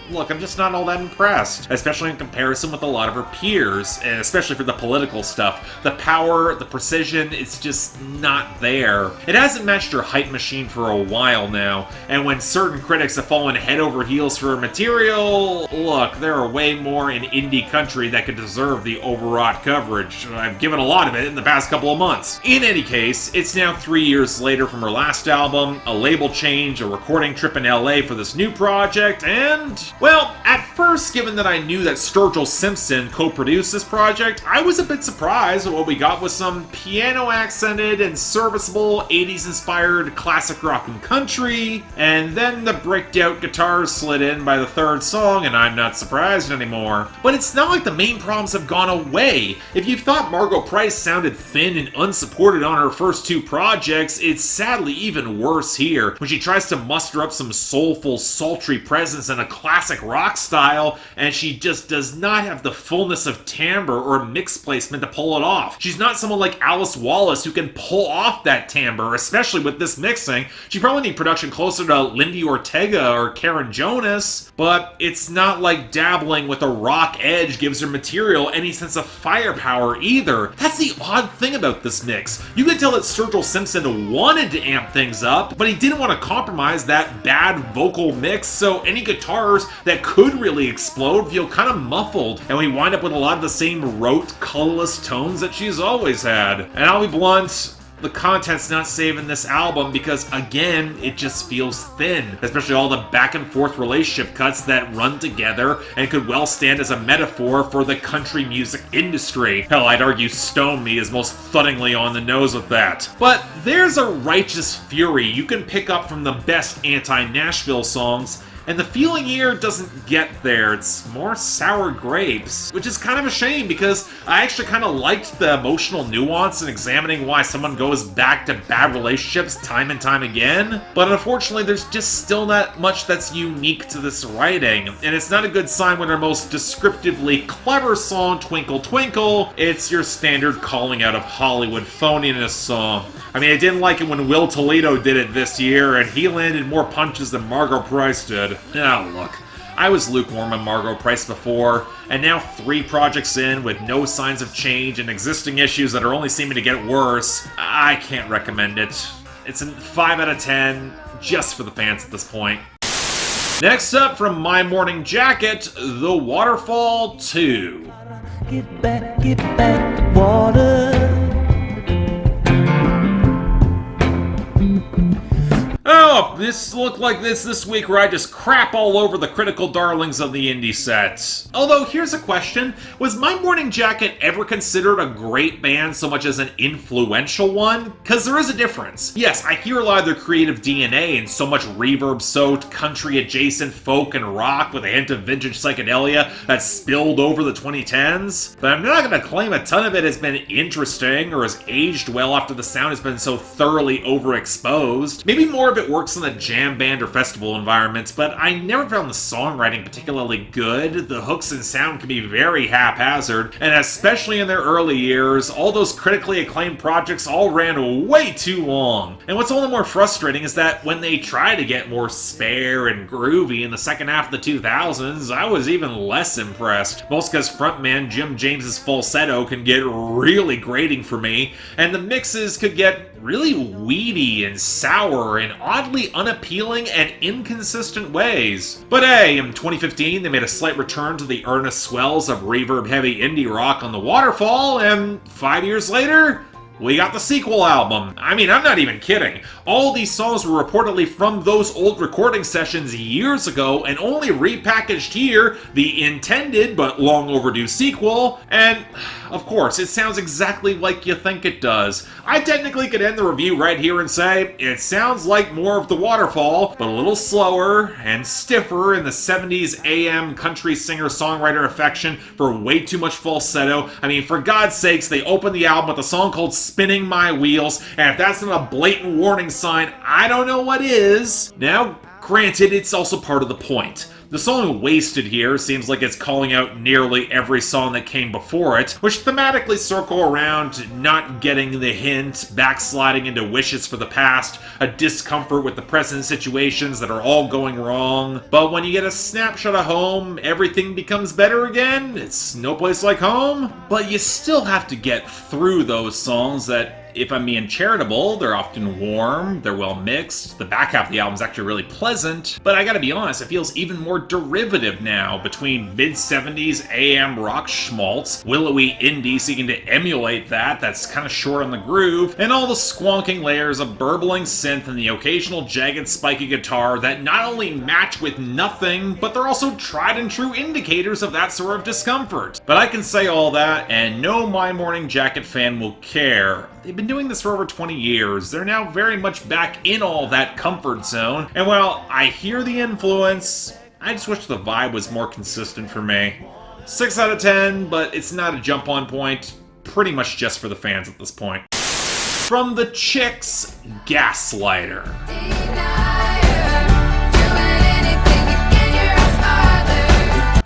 look, I'm just not all that impressed, especially in comparison with a lot of her peers, and especially for the political stuff. The power, the precision, it's just not there. It hasn't matched her hype machine for a while now, and when certain critics have fallen head over heels for her material, look, there are way more in indie country that could deserve the overwrought coverage. I've given a lot of it in the past couple of months. In any case, it's now 3 years later from her last album, a label change, a recording trip in LA for this new project, and Well, at first, given that I knew that Sturgill Simpson co-produced this project, I was a bit surprised at what we got with some piano-accented and serviceable 80s-inspired classic rock and country, and then the bricked-out guitars slid in by the third song, and I'm not surprised anymore. But it's not like the main problems have gone away. If you thought Margo Price sounded thin and unsupported on her first two projects, it's sadly even worse here, when she tries to muster up some soulful, sultry presence in a classic rock style, and she just does not have the fullness of timbre or mix placement to pull it off. She's not someone like Alice Wallace who can pull off that timbre, especially with this mixing. She probably need production closer to Lindy Ortega or Karen Jonas, but it's not like dabbling with a rock edge gives her material any sense of firepower either. That's the odd thing about this mix. You can tell that Sturgill Simpson wanted to amp things up, but he didn't want to compromise that bad vocal mix, so any guitars that could really explode feel kind of muffled, and we wind up with a lot of the same rote, colorless tones that she's always had. And I'll be blunt, the content's not saving this album because, again, it just feels thin, especially all the back and forth relationship cuts that run together and could well stand as a metaphor for the country music industry. Hell, I'd argue Stone Me is most thuddingly on the nose with that. But there's a righteous fury you can pick up from the best anti-Nashville songs, and the feeling here doesn't get there. It's more sour grapes, which is kind of a shame because I actually kind of liked the emotional nuance in examining why someone goes back to bad relationships time and time again. But unfortunately, there's just still not much that's unique to this writing, and it's not a good sign when our most descriptively clever song, Twinkle Twinkle, it's your standard calling out of Hollywood phoniness song. I mean, I didn't like it when Will Toledo did it this year, and he landed more punches than Margo Price did. Oh, look. I was lukewarm on Margo Price before, and now 3 projects in with no signs of change and existing issues that are only seeming to get worse, I can't recommend it. It's a 5 out of 10, just for the fans at this point. Next up from My Morning Jacket, The Waterfall 2. Get back, water. Oh, this looked like this week where I just crap all over the critical darlings of the indie set. Although, here's a question. Was My Morning Jacket ever considered a great band so much as an influential one? Because there is a difference. Yes, I hear a lot of their creative DNA and so much reverb-soaked, country-adjacent folk and rock with a hint of vintage psychedelia that spilled over the 2010s. But I'm not going to claim a ton of it has been interesting or has aged well after the sound has been so thoroughly overexposed. Maybe more of it works in the jam band or festival environments, but I never found the songwriting particularly good. The hooks and sound can be very haphazard, and especially in their early years, all those critically acclaimed projects all ran way too long. And what's all the more frustrating is that when they try to get more spare and groovy in the second half of the 2000s, I was even less impressed. Most because frontman Jim James's falsetto can get really grating for me, and the mixes could get really weedy and sour in oddly unappealing and inconsistent ways. But hey, in 2015 they made a slight return to the earnest swells of reverb-heavy indie rock on The Waterfall, and 5 years later, we got the sequel album. I mean, I'm not even kidding. All these songs were reportedly from those old recording sessions years ago and only repackaged here, the intended but long overdue sequel, and of course, it sounds exactly like you think it does. I technically could end the review right here and say, it sounds like more of The Waterfall, but a little slower and stiffer in the 70s AM country singer-songwriter affection for way too much falsetto. I mean, for God's sakes, they opened the album with a song called Spinning My Wheels, and if that's not a blatant warning sign, I don't know what is. Now, granted, it's also part of the point. The song Wasted here seems like it's calling out nearly every song that came before it, which thematically circle around not getting the hint, backsliding into wishes for the past, a discomfort with the present situations that are all going wrong. But when you get a snapshot of home, everything becomes better again. It's no place like home. But you still have to get through those songs that if I'm being charitable, they're often warm, they're well mixed, the back half of the album is actually really pleasant, but I gotta be honest, it feels even more derivative now between mid-70s AM rock schmaltz, willowy indie seeking to emulate that's kind of short on the groove, and all the squonking layers of burbling synth and the occasional jagged spiky guitar that not only match with nothing, but they're also tried and true indicators of that sort of discomfort. But I can say all that, and no My Morning Jacket fan will care. They've been doing this for over 20 years. They're now very much back in all that comfort zone, and while I hear the influence, I just wish the vibe was more consistent for me. 6 out of 10, but it's not a jump on point. Pretty much just for the fans at this point. From the Chicks, Gaslighter.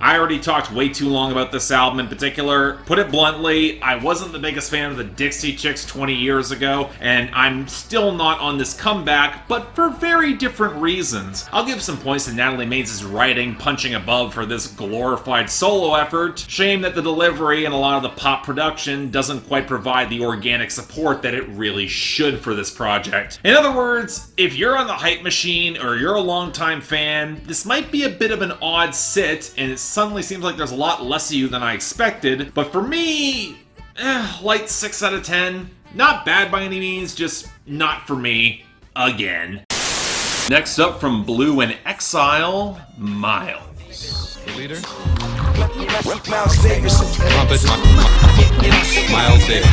I already talked way too long about this album in particular. Put it bluntly, I wasn't the biggest fan of the Dixie Chicks 20 years ago, and I'm still not on this comeback, but for very different reasons. I'll give some points to Natalie Maines' writing, punching above for this glorified solo effort. Shame that the delivery and a lot of the pop production doesn't quite provide the organic support that it really should for this project. In other words, if you're on the hype machine or you're a longtime fan, this might be a bit of an odd sit, and it suddenly seems like there's a lot less of you than I expected, but for me, light 6 out of 10. Not bad by any means, just not for me, again. Next up from Blue and Exile, Miles. The leader? Miles Davis. Trumpet. Miles Davis.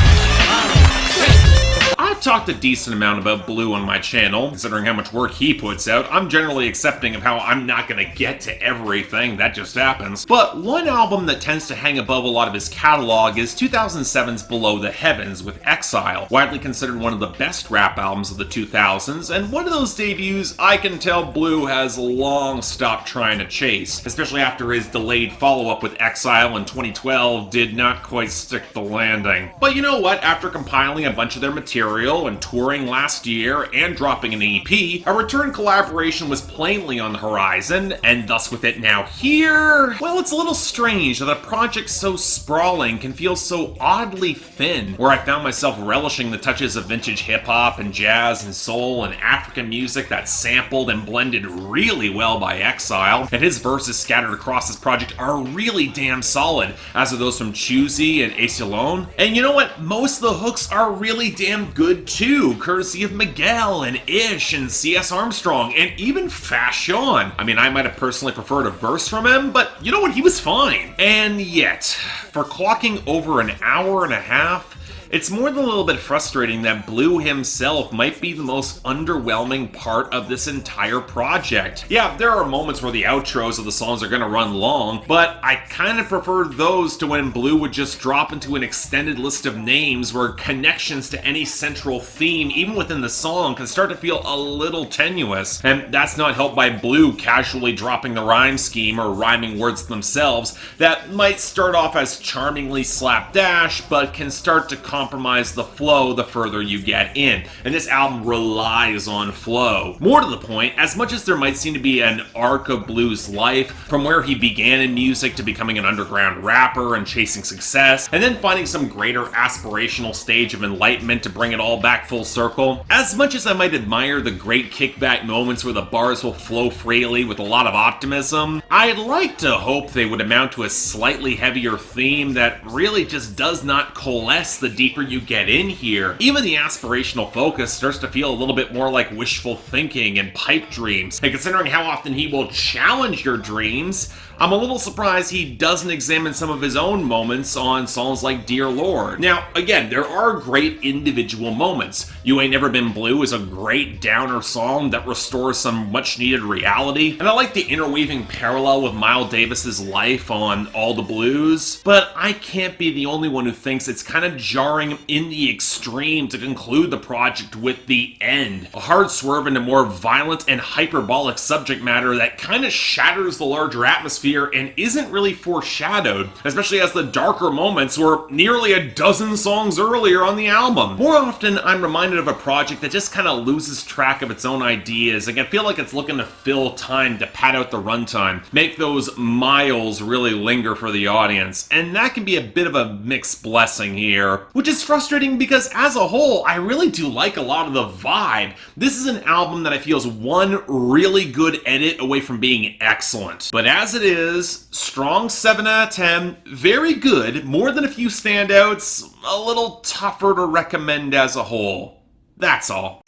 I've talked a decent amount about Blue on my channel, considering how much work he puts out. I'm generally accepting of how I'm not gonna get to everything, that just happens. But one album that tends to hang above a lot of his catalog is 2007's Below the Heavens with Exile, widely considered one of the best rap albums of the 2000s, and one of those debuts I can tell Blue has long stopped trying to chase, especially after his delayed follow-up with Exile in 2012 did not quite stick the landing. But you know what, after compiling a bunch of their material and touring last year and dropping an EP, a return collaboration was plainly on the horizon, and thus with it now here, well, it's a little strange that a project so sprawling can feel so oddly thin, where I found myself relishing the touches of vintage hip-hop and jazz and soul and African music that's sampled and blended really well by Exile, and his verses scattered across this project are really damn solid, as are those from Choosy and Ace Alone. And you know what? Most of the hooks are really damn good too, courtesy of Miguel and Ish and C.S. Armstrong and even Fashion. I mean, I might have personally preferred a verse from him, but you know what? He was fine. And yet, for clocking over an hour and a half, it's more than a little bit frustrating that Blue himself might be the most underwhelming part of this entire project. Yeah, there are moments where the outros of the songs are gonna run long, but I kind of prefer those to when Blue would just drop into an extended list of names where connections to any central theme, even within the song, can start to feel a little tenuous. And that's not helped by Blue casually dropping the rhyme scheme or rhyming words themselves that might start off as charmingly slapdash, but can start to compromise the flow the further you get in, and this album relies on flow. More to the point, as much as there might seem to be an arc of Blue's life, from where he began in music to becoming an underground rapper and chasing success, and then finding some greater aspirational stage of enlightenment to bring it all back full circle, as much as I might admire the great kickback moments where the bars will flow freely with a lot of optimism, I'd like to hope they would amount to a slightly heavier theme that really just does not coalesce the deeper you get in here. Even the aspirational focus starts to feel a little bit more like wishful thinking and pipe dreams. And considering how often he will challenge your dreams, I'm a little surprised he doesn't examine some of his own moments on songs like Dear Lord. Now, again, there are great individual moments. You Ain't Never Been Blue is a great downer song that restores some much-needed reality, and I like the interweaving parallel with Miles Davis's life on All the Blues, but I can't be the only one who thinks it's kind of jarring in the extreme to conclude the project with the end. A hard swerve into more violent and hyperbolic subject matter that kind of shatters the larger atmosphere and isn't really foreshadowed, especially as the darker moments were nearly a dozen songs earlier on the album. More often, I'm reminded of a project that just kind of loses track of its own ideas. Like, I feel like it's looking to fill time to pad out the runtime, make those miles really linger for the audience, and that can be a bit of a mixed blessing here, which which is frustrating because as a whole, I really do like a lot of the vibe. This is an album that I feel is one really good edit away from being excellent. But as it is, strong 7 out of 10, very good, more than a few standouts, a little tougher to recommend as a whole. That's all.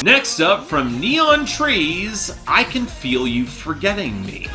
Next up, from Neon Trees, I Can Feel You Forgetting Me.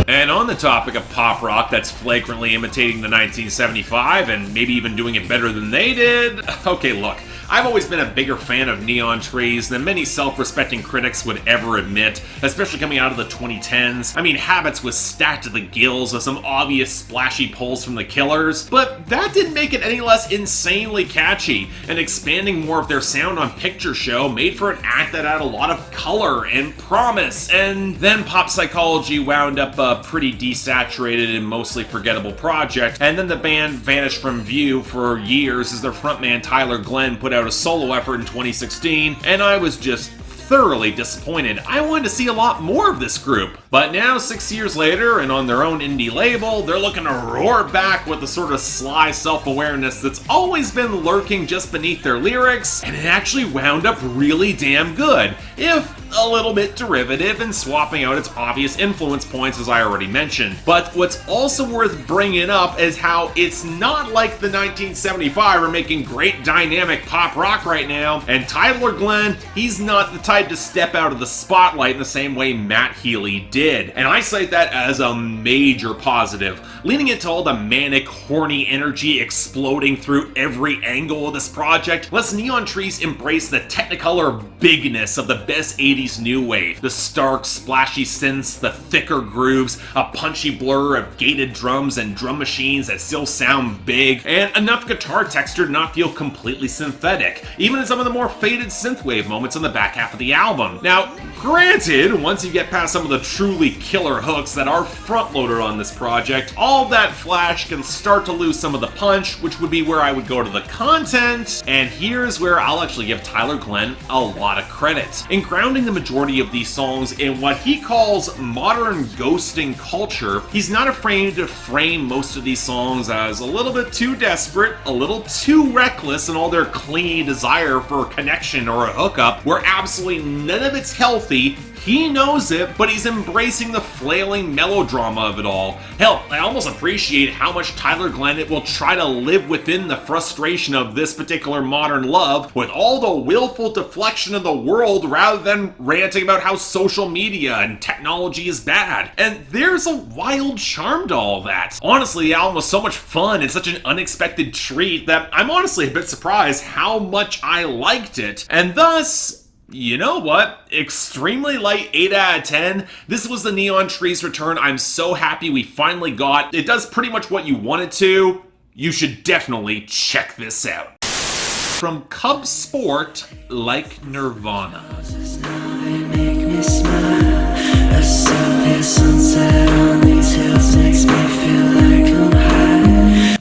And on the topic of pop rock that's flagrantly imitating the 1975 and maybe even doing it better than they did, okay, look, I've always been a bigger fan of Neon Trees than many self-respecting critics would ever admit, especially coming out of the 2010s. I mean, Habits was stacked to the gills with some obvious splashy pulls from the Killers, but that didn't make it any less insanely catchy, and expanding more of their sound on Picture Show made for an act that had a lot of color and promise, and then Pop Psychology wound up a pretty desaturated and mostly forgettable project, and then the band vanished from view for years as their frontman Tyler Glenn put out a solo effort in 2016, and I was just thoroughly disappointed. I wanted to see a lot more of this group. But now, 6 years later, and on their own indie label, they're looking to roar back with the sort of sly self-awareness that's always been lurking just beneath their lyrics, and it actually wound up really damn good, if a little bit derivative and swapping out its obvious influence points as I already mentioned. But what's also worth bringing up is how it's not like the 1975 are making great dynamic pop rock right now, and Tyler Glenn, he's not the type to step out of the spotlight in the same way Matt Healy did. And I cite that as a major positive, leaning into all the manic, horny energy exploding through every angle of this project lets Neon Trees embrace the technicolor bigness of the best 80s new wave. The stark, splashy synths, the thicker grooves, a punchy blur of gated drums and drum machines that still sound big, and enough guitar texture to not feel completely synthetic, even in some of the more faded synthwave moments on the back half of the album. Now, granted, once you get past some of the truly killer hooks that are front-loaded on this project, all that flash can start to lose some of the punch, which would be where I would go to the content, and here's where I'll actually give Tyler Glenn a lot of credit. In grounding the majority of these songs in what he calls modern ghosting culture, he's not afraid to frame most of these songs as a little bit too desperate, a little too reckless in all their clingy desire for a connection or a hookup, where absolutely none of it's healthy. He knows it, but he's embracing the flailing melodrama of it all. Hell, I almost appreciate how much Tyler Glenn will try to live within the frustration of this particular modern love with all the willful deflection of the world rather than ranting about how social media and technology is bad. And there's a wild charm to all that. Honestly, the album was so much fun and such an unexpected treat that I'm honestly a bit surprised how much I liked it. And thus, you know what? Extremely light 8 out of 10. This was the Neon Trees return I'm so happy we finally got. It does pretty much what you want it to. You should definitely check this out. From Cub Sport, Like Nirvana.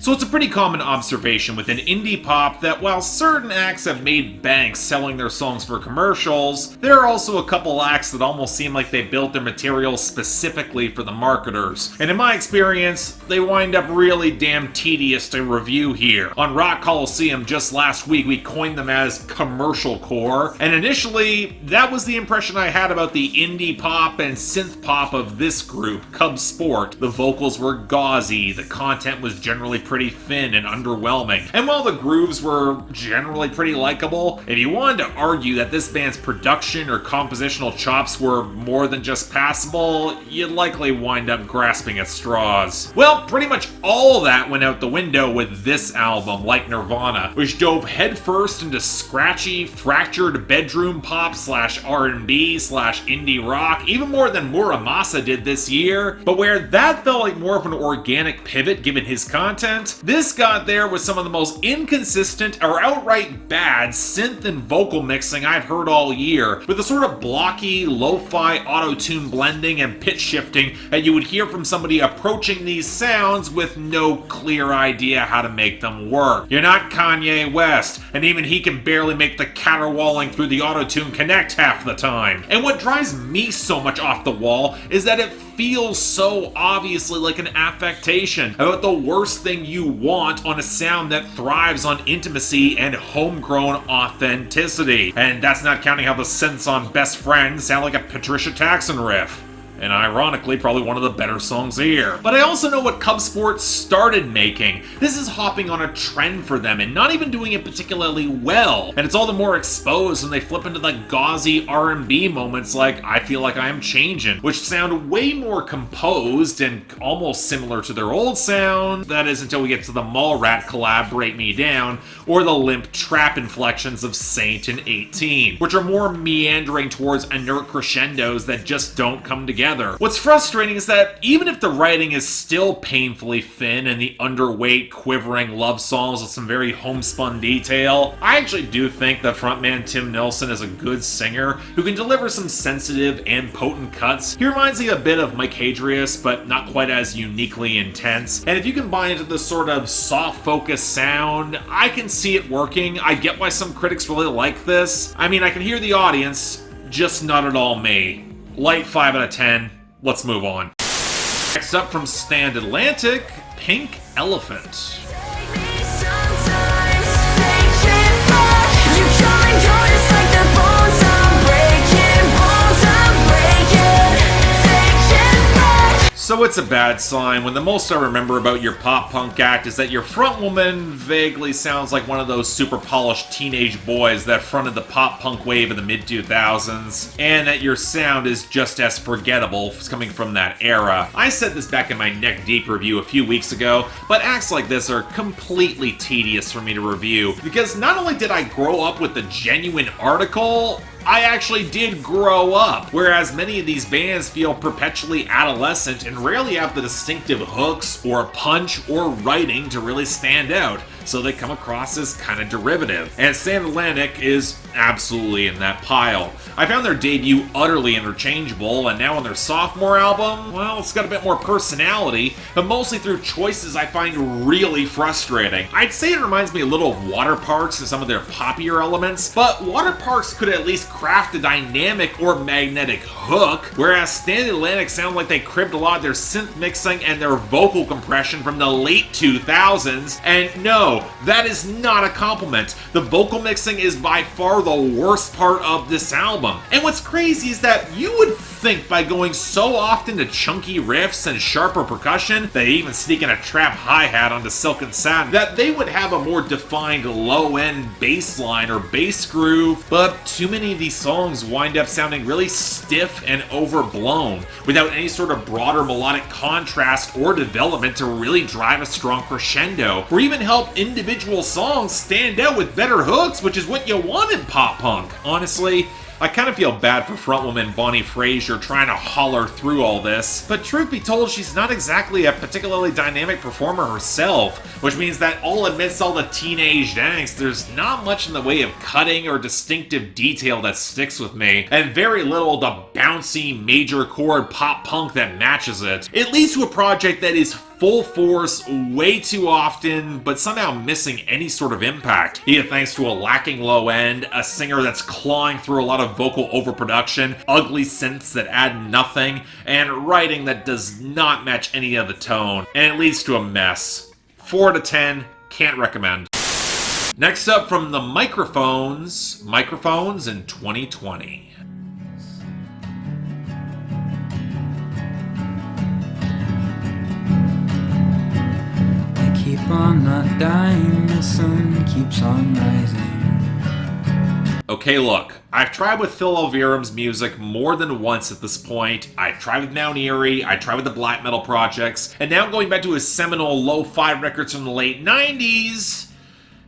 So it's a pretty common observation within indie pop that while certain acts have made banks selling their songs for commercials, there are also a couple acts that almost seem like they built their material specifically for the marketers. And in my experience, they wind up really damn tedious to review here. On Rock Coliseum just last week, we coined them as commercial core, and initially, that was the impression I had about the indie pop and synth pop of this group, Cub Sport. The vocals were gauzy, the content was generally pretty thin and underwhelming, and while the grooves were generally pretty likable, if you wanted to argue that this band's production or compositional chops were more than just passable, you'd likely wind up grasping at straws. Well, pretty much all that went out the window with this album, Like Nirvana, which dove headfirst into scratchy, fractured bedroom pop / R&B / indie rock, even more than Muramasa did this year, but where that felt like more of an organic pivot given his content, best. This got there with some of the most inconsistent or outright bad synth and vocal mixing I've heard all year, with the sort of blocky, lo-fi auto-tune blending and pitch shifting that you would hear from somebody approaching these sounds with no clear idea how to make them work. You're not Kanye West, and even he can barely make the caterwauling through the auto-tune connect half the time. And what drives me so much off the wall is that it feels so obviously like an affectation about the worst thing you want on a sound that thrives on intimacy and homegrown authenticity. And that's not counting how the synths on Best Friend sound like a Patricia Taxon riff. And ironically, probably one of the better songs here. But I also know what Cub Sports started making. This is hopping on a trend for them and not even doing it particularly well. And it's all the more exposed when they flip into the gauzy R&B moments like I Feel Like I Am Changing, which sound way more composed and almost similar to their old sound. That is until we get to the Mallrat collab Break Me Down, or the limp trap inflections of Saint and 18, which are more meandering towards inert crescendos that just don't come together. What's frustrating is that even if the writing is still painfully thin and the underweight, quivering love songs with some very homespun detail, I actually do think that frontman Tim Nilsson is a good singer who can deliver some sensitive and potent cuts. He reminds me a bit of Mike Hadrius, but not quite as uniquely intense. And if you combine it to this sort of soft focus sound, I can see it working. I get why some critics really like this. I mean, I can hear the audience, just not at all me. Light 5 out of 10. Let's move on. Next up from Stand Atlantic, Pink Elephant. So it's a bad sign when the most I remember about your pop punk act is that your frontwoman vaguely sounds like one of those super polished teenage boys that fronted the pop punk wave in the mid-2000s, and that your sound is just as forgettable coming from that era. I said this back in my Neck Deep review a few weeks ago, but acts like this are completely tedious for me to review, because not only did I grow up with the genuine article, I actually did grow up, whereas many of these bands feel perpetually adolescent and rarely have the distinctive hooks or punch or writing to really stand out, so they come across as kind of derivative. And Stand Atlantic is absolutely in that pile. I found their debut utterly interchangeable, and now on their sophomore album, well, it's got a bit more personality, but mostly through choices I find really frustrating. I'd say it reminds me a little of Water Parks and some of their poppier elements, but Water Parks could at least craft a dynamic or magnetic hook, whereas Stand Atlantic sound like they cribbed a lot of their synth mixing and their vocal compression from the late 2000s, and no, that is not a compliment. The vocal mixing is by far the worst part of this album. And what's crazy is that you would think by going so often to chunky riffs and sharper percussion, they even sneak in a trap hi-hat onto Silken Satin, that they would have a more defined low-end bass line or bass groove, but too many of these songs wind up sounding really stiff and overblown, without any sort of broader melodic contrast or development to really drive a strong crescendo, or even help individual songs stand out with better hooks, which is what you want in pop punk. Honestly, I kind of feel bad for frontwoman Bonnie Fraser trying to holler through all this, but truth be told, she's not exactly a particularly dynamic performer herself, which means that all amidst all the teenage angst, there's not much in the way of cutting or distinctive detail that sticks with me, and very little the bouncy major chord pop punk that matches it. It leads to a project that is full force way too often, but somehow missing any sort of impact, either thanks to a lacking low end, a singer that's clawing through a lot of vocal overproduction, ugly synths that add nothing, and writing that does not match any of the tone, and it leads to a mess. 4 out of 10, can't recommend. Next up from the Microphones in 2020. Keep on not dying, the sun keeps on rising. Okay, look, I've tried with Phil Elveram's music more than once at this point. I've tried with Mount Eerie, I tried with the black metal projects, and now I'm going back to his seminal lo-fi records from the late 90s.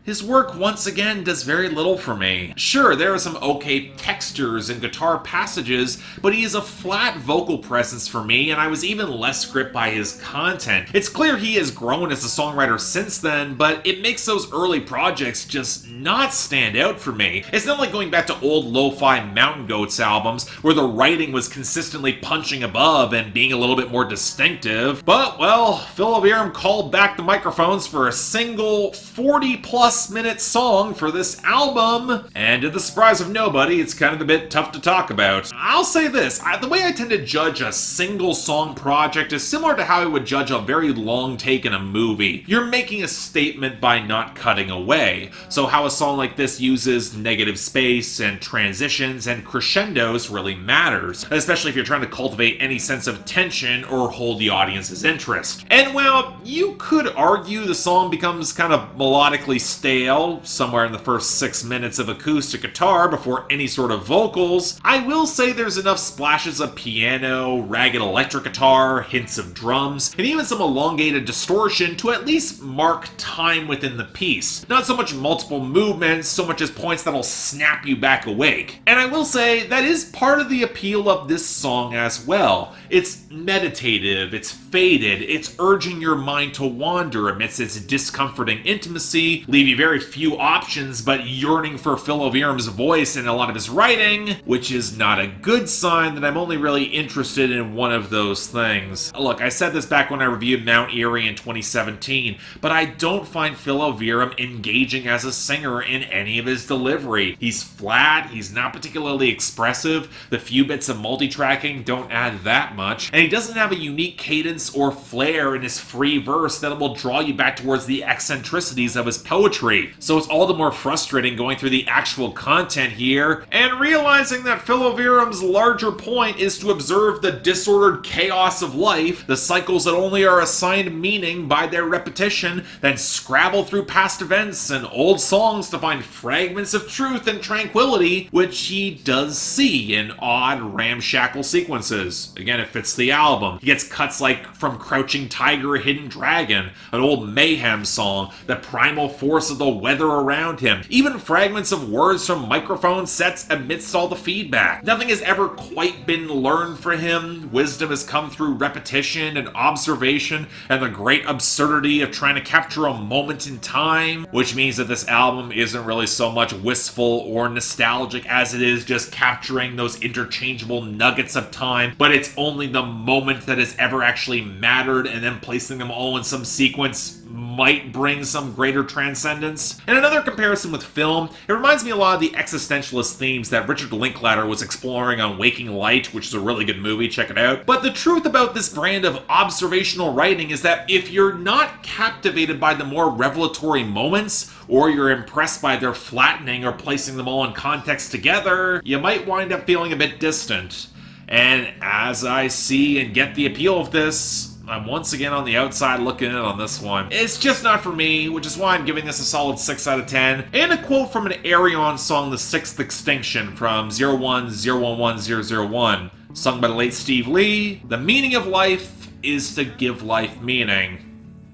his work once again does very little for me. Sure, there are some okay textures and guitar passages, but he is a flat vocal presence for me, and I was even less gripped by his content. It's clear he has grown as a songwriter since then, but it makes those early projects just not stand out for me. It's not like going back to old lo-fi Mountain Goats albums, where the writing was consistently punching above and being a little bit more distinctive. But, well, Phil Aviram called back the microphones for a single 40-plus minute song for this album, and to the surprise of nobody, it's kind of a bit tough to talk about. I'll say this, the way I tend to judge a single song project is similar to how I would judge a very long take in a movie. You're making a statement by not cutting away, so how a song like this uses negative space and transitions and crescendos really matters, especially if you're trying to cultivate any sense of tension or hold the audience's interest. And while you could argue the song becomes kind of melodically stale somewhere in the first 6 minutes of acoustic guitar before any sort of vocals, I will say there's enough splashes of piano, ragged electric guitar, hints of drums, and even some elongated distortion to at least mark time within the piece. Not so much multiple movements, so much as points that'll snap you back awake. And I will say that is part of the appeal of this song as well. It's meditative, it's faded, it's urging your mind to wander amidst its discomforting intimacy, leaving very few options but yearning for Phil Aviram's voice in a lot of his writing, which is not a good sign that I'm only really interested in one of those things. Look, I said this back when I reviewed Mount Erie in 2017, but I don't find Phil Aviram engaging as a singer in any of his delivery. He's flat, he's not particularly expressive, the few bits of multi-tracking don't add that much, and he doesn't have a unique cadence or flair in his free verse that will draw you back towards the eccentricities of his poetry. So it's all the more frustrating going through the actual content here and realizing that Phil Aviram's larger point is to observe the disordered chaos of life, the cycles that only are assigned meaning by their repetition, then scrabble through past events and old songs to find fragments of truth and tranquility, which he does see in odd, ramshackle sequences. Again, it fits the album. He gets cuts like from Crouching Tiger, Hidden Dragon, an old Mayhem song, the primal force of the weather around him, even fragments of words from microphone sets amidst all the feedback. Nothing has ever quite been learned for him. Wisdom has come through repetition and observation and the great absurdity of trying to capture a moment in time, which means that this album isn't really so much wistful or nostalgic as it is just capturing those interchangeable nuggets of time, but it's only the moment that has ever actually mattered, and then placing them all in some sequence might bring some greater transcendence. And another comparison with film, it reminds me a lot of the existentialist themes that Richard Linklater was exploring on Waking Light, which is a really good movie, check it out. But the truth about this brand of observational writing is that if you're not captivated by the more revelatory moments, or you're impressed by their flattening or placing them all in context together, you might wind up feeling a bit distant. And as I see and get the appeal of this, I'm once again on the outside looking in on this one. It's just not for me, which is why I'm giving this a solid 6 out of 10. And a quote from an Arion song, The Sixth Extinction, from 0101101, sung by the late Steve Lee. The meaning of life is to give life meaning.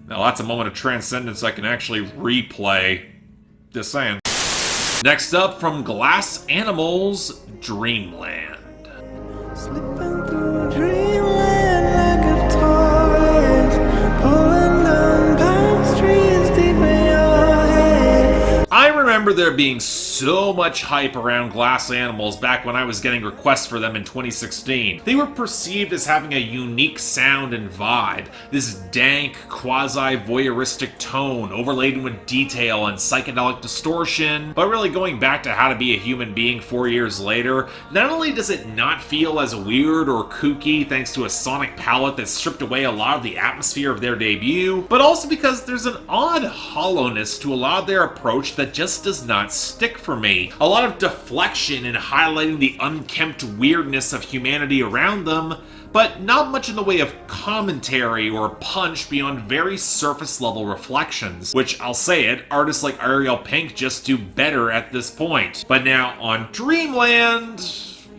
Now that's a moment of transcendence I can actually replay. Just saying. Next up, from Glass Animals, Dreamland. Slipping through dreamland like a torrent, pulling down palm trees deep in your head. I remember there being so much hype around Glass Animals back when I was getting requests for them in 2016. They were perceived as having a unique sound and vibe, this dank, quasi-voyeuristic tone overladen with detail and psychedelic distortion. But really going back to How to Be a Human Being 4 years later, not only does it not feel as weird or kooky thanks to a sonic palette that stripped away a lot of the atmosphere of their debut, but also because there's an odd hollowness to a lot of their approach that just does not stick for me. A lot of deflection in highlighting the unkempt weirdness of humanity around them, but not much in the way of commentary or punch beyond very surface level reflections, which I'll say it, artists like Ariel Pink just do better at this point. But now on Dreamland,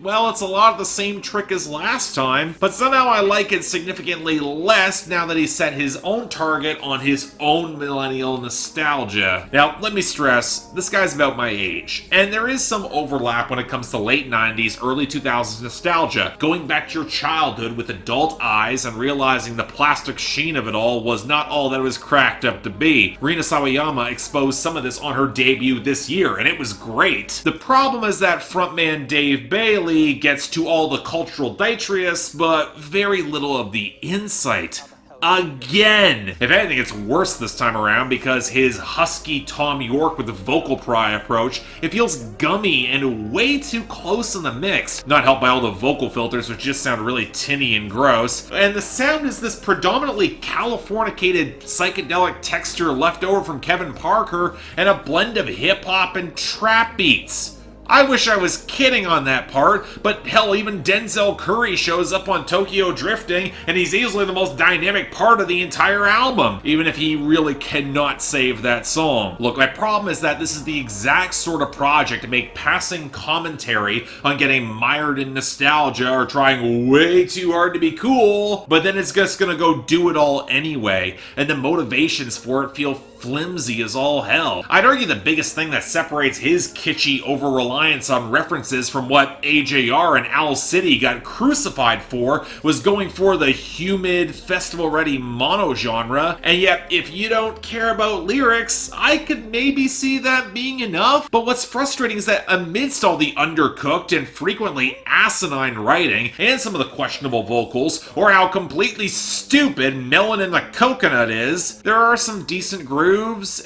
well, it's a lot of the same trick as last time, but somehow I like it significantly less now that he's set his own target on his own millennial nostalgia. Now, let me stress, this guy's about my age, and there is some overlap when it comes to late 90s, early 2000s nostalgia, going back to your childhood with adult eyes and realizing the plastic sheen of it all was not all that it was cracked up to be. Rina Sawayama exposed some of this on her debut this year, and it was great. The problem is that frontman Dave Bailey gets to all the cultural detritus, but very little of the insight. Again! If anything, it's worse this time around because his husky Tom York with the vocal pry approach, it feels gummy and way too close in the mix. Not helped by all the vocal filters, which just sound really tinny and gross. And the sound is this predominantly Californicated psychedelic texture left over from Kevin Parker and a blend of hip-hop and trap beats. I wish I was kidding on that part, but hell, even Denzel Curry shows up on Tokyo Drifting, and he's easily the most dynamic part of the entire album, even if he really cannot save that song. Look, my problem is that this is the exact sort of project to make passing commentary on getting mired in nostalgia or trying way too hard to be cool, but then it's just gonna go do it all anyway, and the motivations for it feel flimsy as all hell. I'd argue the biggest thing that separates his kitschy over-reliance on references from what AJR and Owl City got crucified for was going for the humid, festival-ready mono-genre, and yet if you don't care about lyrics, I could maybe see that being enough. But what's frustrating is that amidst all the undercooked and frequently asinine writing, and some of the questionable vocals, or how completely stupid Melon and the Coconut is, there are some decent grooves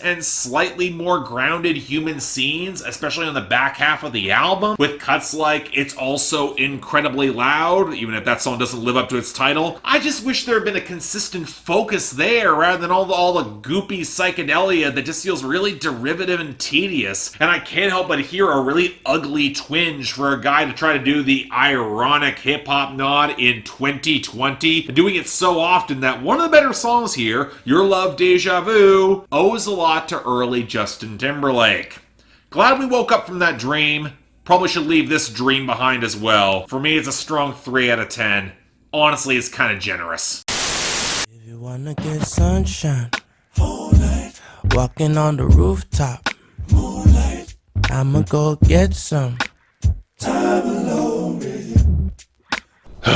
and slightly more grounded human scenes, especially on the back half of the album, with cuts like It's Also Incredibly Loud, even if that song doesn't live up to its title. I just wish there had been a consistent focus there rather than all the goopy psychedelia that just feels really derivative and tedious. And I can't help but hear a really ugly twinge for a guy to try to do the ironic hip-hop nod in 2020, and doing it so often that one of the better songs here, Your Love Deja Vu, owes a lot to early Justin Timberlake. Glad we woke up from that dream. Probably should leave this dream behind as well. For me, it's a strong 3 out of 10. Honestly, it's kind of generous. If you wanna get sunshine, moonlight, walking on the rooftop, moonlight, I'ma go get some time alone with you.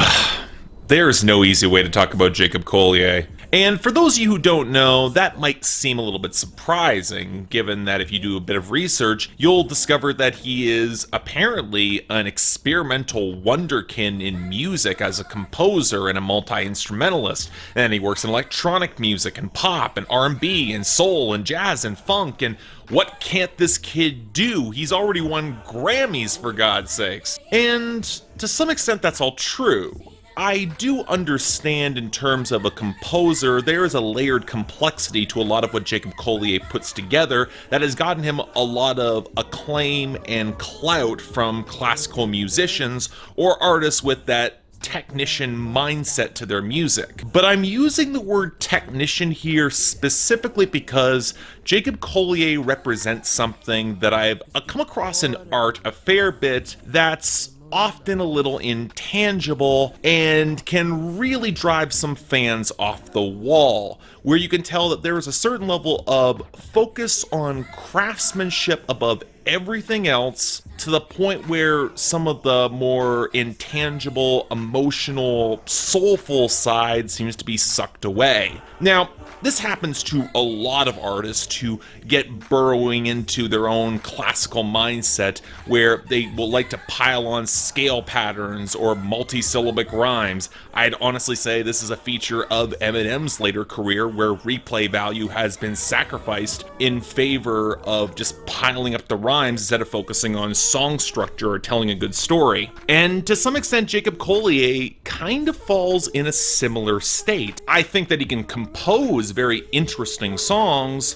There's no easy way to talk about Jacob Collier. And for those of you who don't know, that might seem a little bit surprising, given that if you do a bit of research, you'll discover that he is apparently an experimental wonderkin in music as a composer and a multi-instrumentalist. And he works in electronic music and pop and R&B and soul and jazz and funk, and what can't this kid do? He's already won Grammys, for God's sakes. And to some extent, that's all true. I do understand in terms of a composer, there is a layered complexity to a lot of what Jacob Collier puts together that has gotten him a lot of acclaim and clout from classical musicians or artists with that technician mindset to their music. But I'm using the word technician here specifically because Jacob Collier represents something that I've come across in art a fair bit that's often a little intangible and can really drive some fans off the wall, where you can tell that there is a certain level of focus on craftsmanship above everything else, to the point where some of the more intangible, emotional, soulful side seems to be sucked away. Now, this happens to a lot of artists who get burrowing into their own classical mindset where they will like to pile on scale patterns or multi-syllabic rhymes. I'd honestly say this is a feature of Eminem's later career where replay value has been sacrificed in favor of just piling up the rhymes instead of focusing on song structure or telling a good story. And to some extent, Jacob Collier kind of falls in a similar state. I think that he can compose very interesting songs,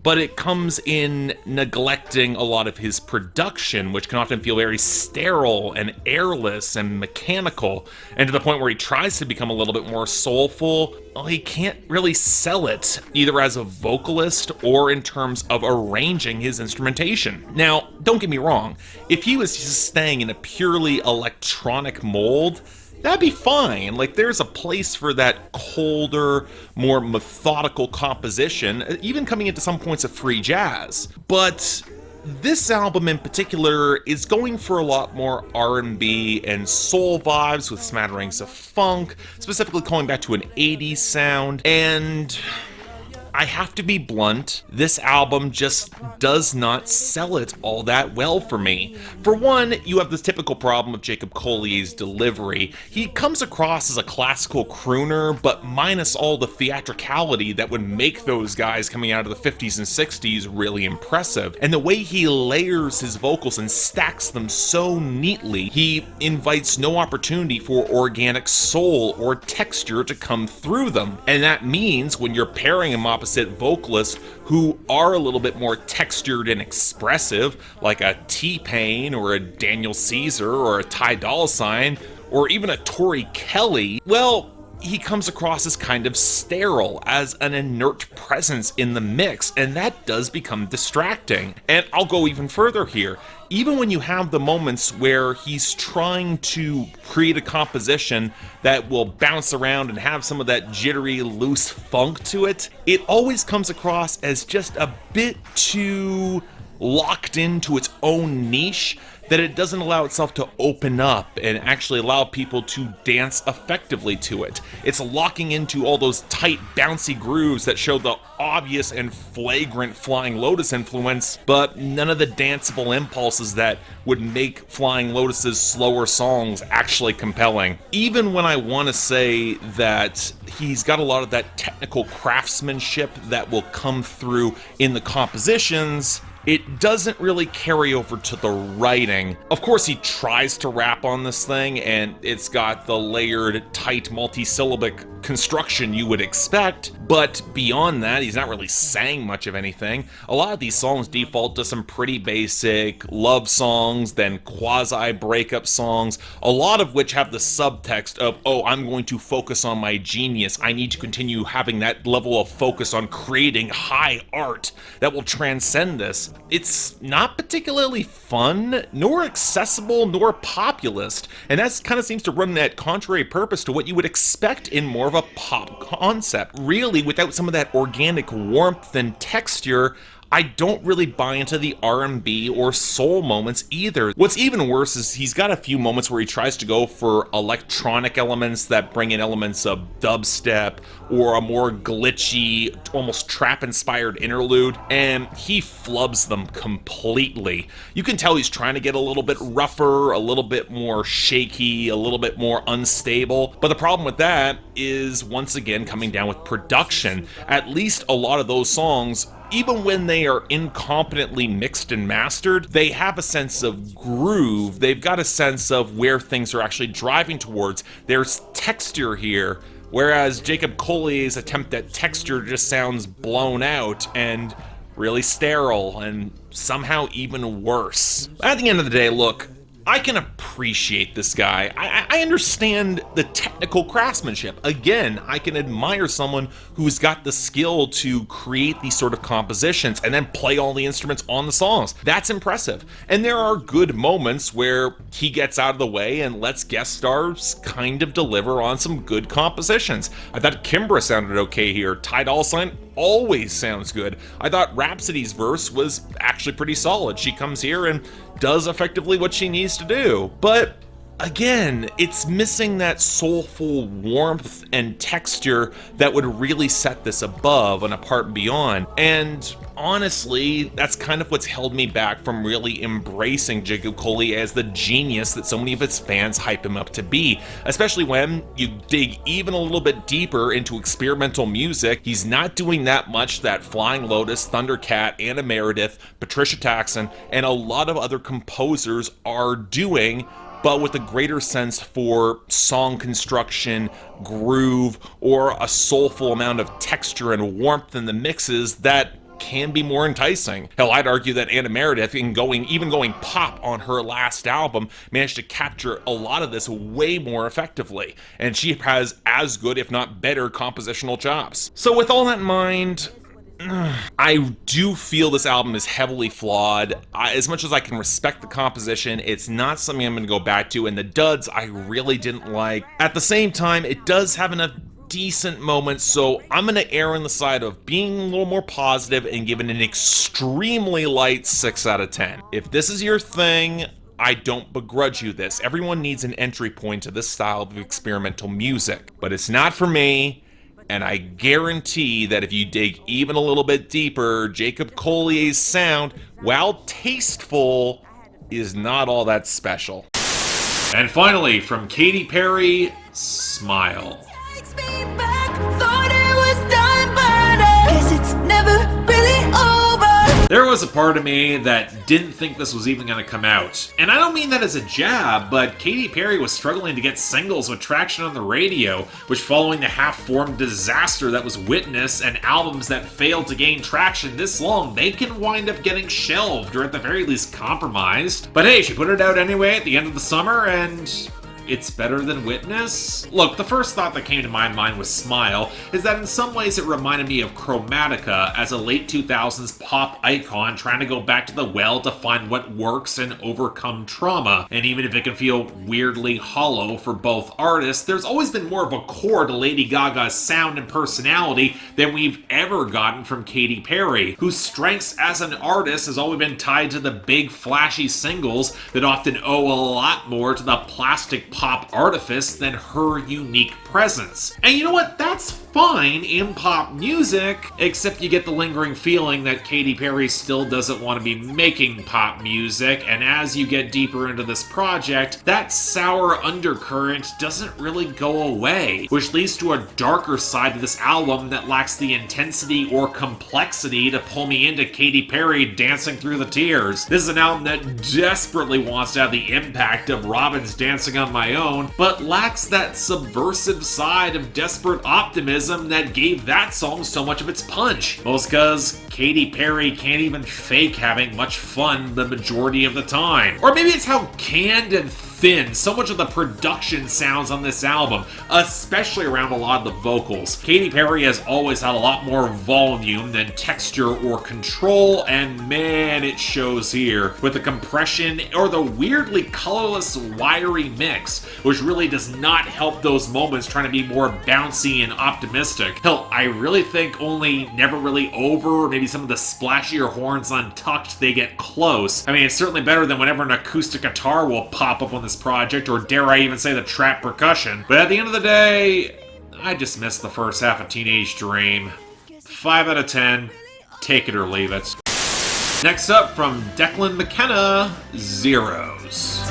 but it comes in neglecting a lot of his production, which can often feel very sterile and airless and mechanical, and to the point where he tries to become a little bit more soulful, well, he can't really sell it, either as a vocalist or in terms of arranging his instrumentation. Now, don't get me wrong, if he was just staying in a purely electronic mold, that'd be fine. Like, there's a place for that colder, more methodical composition, even coming into some points of free jazz. But this album in particular is going for a lot more R&B and soul vibes with smatterings of funk, specifically calling back to an 80s sound, and I have to be blunt, this album just does not sell it all that well for me. For one, you have this typical problem of Jacob Collier's delivery. He comes across as a classical crooner, but minus all the theatricality that would make those guys coming out of the 50s and 60s really impressive. And the way he layers his vocals and stacks them so neatly, he invites no opportunity for organic soul or texture to come through them. And that means when you're pairing him opposite vocalists who are a little bit more textured and expressive, like a T-Pain or a Daniel Caesar or a Ty Dolla $ign or even a Tori Kelly, well, he comes across as kind of sterile, as an inert presence in the mix, and that does become distracting. And I'll go even further here. Even when you have the moments where he's trying to create a composition that will bounce around and have some of that jittery, loose funk to it, it always comes across as just a bit too locked into its own niche, that it doesn't allow itself to open up and actually allow people to dance effectively to it. It's locking into all those tight, bouncy grooves that show the obvious and flagrant Flying Lotus influence, but none of the danceable impulses that would make Flying Lotus's slower songs actually compelling. Even when I want to say that he's got a lot of that technical craftsmanship that will come through in the compositions, it doesn't really carry over to the writing. Of course, he tries to rap on this thing, and it's got the layered, tight, multi-syllabic construction you would expect, but beyond that, he's not really saying much of anything. A lot of these songs default to some pretty basic love songs, then quasi-breakup songs, a lot of which have the subtext of, oh, I'm going to focus on my genius. I need to continue having that level of focus on creating high art that will transcend this. It's not particularly fun, nor accessible, nor populist, and that kind of seems to run that contrary purpose to what you would expect in more of a pop concept. Really, without some of that organic warmth and texture, I don't really buy into the R&B or soul moments either. What's even worse is he's got a few moments where he tries to go for electronic elements that bring in elements of dubstep or a more glitchy, almost trap-inspired interlude, and he flubs them completely. You can tell he's trying to get a little bit rougher, a little bit more shaky, a little bit more unstable, but the problem with that is, once again, coming down with production. At least a lot of those songs, even when they are incompetently mixed and mastered, they have a sense of groove. They've got a sense of where things are actually driving towards. There's texture here, whereas Jacob Collier's attempt at texture just sounds blown out and really sterile and somehow even worse. At the end of the day, look, I can appreciate this guy. I understand the technical craftsmanship. Again, I can admire someone who's got the skill to create these sort of compositions and then play all the instruments on the songs. That's impressive. And there are good moments where he gets out of the way and lets guest stars kind of deliver on some good compositions. I thought Kimbra sounded okay here. Ty Dolla $ign always sounds good. I thought Rhapsody's verse was actually pretty solid. She comes here and does effectively what she needs to do. But again, it's missing that soulful warmth and texture that would really set this above and apart and beyond. And honestly, that's kind of what's held me back from really embracing Jacob Collier as the genius that so many of its fans hype him up to be, especially when you dig even a little bit deeper into experimental music. He's not doing that much that Flying Lotus, Thundercat, Anna Meredith, Patricia Taxon, and a lot of other composers are doing, but with a greater sense for song construction, groove, or a soulful amount of texture and warmth in the mixes that can be more enticing. Hell, I'd argue that Anna Meredith, even going pop on her last album, managed to capture a lot of this way more effectively, and she has as good, if not better, compositional chops. So with all that in mind, I do feel this album is heavily flawed. As much as I can respect the composition, it's not something I'm going to go back to, and the duds I really didn't like. At the same time, it does have enough decent moments, so I'm going to err on the side of being a little more positive and give it an extremely light 6 out of 10. If this is your thing, I don't begrudge you this. Everyone needs an entry point to this style of experimental music, but it's not for me. And I guarantee that if you dig even a little bit deeper, Jacob Collier's sound, while tasteful, is not all that special. And finally, from Katy Perry, Smile. Takes me back, thought it was done, but I guess it's never really over. There was a part of me that didn't think this was even going to come out. And I don't mean that as a jab, but Katy Perry was struggling to get singles with traction on the radio, which following the half-formed disaster that was Witness and albums that failed to gain traction this long, they can wind up getting shelved or at the very least compromised. But hey, she put it out anyway at the end of the summer, and it's better than Witness? Look, the first thought that came to my mind with Smile is that in some ways it reminded me of Chromatica as a late 2000s pop icon trying to go back to the well to find what works and overcome trauma. And even if it can feel weirdly hollow for both artists, there's always been more of a core to Lady Gaga's sound and personality than we've ever gotten from Katy Perry, whose strengths as an artist has always been tied to the big flashy singles that often owe a lot more to the plastic pop artifice than her unique presence. And you know what? That's fine in pop music, except you get the lingering feeling that Katy Perry still doesn't want to be making pop music, and as you get deeper into this project, that sour undercurrent doesn't really go away, which leads to a darker side to this album that lacks the intensity or complexity to pull me into Katy Perry dancing through the tears. This is an album that desperately wants to have the impact of Robin's Dancing on My Own, but lacks that subversive side of desperate optimism that gave that song so much of its punch. Most because Katy Perry can't even fake having much fun the majority of the time. Or maybe it's how canned and thin so much of the production sounds on this album, especially around a lot of the vocals. Katy Perry has always had a lot more volume than texture or control, and man, it shows here with the compression or the weirdly colorless wiry mix, which really does not help those moments trying to be more bouncy and optimistic. Hell, I really think only Never Really Over, or maybe some of the splashier horns on Tucked, they get close. I mean, it's certainly better than whenever an acoustic guitar will pop up on this project, or dare I even say the trap percussion. But at the end of the day, I just missed the first half of Teenage Dream. 5 out of 10, take it or leave it. Next up from Declan McKenna, Zeros.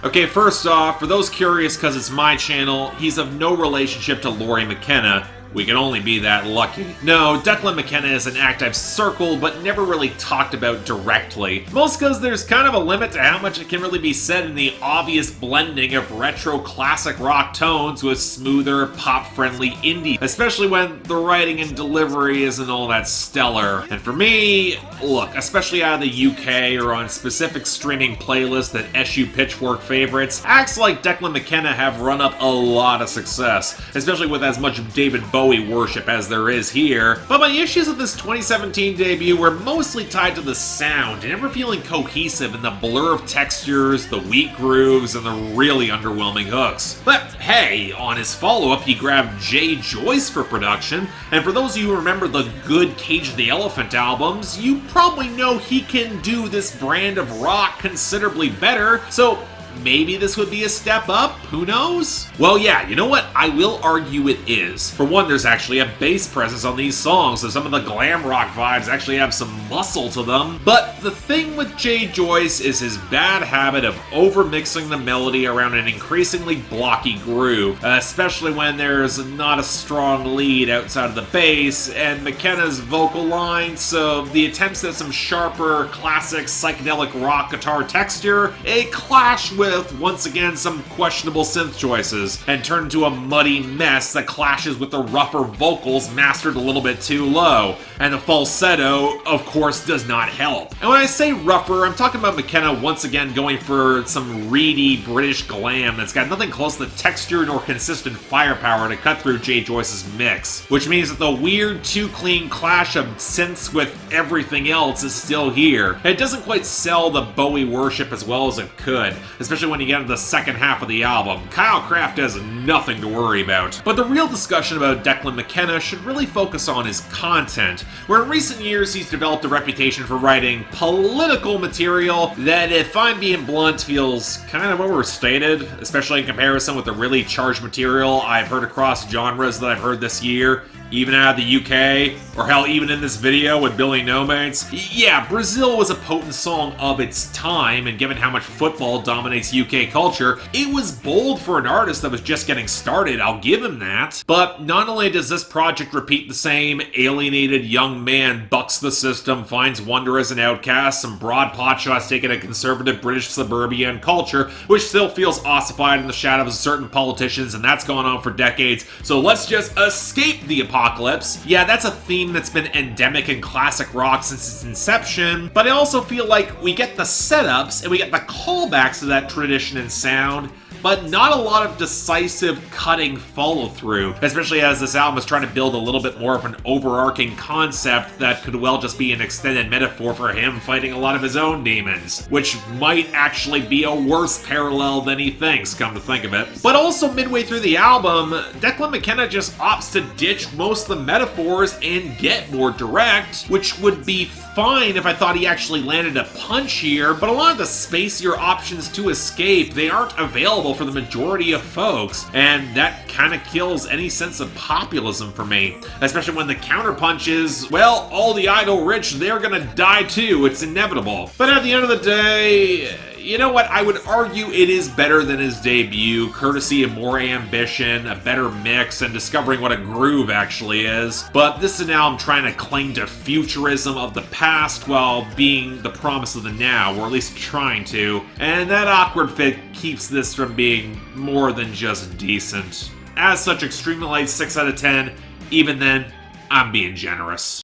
Okay, first off, for those curious because it's my channel, he's of no relationship to Laurie McKenna. We can only be that lucky. No, Declan McKenna is an act I've circled but never really talked about directly. Most because there's kind of a limit to how much it can really be said in the obvious blending of retro classic rock tones with smoother, pop-friendly indie, especially when the writing and delivery isn't all that stellar. And for me, look, especially out of the UK or on specific streaming playlists that eschew Pitchfork favorites, acts like Declan McKenna have run up a lot of success, especially with as much David Bowie worship as there is here. But my issues with this 2017 debut were mostly tied to the sound, never feeling cohesive in the blur of textures, the weak grooves, and the really underwhelming hooks. But hey, on his follow-up he grabbed Jay Joyce for production, and for those of you who remember the good Cage the Elephant albums, you probably know he can do this brand of rock considerably better, so maybe this would be a step up? Who knows? Well, yeah, you know what? I will argue it is. For one, there's actually a bass presence on these songs, so some of the glam rock vibes actually have some muscle to them. But the thing with Jay Joyce is his bad habit of overmixing the melody around an increasingly blocky groove, especially when there's not a strong lead outside of the bass and McKenna's vocal line, so the attempts at some sharper, classic psychedelic rock guitar texture, a clash with with, once again, some questionable synth choices, and turned into a muddy mess that clashes with the rougher vocals mastered a little bit too low, and the falsetto, of course, does not help. And when I say rougher, I'm talking about McKenna once again going for some reedy British glam that's got nothing close to texture nor consistent firepower to cut through Jay Joyce's mix, which means that the weird, too clean clash of synths with everything else is still here. It doesn't quite sell the Bowie worship as well as it could, especially when you get into the second half of the album. Kyle Kraft has nothing to worry about. But the real discussion about Declan McKenna should really focus on his content, where in recent years he's developed a reputation for writing political material that, if I'm being blunt, feels kind of overstated, especially in comparison with the really charged material I've heard across genres that I've heard this year, even out of the UK, or hell, even in this video with Billy No Mates. Yeah, Brazil was a potent song of its time, and given how much football dominates UK culture, it was bold for an artist that was just getting started, I'll give him that. But not only does this project repeat the same alienated young man bucks the system, finds wonder as an outcast, some broad potshots taken at conservative British suburbia culture, which still feels ossified in the shadows of certain politicians, and that's gone on for decades, so let's just escape the apocalypse. Yeah, that's a theme that's been endemic in classic rock since its inception, but I also feel like we get the setups and we get the callbacks to that tradition and sound, but not a lot of decisive cutting follow-through, especially as this album is trying to build a little bit more of an overarching concept that could well just be an extended metaphor for him fighting a lot of his own demons, which might actually be a worse parallel than he thinks, come to think of it. But also midway through the album, Declan McKenna just opts to ditch most of the metaphors and get more direct, which would be fine if I thought he actually landed a punch here, but a lot of the spacier options to escape, they aren't available for the majority of folks, and that kind of kills any sense of populism for me, especially when the counterpunch is, well, all the idle rich, they're gonna die too, it's inevitable. But at the end of the day, you know what, I would argue it is better than his debut, courtesy of more ambition, a better mix, and discovering what a groove actually is. But this is an album trying to cling to futurism of the past while being the promise of the now, or at least trying to, and that awkward fit keeps this from being more than just decent. As such, extremely light 6 out of 10, even then, I'm being generous.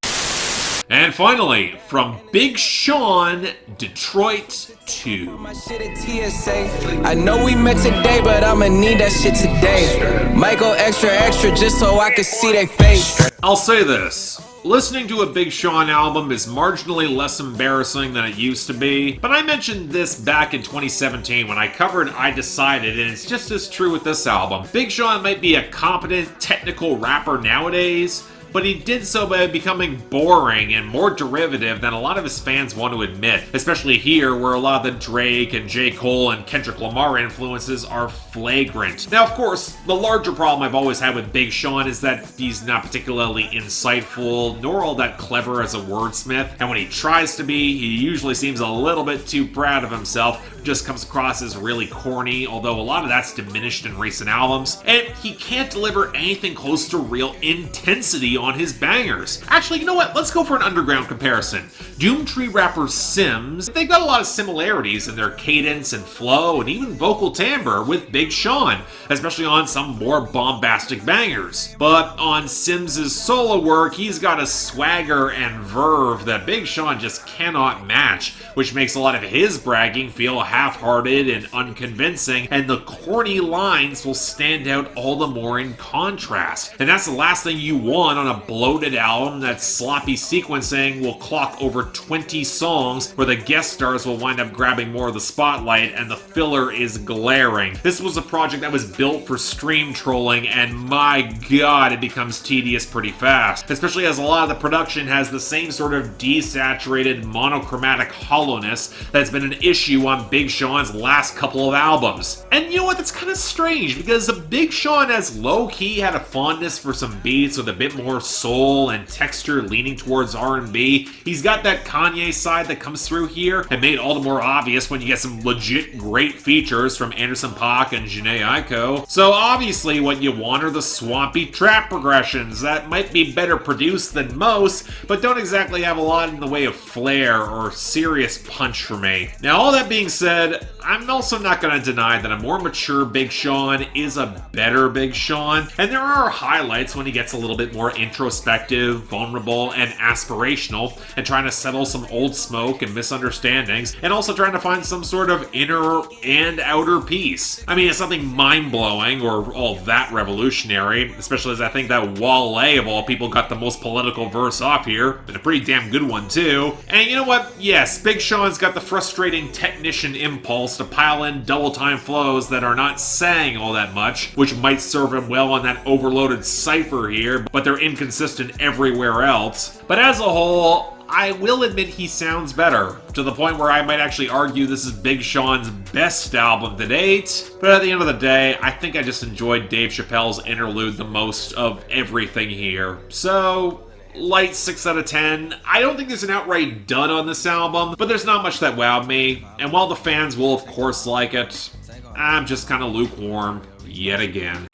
And finally, from Big Sean, Detroit 2. My shit at TSA. I know we met today, but I'ma need that shit today. Might go extra just so I can see their face. I'll say this. Listening to a Big Sean album is marginally less embarrassing than it used to be, but I mentioned this back in 2017 when I covered I Decided, and it's just as true with this album. Big Sean might be a competent, technical rapper nowadays, but he did so by becoming boring and more derivative than a lot of his fans want to admit, especially here where a lot of the Drake and J. Cole and Kendrick Lamar influences are flagrant. Now, of course, the larger problem I've always had with Big Sean is that he's not particularly insightful, nor all that clever as a wordsmith, and when he tries to be, he usually seems a little bit too proud of himself, just comes across as really corny, although a lot of that's diminished in recent albums, and he can't deliver anything close to real intensity on his bangers. Actually, you know what? Let's go for an underground comparison. Doomtree rapper Sims, they've got a lot of similarities in their cadence and flow and even vocal timbre with Big Sean, especially on some more bombastic bangers. But on Sims's solo work, he's got a swagger and verve that Big Sean just cannot match, which makes a lot of his bragging feel half-hearted and unconvincing, and the corny lines will stand out all the more in contrast. And that's the last thing you want on a bloated album that's sloppy sequencing will clock over 20 songs where the guest stars will wind up grabbing more of the spotlight and the filler is glaring. This was a project that was built for stream trolling, and my god, it becomes tedious pretty fast, especially as a lot of the production has the same sort of desaturated monochromatic hollowness that's been an issue on Big Sean's last couple of albums. And you know what, that's kind of strange because Big Sean has low-key had a fondness for some beats with a bit more soul and texture leaning towards R&B. He's got that Kanye side that comes through here and made all the more obvious when you get some legit great features from Anderson .Paak and Jhené Aiko. So obviously what you want are the swampy trap progressions that might be better produced than most, but don't exactly have a lot in the way of flair or serious punch for me. Now all that being said, I'm also not going to deny that a more mature Big Sean is a better Big Sean, and there are highlights when he gets a little bit more introspective, vulnerable, and aspirational, and trying to settle some old smoke and misunderstandings, and also trying to find some sort of inner and outer peace. I mean, it's nothing mind-blowing or all that revolutionary, especially as I think that Wale, of all people, got the most political verse off here, and a pretty damn good one too. And you know what? Yes, Big Sean's got the frustrating technician impulse to pile in double-time flows that are not saying all that much, which might serve him well on that overloaded cypher here, but they're inconsistent everywhere else. But as a whole, I will admit he sounds better, to the point where I might actually argue this is Big Sean's best album to date. But at the end of the day, I think I just enjoyed Dave Chappelle's interlude the most of everything here. So, light 6 out of 10. I don't think there's an outright dud on this album, but there's not much that wowed me. And while the fans will of course like it, I'm just kind of lukewarm yet again.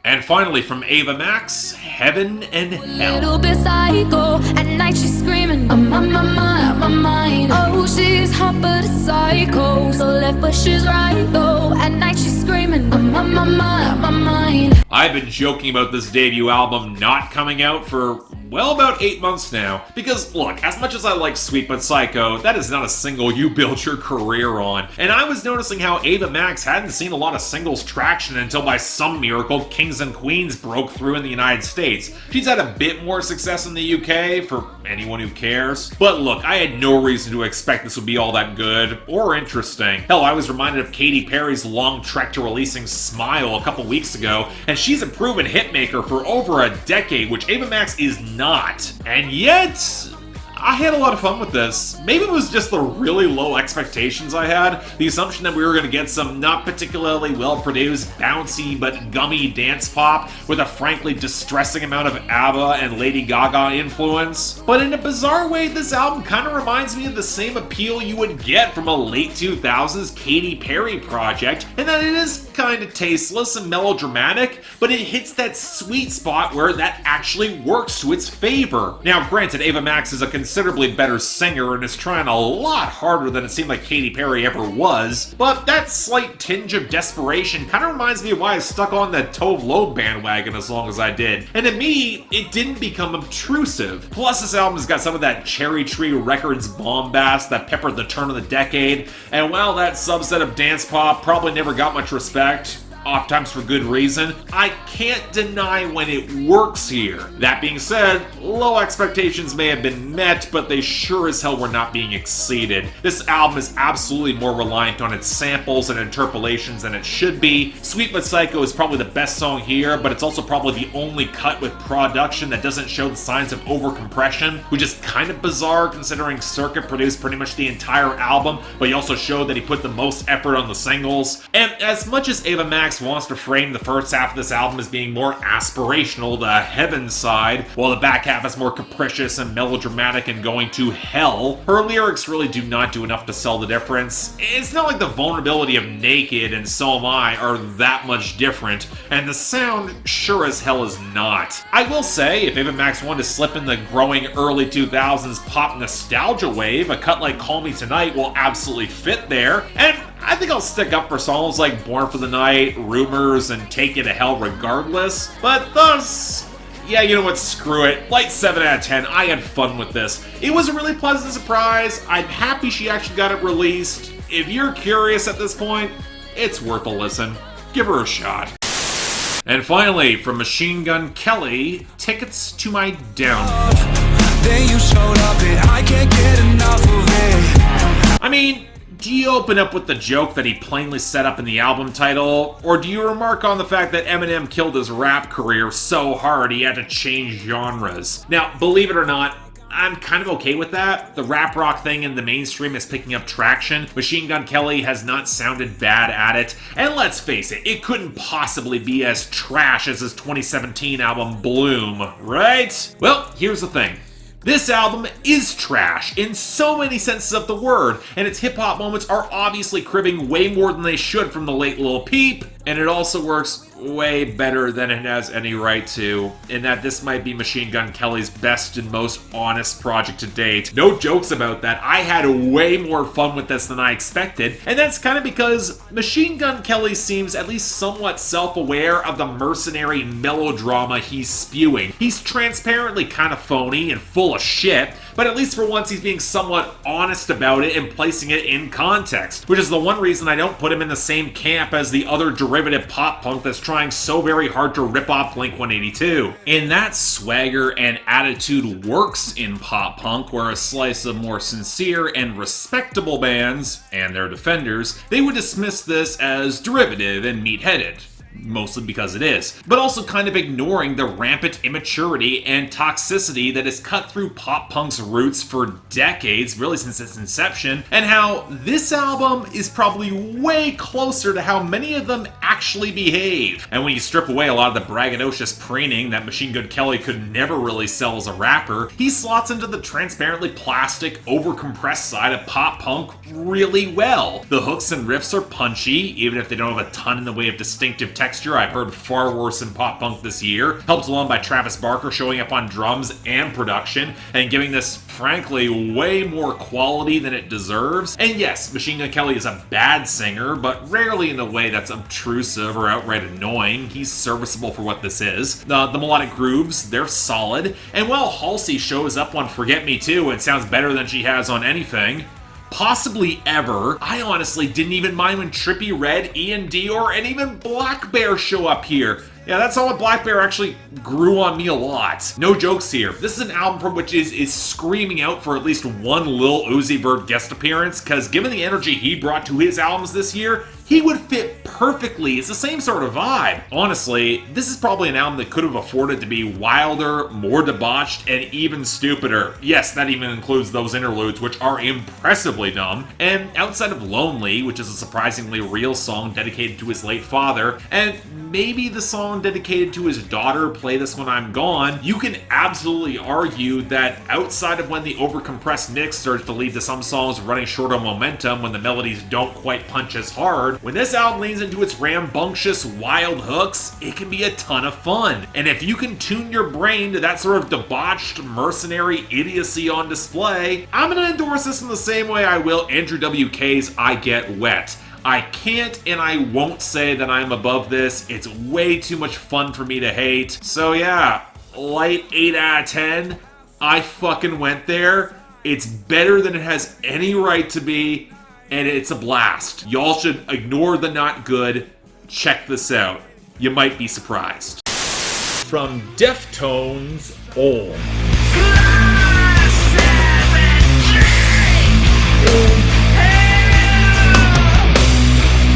And finally, from Ava Max, Heaven and Hell. Little bit psycho, at night she's screaming, I'm on my mind. Oh, she's hot but a psycho, so left but she's right though. At night she's screaming, I'm on my mind. I've been joking about this debut album not coming out for, well, about 8 months now. Because, look, as much as I like Sweet But Psycho, that is not a single you built your career on. And I was noticing how Ava Max hadn't seen a lot of singles traction until by some miracle Kings and Queens broke through in the United States. She's had a bit more success in the UK, for anyone who cares. But look, I had no reason to expect this would be all that good or interesting. Hell, I was reminded of Katy Perry's long trek to releasing Smile a couple weeks ago, and she's a proven hitmaker for over a decade, which Ava Max is not. And yet, I had a lot of fun with this. Maybe it was just the really low expectations I had. The assumption that we were going to get some not particularly well-produced, bouncy, but gummy dance pop with a frankly distressing amount of ABBA and Lady Gaga influence. But in a bizarre way, this album kind of reminds me of the same appeal you would get from a late 2000s Katy Perry project, in that it is kind of tasteless and melodramatic, but it hits that sweet spot where that actually works to its favor. Now, granted, Ava Max is a considerably better singer and is trying a lot harder than it seemed like Katy Perry ever was, but that slight tinge of desperation kind of reminds me of why I stuck on the Tove Lo bandwagon as long as I did. And to me, it didn't become obtrusive. Plus, this album's got some of that Cherry Tree Records bombast that peppered the turn of the decade, and while that subset of dance pop probably never got much respect, oftentimes for good reason, I can't deny when it works here. That being said, low expectations may have been met, but they sure as hell were not being exceeded. This album is absolutely more reliant on its samples and interpolations than it should be. Sweet But Psycho is probably the best song here, but it's also probably the only cut with production that doesn't show the signs of overcompression, which is kind of bizarre considering Circuit produced pretty much the entire album, but he also showed that he put the most effort on the singles. And as much as Ava Max wants to frame the first half of this album as being more aspirational, the heaven side, while the back half is more capricious and melodramatic and going to hell, her lyrics really do not do enough to sell the difference. It's not like the vulnerability of Naked and So Am I are that much different, and the sound sure as hell is not. I will say, if Ava Max wanted to slip in the growing early 2000s pop nostalgia wave, a cut like Call Me Tonight will absolutely fit there, and I think I'll stick up for songs like Born for the Night, Rumors, and Take You to Hell regardless. But thus, yeah, you know what, screw it. Light 7 out of 10, I had fun with this. It was a really pleasant surprise. I'm happy she actually got it released. If you're curious at this point, it's worth a listen. Give her a shot. And finally, from Machine Gun Kelly, Tickets to My Downfall. Then you showed up and I can't get enough of it. I mean, do you open up with the joke that he plainly set up in the album title, or do you remark on the fact that Eminem killed his rap career so hard he had to change genres? Now, believe it or not, I'm kind of okay with that. The rap rock thing in the mainstream is picking up traction. Machine Gun Kelly has not sounded bad at it. And let's face it, it couldn't possibly be as trash as his 2017 album Bloom, right? Well, here's the thing. This album is trash in so many senses of the word, and its hip-hop moments are obviously cribbing way more than they should from the late Lil Peep, and it also works way better than it has any right to, in that this might be Machine Gun Kelly's best and most honest project to date. No jokes about that. I had way more fun with this than I expected, and that's kind of because Machine Gun Kelly seems at least somewhat self-aware of the mercenary melodrama he's spewing. He's transparently kind of phony and full of shit, but at least for once he's being somewhat honest about it and placing it in context, which is the one reason I don't put him in the same camp as the other derivative pop punk that's trying so very hard to rip off Blink-182. In that swagger and attitude works in pop punk, where a slice of more sincere and respectable bands, and their defenders, they would dismiss this as derivative and meat-headed. Mostly because it is, but also kind of ignoring the rampant immaturity and toxicity that has cut through pop punk's roots for decades, really since its inception, and how this album is probably way closer to how many of them actually behave. And when you strip away a lot of the braggadocious preening that Machine Gun Kelly could never really sell as a rapper, he slots into the transparently plastic, overcompressed side of pop punk really well. The hooks and riffs are punchy, even if they don't have a ton in the way of distinctive texture I've heard far worse in pop punk this year, helped along by Travis Barker showing up on drums and production, and giving this, frankly, way more quality than it deserves. And yes, Machine Gun Kelly is a bad singer, but rarely in a way that's obtrusive or outright annoying. He's serviceable for what this is. The melodic grooves, they're solid, and while Halsey shows up on Forget Me Too and sounds better than she has on anything, possibly ever, I honestly didn't even mind when Trippie Redd, Ian Dior, and even Black Bear show up here. Yeah, that song with Black Bear actually grew on me a lot. No jokes here. This is an album from which is screaming out for at least one Lil Uzi Vert guest appearance, because given the energy he brought to his albums this year, he would fit perfectly. It's the same sort of vibe. Honestly, this is probably an album that could have afforded to be wilder, more debauched, and even stupider. Yes, that even includes those interludes, which are impressively dumb. And outside of Lonely, which is a surprisingly real song dedicated to his late father, and maybe the song dedicated to his daughter, Play This When I'm Gone, you can absolutely argue that outside of when the overcompressed mix starts to lead to some songs running short on momentum when the melodies don't quite punch as hard, when this album leans into its rambunctious, wild hooks, it can be a ton of fun. And if you can tune your brain to that sort of debauched, mercenary idiocy on display, I'm gonna endorse this in the same way I will Andrew WK's I Get Wet. I can't and I won't say that I'm above this. It's way too much fun for me to hate. So yeah, light 8 out of 10. I fucking went there. It's better than it has any right to be, and it's a blast. Y'all should ignore the not good. Check this out. You might be surprised. From Deftones, Om.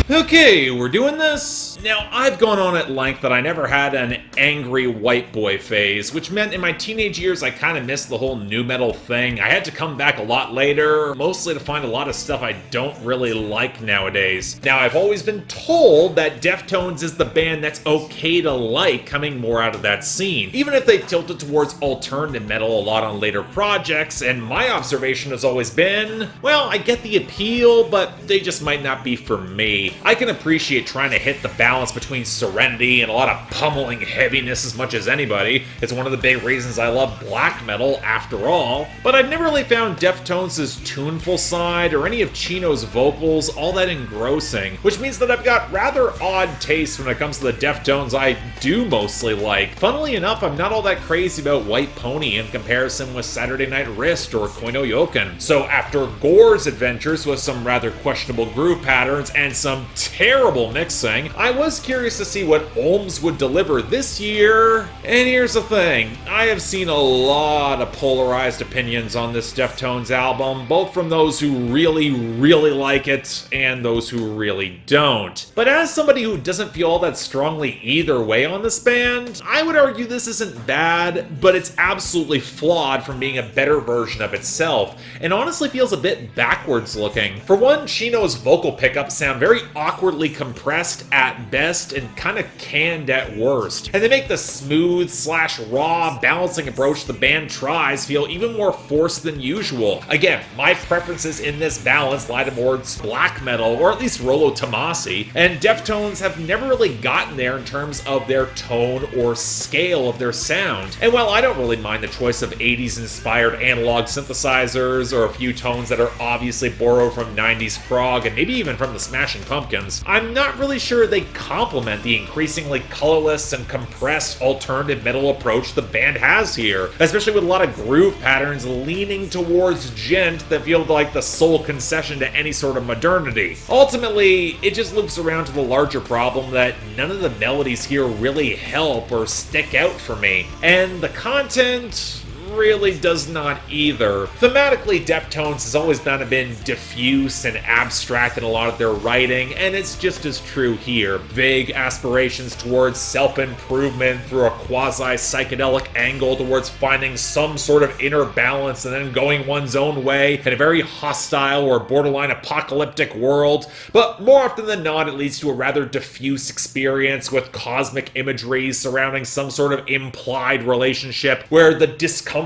Okay, we're doing this. Now, I've gone on at length that I never had an angry white boy phase, which meant in my teenage years I kind of missed the whole nu metal thing. I had to come back a lot later, mostly to find a lot of stuff I don't really like nowadays. Now, I've always been told that Deftones is the band that's okay to like, coming more out of that scene, even if they tilted towards alternative metal a lot on later projects, and my observation has always been, well, I get the appeal, but they just might not be for me. I can appreciate trying to hit the balance between serenity and a lot of pummeling heaviness as much as anybody. It's one of the big reasons I love black metal, after all. But I've never really found Deftones' tuneful side or any of Chino's vocals all that engrossing, which means that I've got rather odd taste when it comes to the Deftones I do mostly like. Funnily enough, I'm not all that crazy about White Pony in comparison with Saturday Night Wrist or Koino Yoken. So after Gore's adventures with some rather questionable groove patterns and some terrible mixing, I was curious to see what Ohms would deliver this year. And here's the thing, I have seen a lot of polarized opinions on this Deftones album, both from those who really, really like it and those who really don't. But as somebody who doesn't feel all that strongly either way on this band, I would argue this isn't bad, but it's absolutely flawed from being a better version of itself, and honestly feels a bit backwards looking. For one, Chino's vocal pickups sound very awkwardly compressed at at best and kind of canned at worst. And they make the smooth/raw balancing approach the band tries feel even more forced than usual. Again, my preferences in this balance lie towards black metal, or at least Rollo Tomasi, and Deftones have never really gotten there in terms of their tone or scale of their sound. And while I don't really mind the choice of 80s inspired analog synthesizers or a few tones that are obviously borrowed from 90s prog and maybe even from the Smashing Pumpkins, I'm not really sure they complement the increasingly colorless and compressed alternative metal approach the band has here, especially with a lot of groove patterns leaning towards djent that feel like the sole concession to any sort of modernity. Ultimately, it just loops around to the larger problem that none of the melodies here really help or stick out for me, and the content really does not either. Thematically, Deftones has always kind of been diffuse and abstract in a lot of their writing, and it's just as true here. Vague aspirations towards self-improvement through a quasi-psychedelic angle towards finding some sort of inner balance and then going one's own way in a very hostile or borderline apocalyptic world, but more often than not, it leads to a rather diffuse experience with cosmic imagery surrounding some sort of implied relationship where the discomforted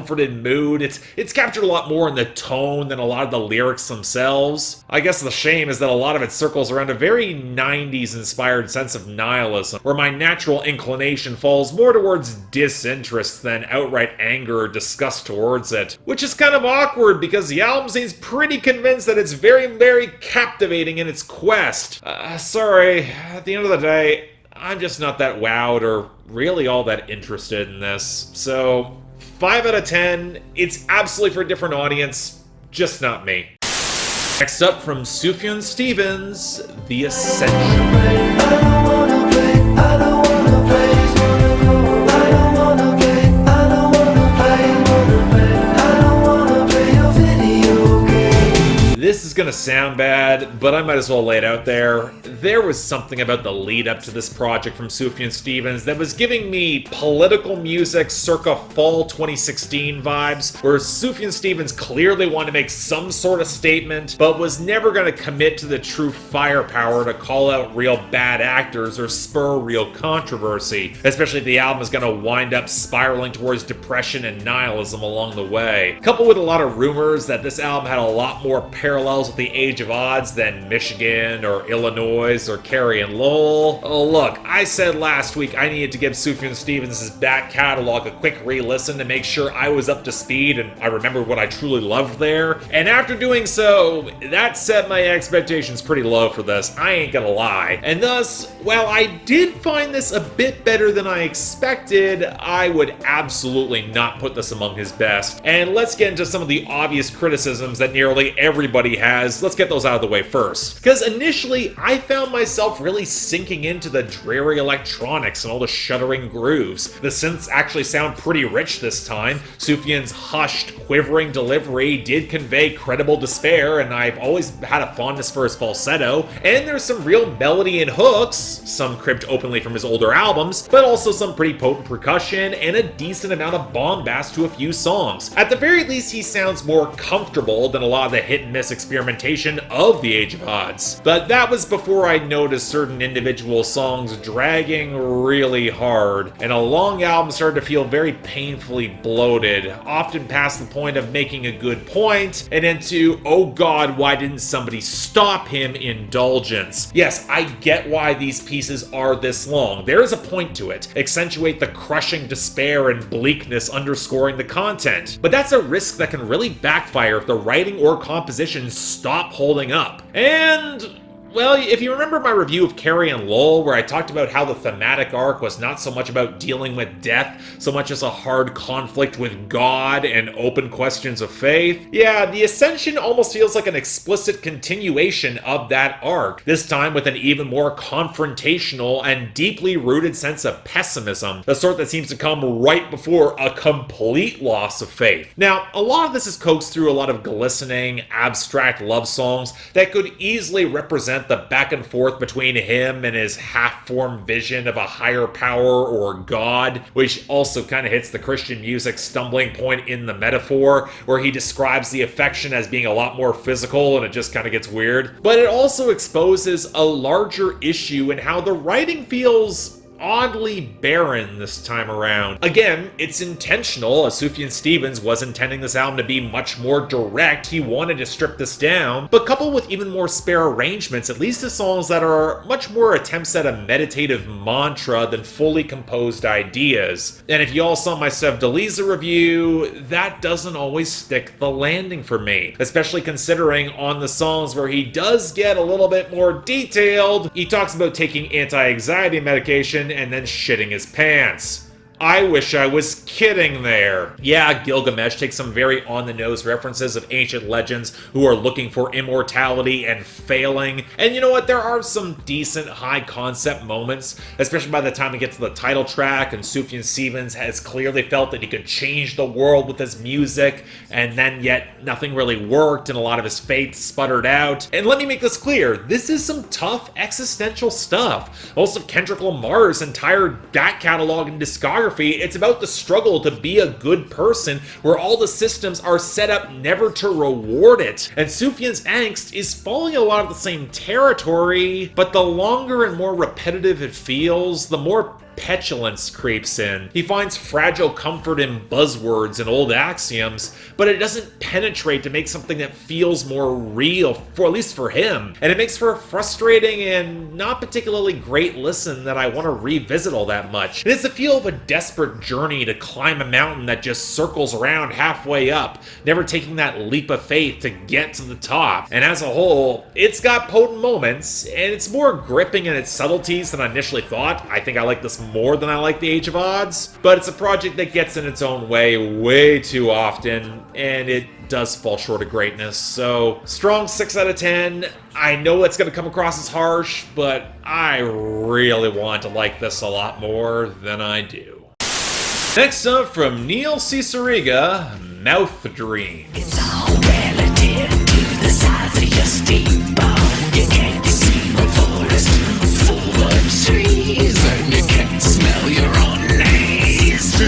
mood, it's captured a lot more in the tone than a lot of the lyrics themselves. I guess the shame is that a lot of it circles around a very 90s inspired sense of nihilism, where my natural inclination falls more towards disinterest than outright anger or disgust towards it, which is kind of awkward because the album seems pretty convinced that it's very, very captivating in its quest. Sorry, at the end of the day, I'm just not that wowed or really all that interested in this, so 5 out of 10, it's absolutely for a different audience, just not me. Next up from Sufjan Stevens, The Ascension. This is gonna sound bad, but I might as well lay it out there. There was something about the lead up to this project from Sufjan Stevens that was giving me political music circa fall 2016 vibes, where Sufjan Stevens clearly wanted to make some sort of statement, but was never gonna commit to the true firepower to call out real bad actors or spur real controversy, especially if the album is gonna wind up spiraling towards depression and nihilism along the way. Coupled with a lot of rumors that this album had a lot more parallels with the Age of Odds than Michigan or Illinois or Carrie and Lowell. Oh look, I said last week I needed to give Sufjan Stevens' back catalog a quick re-listen to make sure I was up to speed and I remembered what I truly loved there. And after doing so, that set my expectations pretty low for this, I ain't gonna lie. And thus, while I did find this a bit better than I expected, I would absolutely not put this among his best. And let's get into some of the obvious criticisms that nearly everybody has. Let's get those out of the way first. Because initially, I found myself really sinking into the dreary electronics and all the shuddering grooves. The synths actually sound pretty rich this time. Sufjan's hushed, quivering delivery did convey credible despair, and I've always had a fondness for his falsetto. And there's some real melody and hooks, some cribbed openly from his older albums, but also some pretty potent percussion and a decent amount of bombast to a few songs. At the very least, he sounds more comfortable than a lot of the hit and miss experimentation of the Age of Odds. But that was before I noticed certain individual songs dragging really hard, and a long album started to feel very painfully bloated, often past the point of making a good point, and into, oh god, why didn't somebody stop him indulgence. Yes, I get why these pieces are this long. There is a point to it. Accentuate the crushing despair and bleakness underscoring the content. But that's a risk that can really backfire if the writing or composition stop holding up. And well, if you remember my review of Carrie and Lowell, where I talked about how the thematic arc was not so much about dealing with death, so much as a hard conflict with God and open questions of faith, yeah, The Ascension almost feels like an explicit continuation of that arc, this time with an even more confrontational and deeply rooted sense of pessimism, the sort that seems to come right before a complete loss of faith. Now, a lot of this is coaxed through a lot of glistening, abstract love songs that could easily represent represent the back and forth between him and his half-formed vision of a higher power or God, which also kind of hits the Christian music stumbling point in the metaphor, where he describes the affection as being a lot more physical and it just kind of gets weird. But it also exposes a larger issue in how the writing feels oddly barren this time around. Again, it's intentional, as Sufjan Stevens was intending this album to be much more direct. He wanted to strip this down, but coupled with even more spare arrangements, at least the songs that are much more attempts at a meditative mantra than fully composed ideas. And if you all saw my Sev Deliza review, that doesn't always stick the landing for me, especially considering on the songs where he does get a little bit more detailed, he talks about taking anti-anxiety medication and then shitting his pants. I wish I was kidding there. Yeah, Gilgamesh takes some very on-the-nose references of ancient legends who are looking for immortality and failing. And you know what? There are some decent high-concept moments, especially by the time we get to the title track and Sufjan Stevens has clearly felt that he could change the world with his music, and then yet nothing really worked and a lot of his faith sputtered out. And let me make this clear, this is some tough existential stuff. Most of Kendrick Lamar's entire back catalog and discography, it's about the struggle to be a good person where all the systems are set up never to reward it. And Sufjan's angst is following a lot of the same territory, but the longer and more repetitive it feels, the more petulance creeps in. He finds fragile comfort in buzzwords and old axioms, but it doesn't penetrate to make something that feels more real, for at least for him. And it makes for a frustrating and not particularly great listen that I want to revisit all that much. It is the feel of a desperate journey to climb a mountain that just circles around halfway up, never taking that leap of faith to get to the top. And as a whole, it's got potent moments, and it's more gripping in its subtleties than I initially thought. I think I like this more than I like The Age of Odds, but it's a project that gets in its own way too often, and it does fall short of greatness. So, strong 6 out of 10. I know it's going to come across as harsh, but I really want to like this a lot more than I do. Next up from Neil Cicierega, Mouth Dream. It's all relative to the size of your steamboat. You can't see the forest full of trees, and you can't smell your own knees.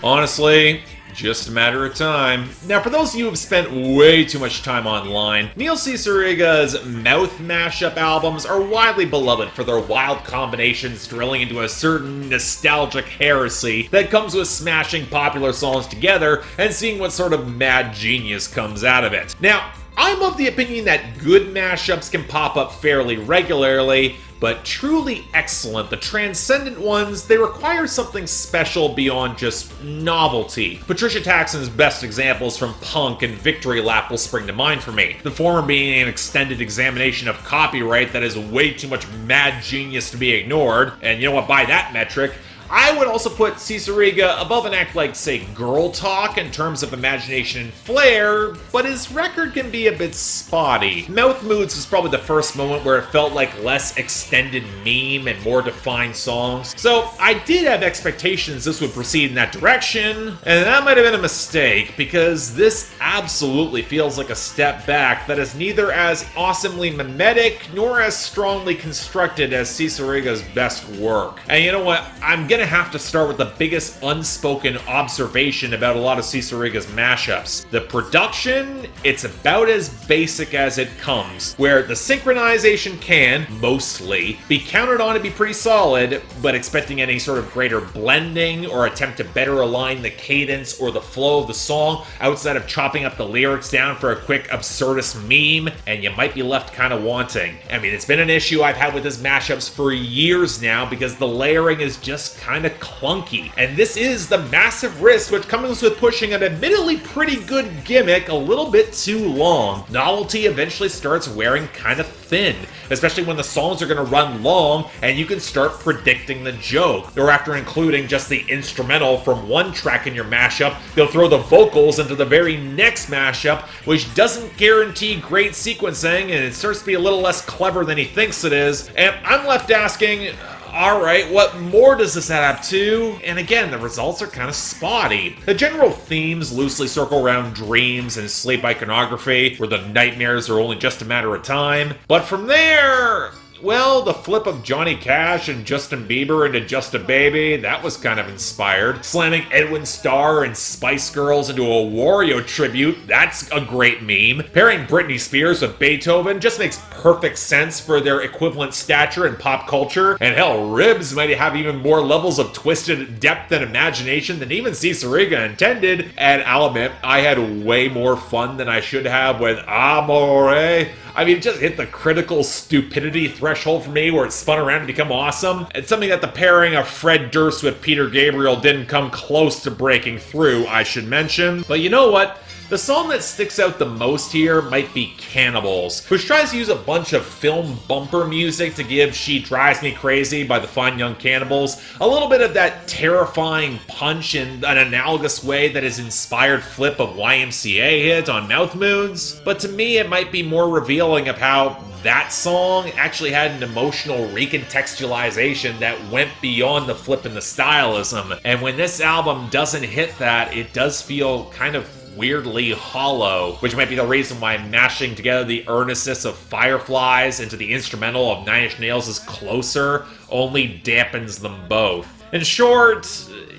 Honestly, just a matter of time. Now, for those of you who have spent way too much time online, Neil Cicierega's mouth mashup albums are widely beloved for their wild combinations drilling into a certain nostalgic heresy that comes with smashing popular songs together and seeing what sort of mad genius comes out of it. Now, I'm of the opinion that good mashups can pop up fairly regularly, but truly excellent, the transcendent ones, they require something special beyond just novelty. Patricia Taxon's best examples from Punk and Victory Lap will spring to mind for me. The former being an extended examination of copyright that is way too much mad genius to be ignored, and you know what, by that metric, I would also put Cicierega above an act like, say, Girl Talk in terms of imagination and flair, but his record can be a bit spotty. Mouth Moods was probably the first moment where it felt like less extended meme and more defined songs. So I did have expectations this would proceed in that direction, and that might have been a mistake, because this absolutely feels like a step back that is neither as awesomely mimetic nor as strongly constructed as Cicierega's best work. And you know what? I'm gonna have to start with the biggest unspoken observation about a lot of Cicierega's mashups. The production, it's about as basic as it comes, where the synchronization can, mostly, be counted on to be pretty solid, but expecting any sort of greater blending or attempt to better align the cadence or the flow of the song outside of chopping up the lyrics down for a quick absurdist meme, and you might be left kind of wanting. I mean, it's been an issue I've had with his mashups for years now because the layering is just kind of clunky. And this is the massive risk which comes with pushing an admittedly pretty good gimmick a little bit too long. Novelty eventually starts wearing kind of thin, especially when the songs are going to run long and you can start predicting the joke. Or after including just the instrumental from one track in your mashup, they'll throw the vocals into the very next mashup, which doesn't guarantee great sequencing, and it starts to be a little less clever than he thinks it is. And I'm left asking, alright, what more does this add up to? And again, the results are kind of spotty. The general themes loosely circle around dreams and sleep iconography, where the nightmares are only just a matter of time. But from there, well, the flip of Johnny Cash and Justin Bieber into Just a Baby, that was kind of inspired. Slamming Edwin Starr and Spice Girls into a Wario tribute, that's a great meme. Pairing Britney Spears with Beethoven just makes perfect sense for their equivalent stature in pop culture. And hell, Ribs might have even more levels of twisted depth and imagination than even Ciceriga intended. And I'll admit, I had way more fun than I should have with Amore. I mean, it just hit the critical stupidity threshold for me where it spun around to become awesome. It's something that the pairing of Fred Durst with Peter Gabriel didn't come close to breaking through, I should mention. But you know what? The song that sticks out the most here might be Cannibals, which tries to use a bunch of film bumper music to give She Drives Me Crazy by the Fine Young Cannibals a little bit of that terrifying punch in an analogous way that has inspired flip of YMCA hit on Mouth Moons. But to me, it might be more revealing of how that song actually had an emotional recontextualization that went beyond the flip and the stylism. And when this album doesn't hit that, it does feel kind of weirdly hollow, which might be the reason why mashing together the earnestness of Fireflies into the instrumental of Nine Inch Nails' Closer only dampens them both. In short,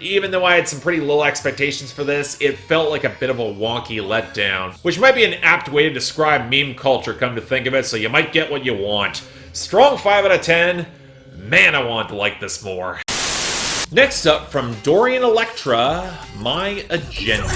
even though I had some pretty low expectations for this, it felt like a bit of a wonky letdown, which might be an apt way to describe meme culture, come to think of it, so you might get what you want. Strong 5 out of 10. Man, I want to like this more. Next up, from Dorian Electra, My Agenda.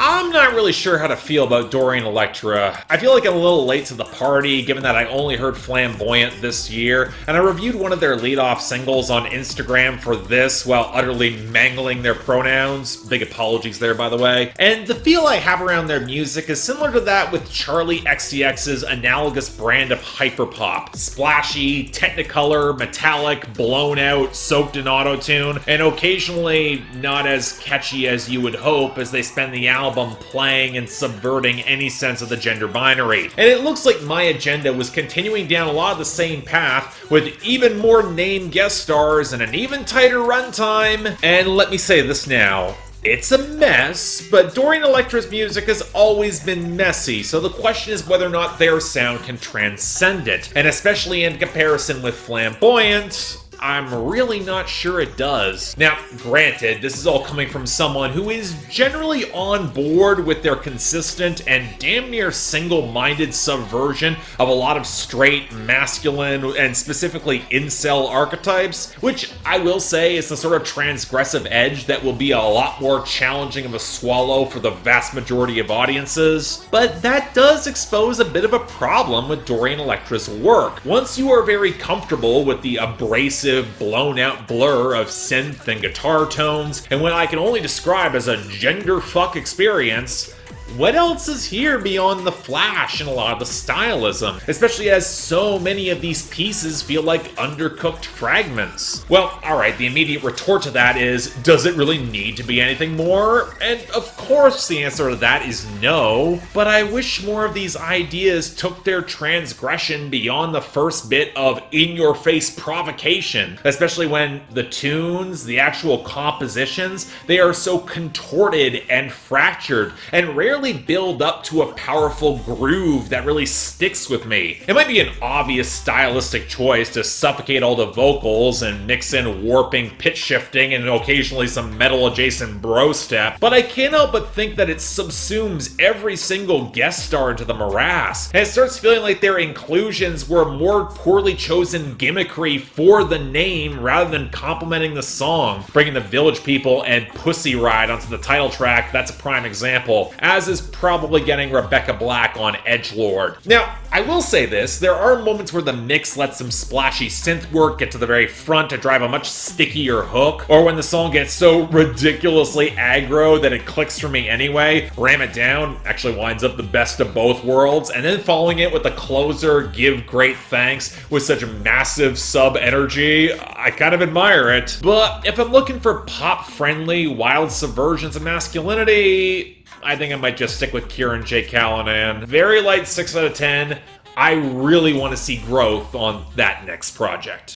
I'm not really sure how to feel about Dorian Electra. I feel like I'm a little late to the party, given that I only heard Flamboyant this year, and I reviewed one of their lead-off singles on Instagram for this while utterly mangling their pronouns. Big apologies there, by the way. And the feel I have around their music is similar to that with Charli XCX's analogous brand of hyperpop. Splashy, technicolor, metallic, blown out, soaked in autotune, and occasionally not as catchy as you would hope as they spend the album playing and subverting any sense of the gender binary. And it looks like My Agenda was continuing down a lot of the same path, with even more named guest stars and an even tighter runtime. And let me say this now. It's a mess, but Dorian Electra's music has always been messy, so the question is whether or not their sound can transcend it. And especially in comparison with Flamboyant, I'm really not sure it does. Now, granted, this is all coming from someone who is generally on board with their consistent and damn near single-minded subversion of a lot of straight, masculine, and specifically incel archetypes, which I will say is the sort of transgressive edge that will be a lot more challenging of a swallow for the vast majority of audiences. But that does expose a bit of a problem with Dorian Electra's work. Once you are very comfortable with the abrasive, blown-out blur of synth and guitar tones, and what I can only describe as a genderfuck experience, what else is here beyond the flash and a lot of the stylism, especially as so many of these pieces feel like undercooked fragments? Well, alright, the immediate retort to that is, does it really need to be anything more? And of course the answer to that is no, but I wish more of these ideas took their transgression beyond the first bit of in-your-face provocation, especially when the tunes, the actual compositions, they are so contorted and fractured, and rarely build up to a powerful groove that really sticks with me. It might be an obvious stylistic choice to suffocate all the vocals and mix in warping, pitch shifting, and occasionally some metal-adjacent bro step, but I can't help but think that it subsumes every single guest star into the morass, and it starts feeling like their inclusions were more poorly chosen gimmickry for the name rather than complementing the song. Bringing the Village People and Pussy Riot onto the title track, that's a prime example, as is probably getting Rebecca Black on Edgelord. Now, I will say this, there are moments where the mix lets some splashy synth work get to the very front to drive a much stickier hook, or when the song gets so ridiculously aggro that it clicks for me anyway, Ram It Down actually winds up the best of both worlds, and then following it with the closer, Give Great Thanks, with such massive sub-energy, I kind of admire it. But if I'm looking for pop-friendly, wild subversions of masculinity, I think I might just stick with Kieran J. Callanan. Very light 6 out of 10. I really want to see growth on that next project.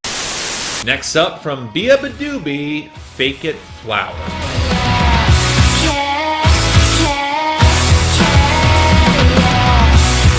Next up from Bia Badoobie, Fake It Flower.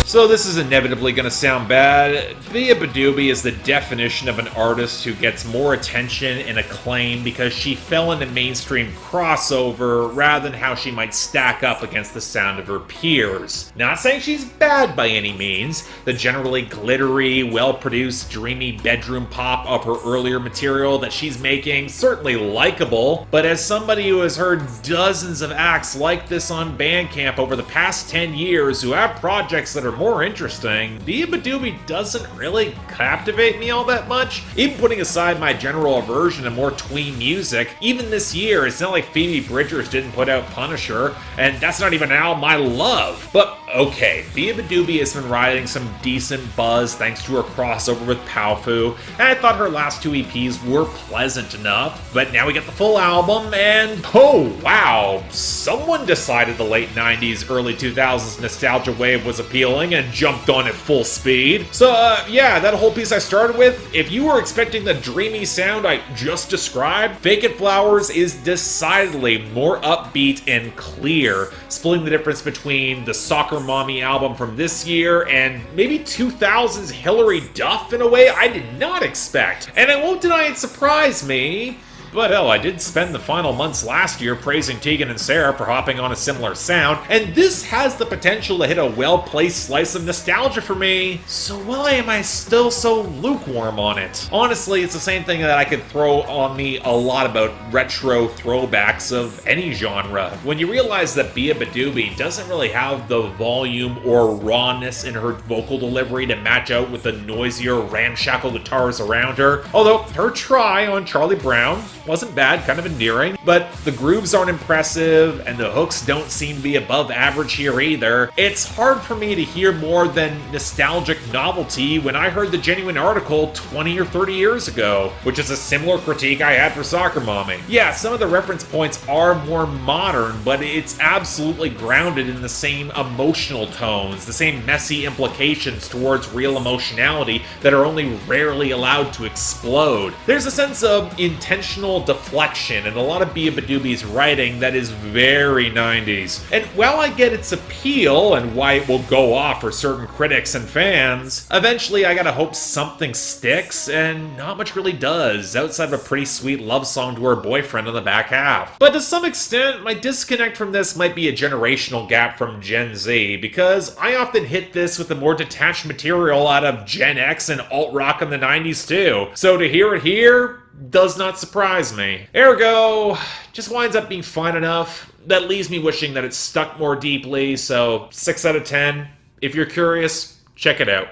So this is inevitably going to sound bad. Bia Badoobie is the definition of an artist who gets more attention and acclaim because she fell into mainstream crossover rather than how she might stack up against the sound of her peers. Not saying she's bad by any means. The generally glittery, well-produced, dreamy bedroom pop of her earlier material that she's making certainly likable, but as somebody who has heard dozens of acts like this on Bandcamp over the past 10 years who have projects that are more interesting, Bia Badoobie doesn't really captivate me all that much. Even putting aside my general aversion to more tween music, even this year, it's not like Phoebe Bridgers didn't put out Punisher, and that's not even an album I love. But okay, Bia Badoobie has been riding some decent buzz thanks to her crossover with Powfu, and I thought her last 2 EPs were pleasant enough, but now we get the full album, and oh wow, someone decided the late 90s, early 2000s nostalgia wave was appealing and jumped on it full speed. So yeah, that whole piece I started with, if you were expecting the dreamy sound I just described, Fake It Flowers is decidedly more upbeat and clear, splitting the difference between the Soccer Mommy album from this year and maybe 2000's Hilary Duff in a way I did not expect. And I won't deny it surprised me. But hell, I did spend the final months last year praising Tegan and Sarah for hopping on a similar sound, and this has the potential to hit a well-placed slice of nostalgia for me, so why am I still so lukewarm on it? Honestly, it's the same thing that I could throw on me a lot about retro throwbacks of any genre. When you realize that Bia Badoobie doesn't really have the volume or rawness in her vocal delivery to match out with the noisier, ramshackle guitars around her, although her try on Charlie Brown wasn't bad, kind of endearing, but the grooves aren't impressive and the hooks don't seem to be above average here either. It's hard for me to hear more than nostalgic novelty when I heard the Genuine article 20 or 30 years ago, which is a similar critique I had for Soccer Mommy. Yeah, some of the reference points are more modern, but it's absolutely grounded in the same emotional tones, the same messy implications towards real emotionality that are only rarely allowed to explode. There's a sense of intentional deflection in a lot of Bia Badoobie's writing that is very 90s. And while I get its appeal and why it will go off for certain critics and fans, eventually I gotta hope something sticks, and not much really does, outside of a pretty sweet love song to her boyfriend on the back half. But to some extent, my disconnect from this might be a generational gap from Gen Z, because I often hit this with the more detached material out of Gen X and alt-rock in the 90s too. So to hear it here does not surprise me. Ergo, just winds up being fine enough. That leaves me wishing that it stuck more deeply, so 6 out of 10. If you're curious, check it out.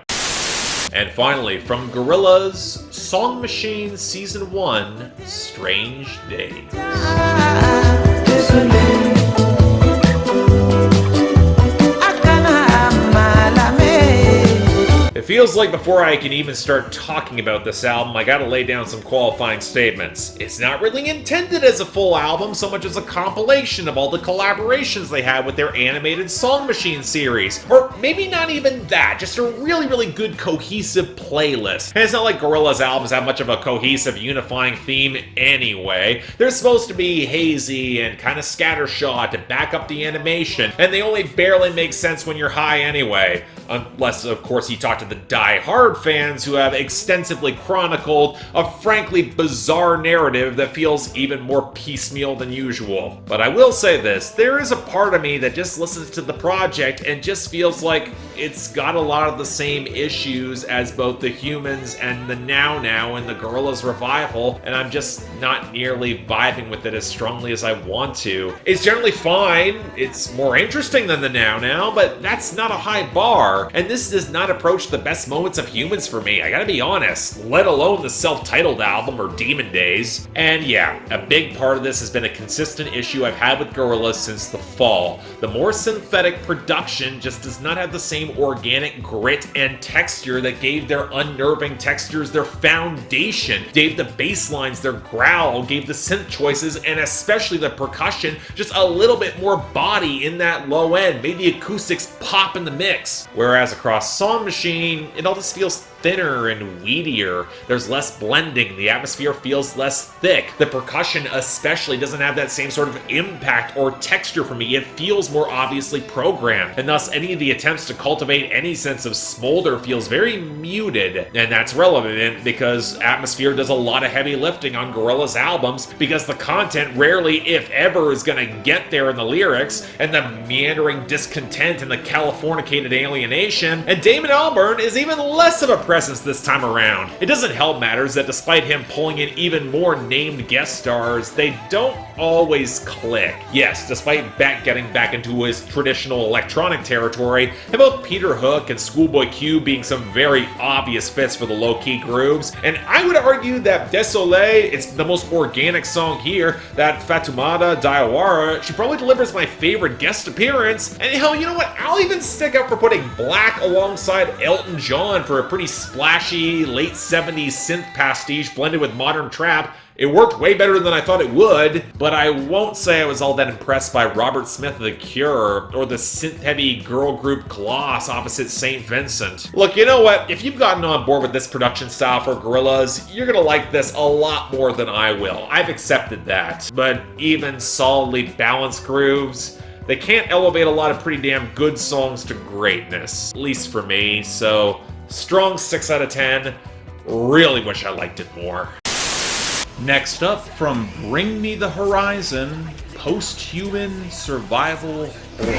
And finally, from Gorillaz, Song Machine Season 1, Strange Days. It feels like before I can even start talking about this album, I gotta lay down some qualifying statements. It's not really intended as a full album so much as a compilation of all the collaborations they had with their animated Song Machine series. Or maybe not even that, just a really, really good cohesive playlist. And it's not like Gorillaz albums have much of a cohesive, unifying theme anyway. They're supposed to be hazy and kind of scattershot to back up the animation, and they only barely make sense when you're high anyway. Unless, of course, you talk to the die-hard fans who have extensively chronicled a frankly bizarre narrative that feels even more piecemeal than usual. But I will say this, there is a part of me that just listens to the project and just feels like it's got a lot of the same issues as both the Humans and the Now Now and the Gorillaz revival, and I'm just not nearly vibing with it as strongly as I want to. It's generally fine, it's more interesting than the Now Now, but that's not a high bar, and this does not approach the best moments of Humans for me, I gotta be honest, let alone the self-titled album or Demon Days. And yeah, a big part of this has been a consistent issue I've had with Gorillaz since the fall. The more synthetic production just does not have the same organic grit and texture that gave their unnerving textures their foundation, gave the bass lines their growl, gave the synth choices and especially the percussion just a little bit more body in that low end, made the acoustics pop in the mix. Whereas across Song Machine, it all just feels thinner and weedier. There's less blending, the atmosphere feels less thick. The percussion especially doesn't have that same sort of impact or texture for me. It feels more obviously programmed, and thus any of the attempts to cultivate any sense of smolder feels very muted. And that's relevant because Atmosphere does a lot of heavy lifting on Gorillaz albums because the content rarely, if ever, is gonna get there in the lyrics, and the meandering discontent and the Californicated alienation. And Damon Albarn is even less of a presence this time around. It doesn't help matters that despite him pulling in even more named guest stars, they don't always click. Yes, despite Beck getting back into his traditional electronic territory, and both Peter Hook and Schoolboy Q being some very obvious fits for the low-key grooves, and I would argue that Désolé, it's the most organic song here, that Fatoumata Diawara, she probably delivers my favorite guest appearance, and hell, you know what, I'll even stick up for putting Black alongside Elton John for a pretty splashy, late 70s synth pastiche blended with modern trap. It worked way better than I thought it would, but I won't say I was all that impressed by Robert Smith of The Cure or the synth-heavy girl group Gloss opposite St. Vincent. Look, you know what? If you've gotten on board with this production style for Gorillaz, you're gonna like this a lot more than I will. I've accepted that. But even solidly balanced grooves, they can't elevate a lot of pretty damn good songs to greatness, at least for me, so strong 6 out of 10. Really wish I liked it more. Next up, from Bring Me the Horizon, Post-Human Survival Horror.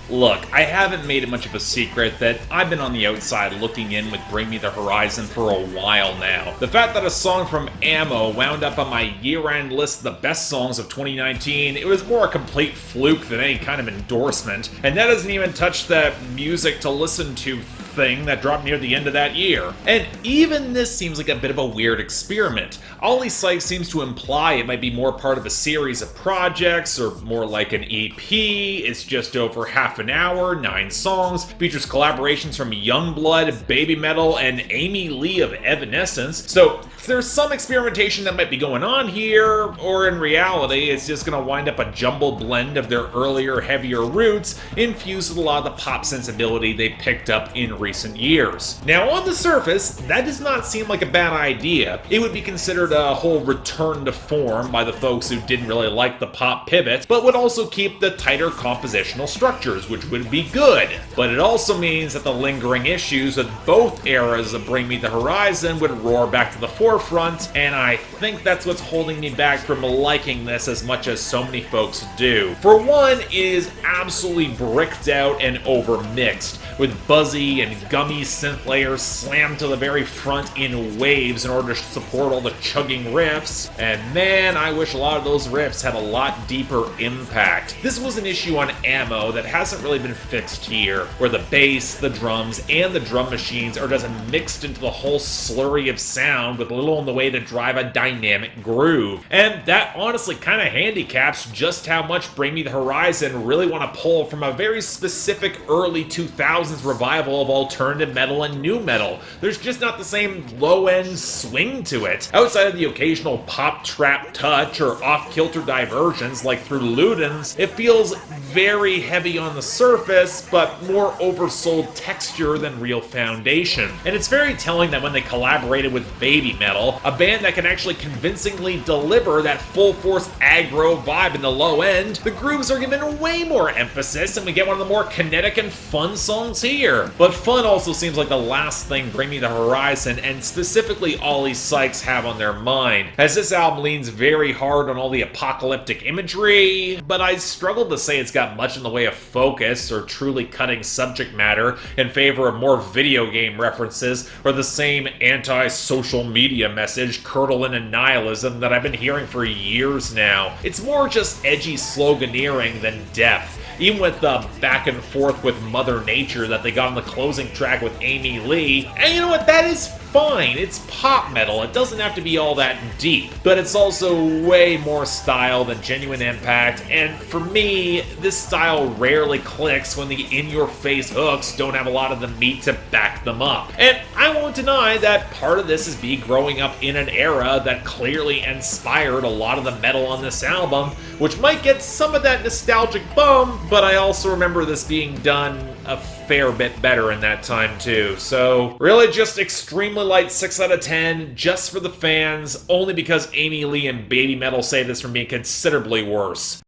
Look, I haven't made it much of a secret that I've been on the outside looking in with Bring Me the Horizon for a while now. The fact that a song from Ammo wound up on my year-end list of the best songs of 2019, it was more a complete fluke than any kind of endorsement, and that doesn't even touch that music to listen to thing that dropped near the end of that year. And even this seems like a bit of a weird experiment. Ollie Sykes seems to imply it might be more part of a series of projects, or more like an EP. It's just over half an hour, 9 songs, features collaborations from Youngblood, Baby Metal, and Amy Lee of Evanescence. So there's some experimentation that might be going on here, or in reality, it's just gonna wind up a jumbled blend of their earlier, heavier roots, infused with a lot of the pop sensibility they picked up in recent years. Now, on the surface, that does not seem like a bad idea. It would be considered a whole return to form by the folks who didn't really like the pop pivot, but would also keep the tighter compositional structures, which would be good. But it also means that the lingering issues with both eras of Bring Me the Horizon would roar back to the forefront, and I think that's what's holding me back from liking this as much as so many folks do. For one, it is absolutely bricked out and overmixed, with buzzy and gummy synth layers slammed to the very front in waves in order to support all the chugging riffs, and man, I wish a lot of those riffs had a lot deeper impact. This was an issue on Ammo that hasn't really been fixed here, where the bass, the drums, and the drum machines are just mixed into the whole slurry of sound with little in the way to drive a dynamic groove. And that honestly kind of handicaps just how much Bring Me the Horizon really want to pull from a very specific early 2000s revival of alternative metal and nu metal. There's just not the same low-end swing to it. Outside of the occasional pop trap touch or off-kilter diversions like through Ludens, it feels very heavy on the surface, but more oversold texture than real foundation. And it's very telling that when they collaborated with Baby Metal, a band that can actually convincingly deliver that full-force aggro vibe in the low end, the grooves are given way more emphasis, and we get one of the more kinetic and fun songs here. But fun also seems like the last thing Bring Me the Horizon, and specifically Ollie Sykes, have on their mind, as this album leans very hard on all the apocalyptic imagery, but I struggle to say it's got much in the way of focus or truly cutting subject matter in favor of more video game references or the same anti-social media message curdling in nihilism that I've been hearing for years now. It's more just edgy sloganeering than depth. even with the back and forth with Mother Nature that they got on the closing track with Amy Lee. And you know what, that is fine. It's pop metal. It doesn't have to be all that deep, but it's also way more style than genuine impact, and for me, this style rarely clicks when the in-your-face hooks don't have a lot of the meat to back them up. And I won't deny that part of this is me growing up in an era that clearly inspired a lot of the metal on this album, which might get some of that nostalgic bum, but I also remember this being done a fair bit better in that time too. So really just extremely light 6 out of 10 just for the fans, only because Amy Lee and Baby Metal save this from being considerably worse.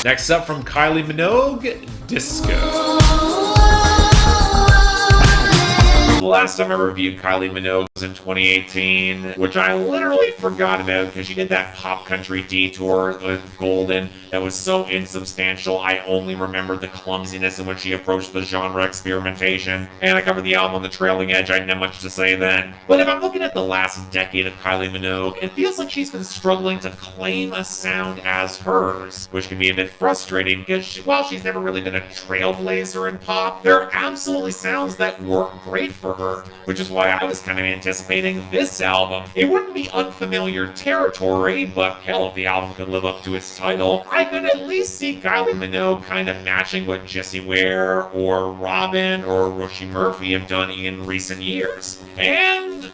Next up from Kylie Minogue, Disco. The last time I reviewed Kylie Minogue was in 2018, which I literally forgot about because she did that pop country detour with Golden that was so insubstantial I only remembered the clumsiness in which she approached the genre experimentation. And I covered the album on the trailing edge, I didn't have much to say then. But if I'm looking at the last decade of Kylie Minogue, it feels like she's been struggling to claim a sound as hers, which can be a bit frustrating because while she's never really been a trailblazer in pop, there are absolutely sounds that work great for her, which is why I was kind of anticipating this album. It wouldn't be unfamiliar territory, but hell, if the album could live up to its title, I could at least see Kylie Minogue kind of matching what Jessie Ware or Robin or Roisin Murphy have done in recent years. And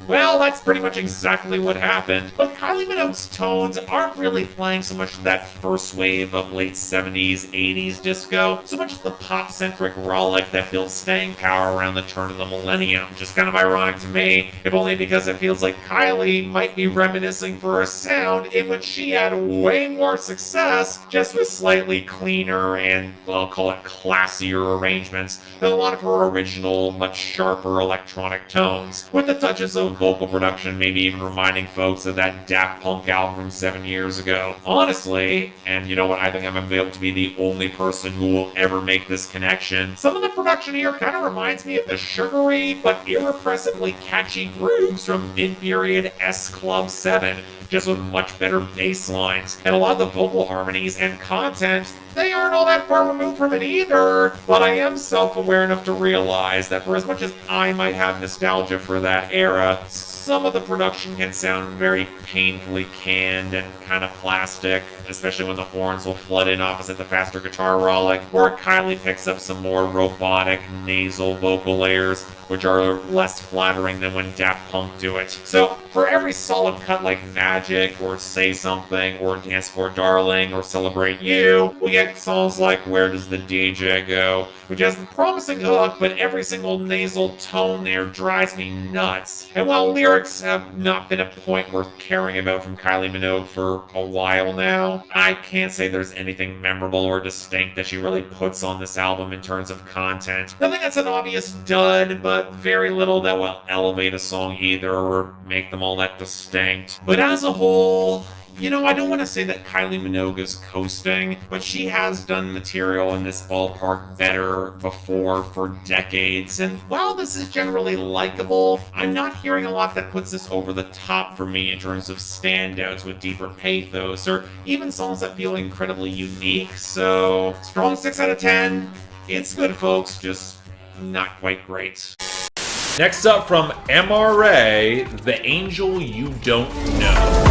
well, that's pretty much exactly what happened. But Kylie Minogue's tones aren't really playing so much that first wave of late 70s, 80s disco, so much as the pop-centric rollick that built staying power around the turn of the millennium. Just kind of ironic to me, if only because it feels like Kylie might be reminiscing for a sound in which she had way more success, just with slightly cleaner and, well, I'll call it classier arrangements than a lot of her original, much sharper electronic tones, with the touches of vocal production maybe even reminding folks of that Daft Punk album from 7 years ago. Honestly, and you know what, I think I'm able to be the only person who will ever make this connection, some of the production here kind of reminds me of the sugary but irrepressibly catchy grooves from mid-period S Club 7, just with much better bass lines. And a lot of the vocal harmonies and content, they aren't all that far removed from it either, but I am self-aware enough to realize that for as much as I might have nostalgia for that era, some of the production can sound very painfully canned and kind of plastic, especially when the horns will flood in opposite the faster guitar rollick, where Kylie picks up some more robotic, nasal vocal layers, which are less flattering than when Daft Punk do it. So, for every solid cut like Magic, or Say Something, or Dance for Darling, or Celebrate You, we get songs like Where Does the DJ Go?, which has a promising hook, but every single nasal tone there drives me nuts. And while lyrics have not been a point worth caring about from Kylie Minogue for a while now, I can't say there's anything memorable or distinct that she really puts on this album in terms of content. Nothing that's an obvious dud, but very little that will elevate a song either or make them all that distinct. But as a whole, you know, I don't want to say that Kylie Minogue is coasting, but she has done material in this ballpark better before for decades, and while this is generally likable, I'm not hearing a lot that puts this over the top for me in terms of standouts with deeper pathos, or even songs that feel incredibly unique, so strong 6 out of 10. It's good, folks, just not quite great. Next up from MRA, The Angel You Don't Know.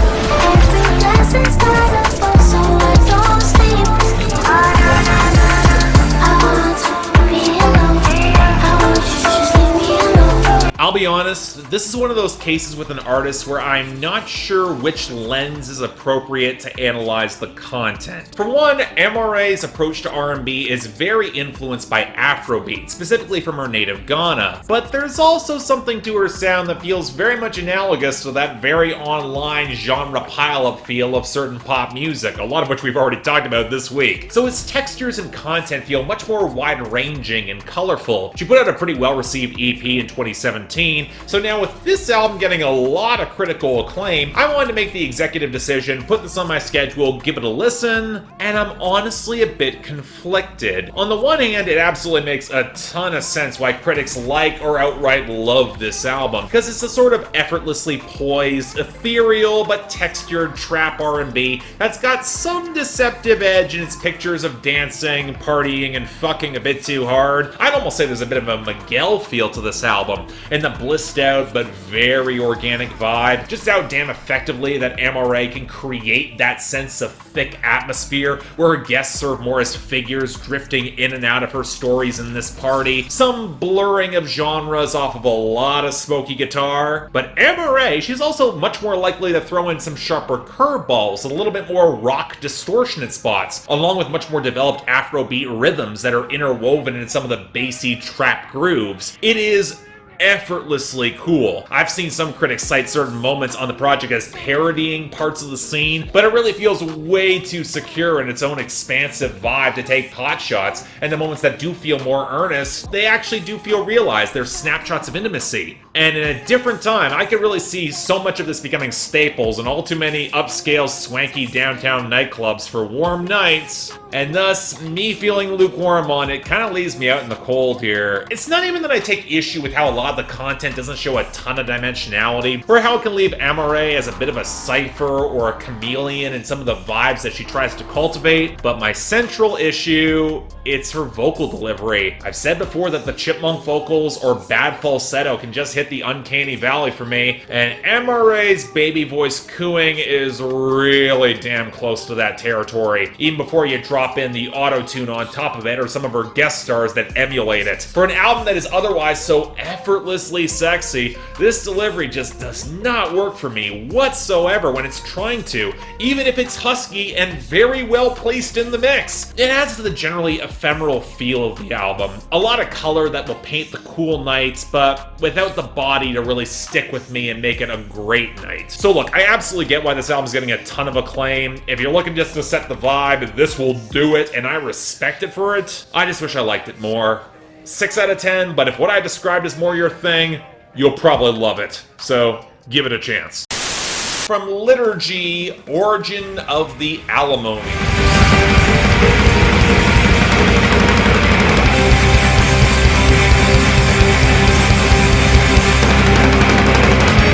I'll be honest, this is one of those cases with an artist where I'm not sure which lens is appropriate to analyze the content. For one, MRA's approach to R&B is very influenced by Afrobeat, specifically from her native Ghana. But there's also something to her sound that feels very much analogous to that very online genre pileup feel of certain pop music, a lot of which we've already talked about this week. So its textures and content feel much more wide-ranging and colorful. She put out a pretty well-received EP in 2017, 2014. So now with this album getting a lot of critical acclaim, I wanted to make the executive decision, put this on my schedule, give it a listen, and I'm honestly a bit conflicted. On the one hand, it absolutely makes a ton of sense why critics like or outright love this album, because it's a sort of effortlessly poised, ethereal but textured trap R&B that's got some deceptive edge in its pictures of dancing, partying, and fucking a bit too hard. I'd almost say there's a bit of a Miguel feel to this album, and the blissed out but very organic vibe, just how damn effectively that MRA can create that sense of thick atmosphere where her guests serve more as figures drifting in and out of her stories in this party, some blurring of genres off of a lot of smoky guitar. But MRA, she's also much more likely to throw in some sharper curveballs and a little bit more rock distortionate spots, along with much more developed Afrobeat rhythms that are interwoven in some of the bassy trap grooves. It is effortlessly cool. I've seen some critics cite certain moments on the project as parodying parts of the scene, but it really feels way too secure in its own expansive vibe to take potshots, and the moments that do feel more earnest, they actually do feel realized. They're snapshots of intimacy. And in a different time, I could really see so much of this becoming staples in all too many upscale, swanky downtown nightclubs for warm nights, and thus, me feeling lukewarm on it kind of leaves me out in the cold here. It's not even that I take issue with how a lot of the content doesn't show a ton of dimensionality, or how it can leave Amore as a bit of a cipher or a chameleon in some of the vibes that she tries to cultivate, but my central issue, it's her vocal delivery. I've said before that the chipmunk vocals or bad falsetto can just hit the uncanny valley for me, and Amore's baby voice cooing is really damn close to that territory, even before you drop in the auto-tune on top of it or some of her guest stars that emulate it. For an album that is otherwise so effortlessly sexy, this delivery just does not work for me whatsoever when it's trying to, even if it's husky and very well placed in the mix. It adds to the generally ephemeral feel of the album. A lot of color that will paint the cool nights, but without the body to really stick with me and make it a great night. So look, I absolutely get why this album's getting a ton of acclaim. If you're looking just to set the vibe, this will do it, and I respect it for it. I just wish I liked it more. 6 out of 10, but if what I described is more your thing, you'll probably love it. So give it a chance. From Liturgy, Origin of the Alimony.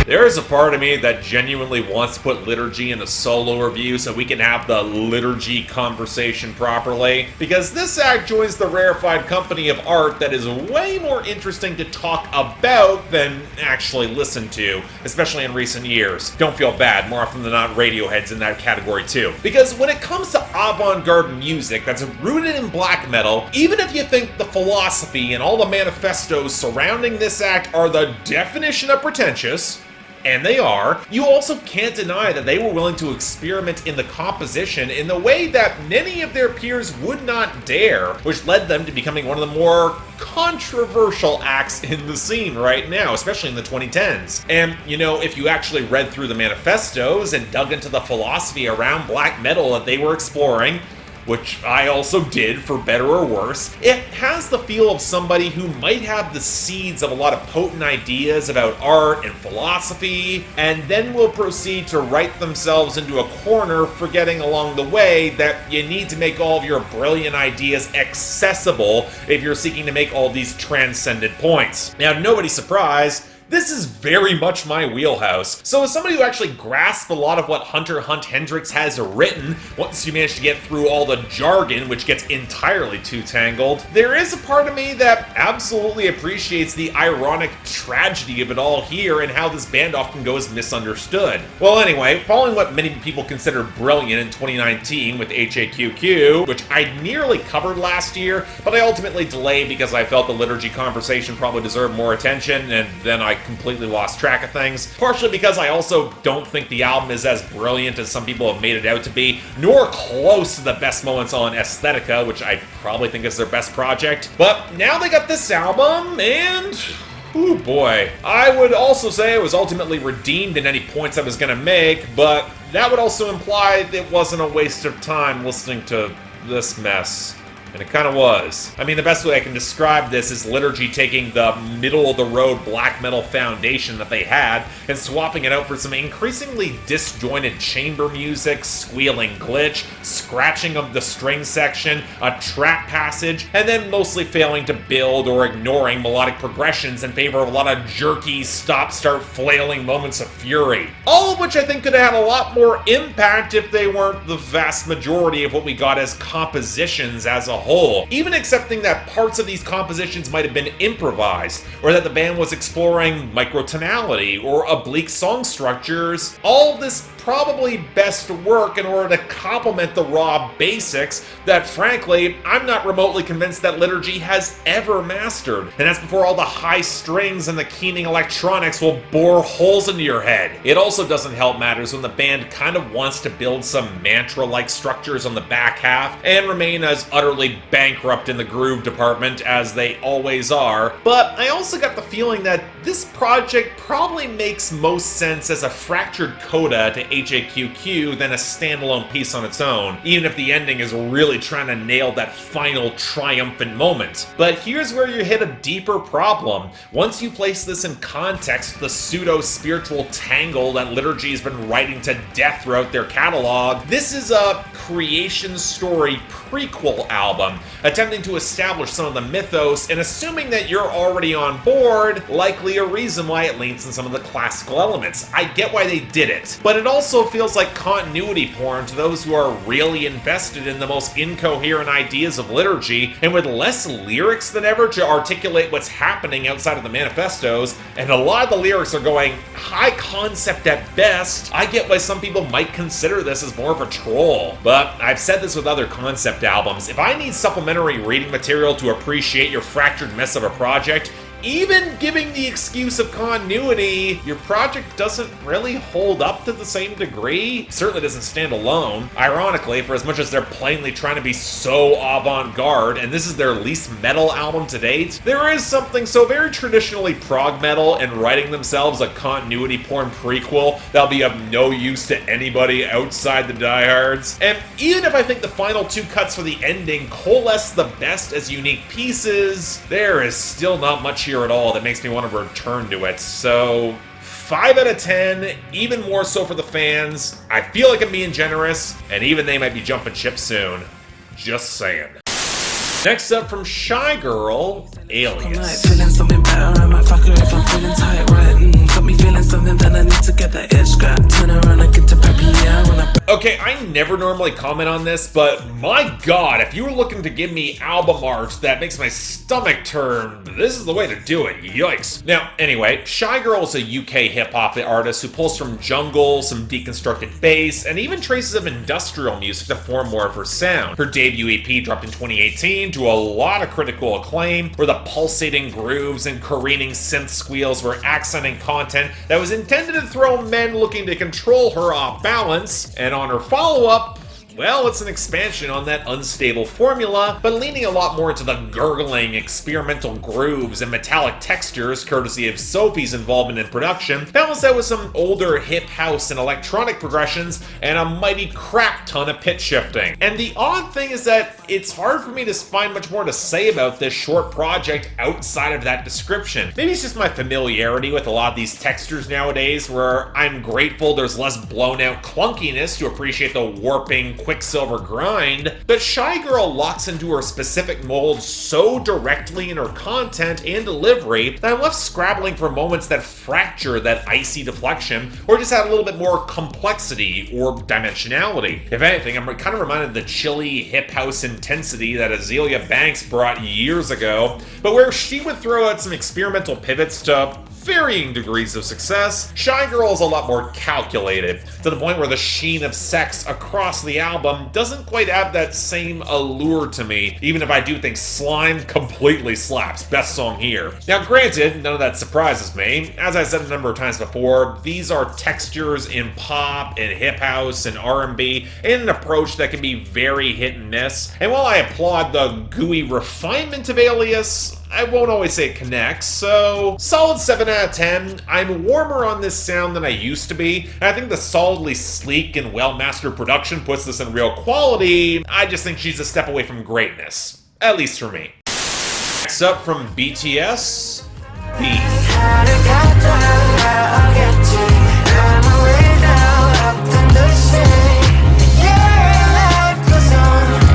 There is a part of me that genuinely wants to put Liturgy in a solo review so we can have the Liturgy conversation properly, because this act joins the rarefied company of art that is way more interesting to talk about than actually listen to, especially in recent years. Don't feel bad, more often than not Radiohead's in that category too. Because when it comes to avant-garde music that's rooted in black metal, even if you think the philosophy and all the manifestos surrounding this act are the definition of pretentious, and they are, you also can't deny that they were willing to experiment in the composition in the way that many of their peers would not dare, which led them to becoming one of the more controversial acts in the scene right now, especially in the 2010s. And, you know, if you actually read through the manifestos and dug into the philosophy around black metal that they were exploring, which I also did for better or worse, it has the feel of somebody who might have the seeds of a lot of potent ideas about art and philosophy, and then will proceed to write themselves into a corner, forgetting along the way that you need to make all of your brilliant ideas accessible if you're seeking to make all these transcendent points. Now, nobody's surprised, this is very much my wheelhouse. So as somebody who actually grasped a lot of what Hunter Hunt Hendricks has written, once you manage to get through all the jargon, which gets entirely too tangled, there is a part of me that absolutely appreciates the ironic tragedy of it all here and how this band often goes misunderstood. Well, anyway, following what many people considered brilliant in 2019 with HAQQ, which I nearly covered last year, but I ultimately delayed because I felt the Liturgy conversation probably deserved more attention, and then I completely lost track of things, partially because I also don't think the album is as brilliant as some people have made it out to be, nor close to the best moments on Aesthetica, which I probably think is their best project. But now they got this album, and oh boy. I would also say it was ultimately redeemed in any points I was going to make, but that would also imply it wasn't a waste of time listening to this mess. And it kind of was. I mean, the best way I can describe this is Liturgy taking the middle-of-the-road black metal foundation that they had and swapping it out for some increasingly disjointed chamber music, squealing glitch, scratching of the string section, a trap passage, and then mostly failing to build or ignoring melodic progressions in favor of a lot of jerky, stop-start flailing moments of fury. All of which I think could have had a lot more impact if they weren't the vast majority of what we got as compositions as a whole. Even accepting that parts of these compositions might have been improvised, or that the band was exploring microtonality or oblique song structures, all of this probably best work in order to complement the raw basics that, frankly, I'm not remotely convinced that Liturgy has ever mastered. And that's before all the high strings and the keening electronics will bore holes into your head. It also doesn't help matters when the band kind of wants to build some mantra-like structures on the back half and remain as utterly bankrupt in the groove department as they always are. But I also got the feeling that this project probably makes most sense as a fractured coda to HAQQ than a standalone piece on its own, even if the ending is really trying to nail that final triumphant moment. But here's where you hit a deeper problem. Once you place this in context, the pseudo-spiritual tangle that Liturgy has been writing to death throughout their catalog, this is a creation story prequel album, attempting to establish some of the mythos and assuming that you're already on board, likely a reason why it leans in some of the classical elements. I get why they did it, but it also feels like continuity porn to those who are really invested in the most incoherent ideas of Liturgy, and with less lyrics than ever to articulate what's happening outside of the manifestos, and a lot of the lyrics are going high concept at best. I get why some people might consider this as more of a troll, but I've said this with other concept albums. If I need supplementary reading material to appreciate your fractured mess of a project, even giving the excuse of continuity, your project doesn't really hold up to the same degree. It certainly doesn't stand alone. Ironically, for as much as they're plainly trying to be so avant-garde, and this is their least metal album to date, there is something so very traditionally prog metal in writing themselves a continuity porn prequel that'll be of no use to anybody outside the diehards. And even if I think the final two cuts for the ending coalesce the best as unique pieces, there is still not much here at all that makes me want to return to it. So 5 out of 10, even more so for the fans. I feel like I'm being generous, and even they might be jumping ship soon. Just saying. Next up from Shy Girl, Alias. Feeling something better, I might fuck her if I'm feeling tight, right? Got me feeling something, then I need to get that edge scrap. Turn around and get to peppy, yeah, when I... Okay, I never normally comment on this, but my god, if you were looking to give me album art that makes my stomach turn, this is the way to do it. Yikes. Now, anyway, Shy Girl is a UK hip-hop artist who pulls from jungle, some deconstructed bass, and even traces of industrial music to form more of her sound. Her debut EP dropped in 2018 to a lot of critical acclaim, where the pulsating grooves and careening synth squeals were accenting content that was intended to throw men looking to control her off balance. And on her follow-up, well, it's an expansion on that unstable formula, but leaning a lot more into the gurgling, experimental grooves and metallic textures courtesy of Sophie's involvement in production, balanced out with some older hip house and electronic progressions and a mighty crap ton of pitch shifting. And the odd thing is that it's hard for me to find much more to say about this short project outside of that description. Maybe it's just my familiarity with a lot of these textures nowadays, where I'm grateful there's less blown out clunkiness to appreciate the warping, Quicksilver grind, but Shy Girl locks into her specific mold so directly in her content and delivery that I'm left scrabbling for moments that fracture that icy deflection, or just add a little bit more complexity or dimensionality. If anything, I'm kind of reminded of the chilly hip house intensity that Azealia Banks brought years ago, but where she would throw out some experimental pivots to varying degrees of success, Shy Girl is a lot more calculated, to the point where the sheen of sex across the album doesn't quite have that same allure to me, even if I do think Slime completely slaps. Best song here. Now granted, none of that surprises me. As I said a number of times before, these are textures in pop and hip house and R&B, and an approach that can be very hit and miss. And while I applaud the gooey refinement of Alias, I won't always say it connects, so solid 7 out of 10. I'm warmer on this sound than I used to be, and I think the solidly sleek and well-mastered production puts this in real quality. I just think she's a step away from greatness. At least for me. Next up from BTS, B.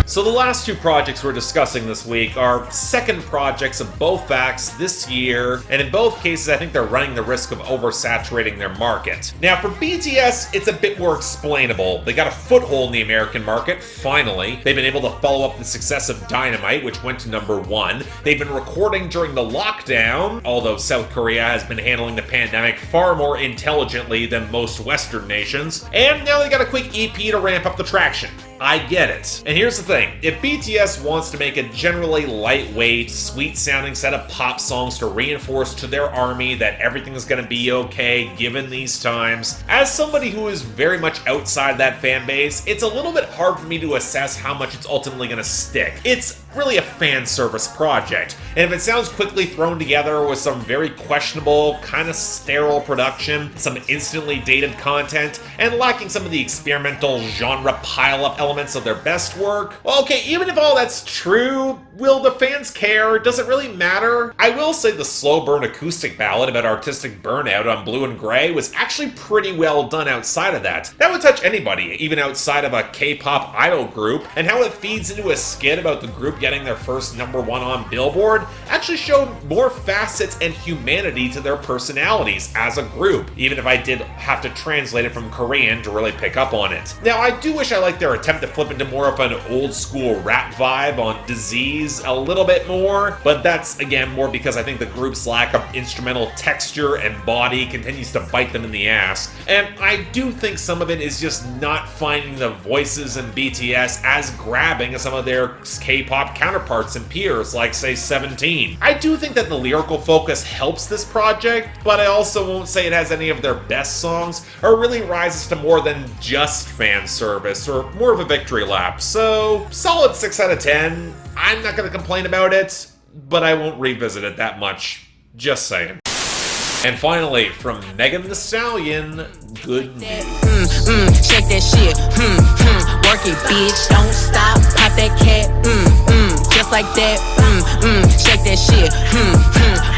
So the last two projects we're discussing this week are second projects of both acts this year, and in both cases I think they're running the risk of oversaturating their market. Now for BTS, it's a bit more explainable. They got a foothold in the American market, finally. They've been able to follow up the success of Dynamite, which went to #1. They've been recording during the lockdown, although South Korea has been handling the pandemic far more intelligently than most Western nations, and now they got a quick EP to ramp up the traction. I get it. And here's the thing, if BTS wants to make a generally lightweight, sweet-sounding set of pop songs to reinforce to their army that everything's gonna be okay given these times, as somebody who is very much outside that fan base, it's a little bit hard for me to assess how much it's ultimately gonna stick. It's really a fan service project, and if it sounds quickly thrown together with some very questionable, kind of sterile production, some instantly dated content, and lacking some of the experimental genre pile-up elements of their best work, well, okay, even if all that's true, will the fans care? Does it really matter? I will say the slow burn acoustic ballad about artistic burnout on Blue and Gray was actually pretty well done outside of that. That would touch anybody, even outside of a K-pop idol group, and how it feeds into a skit about the group getting their first #1 on Billboard actually showed more facets and humanity to their personalities as a group, even if I did have to translate it from Korean to really pick up on it. Now, I do wish I liked their attempt to flip into more of an old school rap vibe on Disease a little bit more, but that's again more because I think the group's lack of instrumental texture and body continues to bite them in the ass, and I do think some of it is just not finding the voices in BTS as grabbing as some of their K-pop counterparts and peers like, say, 17. I do think that the lyrical focus helps this project, but I also won't say it has any of their best songs or really rises to more than just fan service or more of a victory lap. So, solid 6 out of 10. I'm not going to complain about it, but I won't revisit it that much. Just saying. And finally, from Megan Thee Stallion, Good News. Shake that shit, work it, bitch, don't stop, pop that cat, just like that, shake that shit,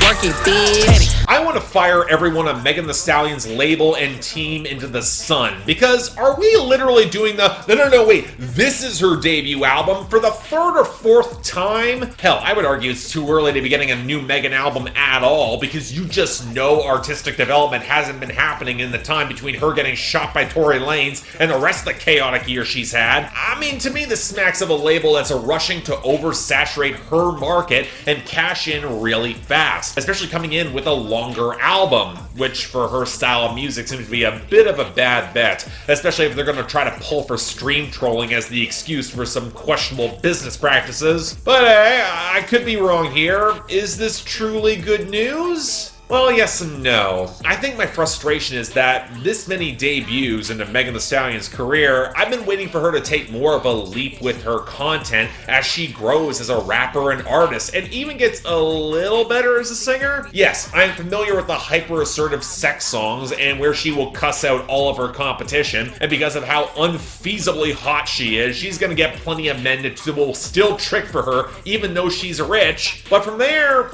work it, bitch. I want to fire everyone on Megan Thee Stallion's label and team into the sun, because are we literally doing no, wait, this is her debut album for the 3rd or 4th time? Hell, I would argue it's too early to be getting a new Megan album at all, because you just know artistic development hasn't been happening in the time between her getting shot by Tory Lanez and the rest of the chaotic year she's had. I mean, to me, this smacks of a label that's rushing to oversaturate her market and cash in really fast, especially coming in with a longer album, which for her style of music seems to be a bit of a bad bet, especially if they're going to try to pull for stream trolling as the excuse for some questionable business practices. But hey, I could be wrong here. Is this truly good news? Well, yes and no. I think my frustration is that this many debuts into Megan Thee Stallion's career, I've been waiting for her to take more of a leap with her content as she grows as a rapper and artist, and even gets a little better as a singer. Yes, I'm familiar with the hyper-assertive sex songs and where she will cuss out all of her competition, and because of how unfeasibly hot she is, she's gonna get plenty of men that will still trick for her, even though she's rich. But from there,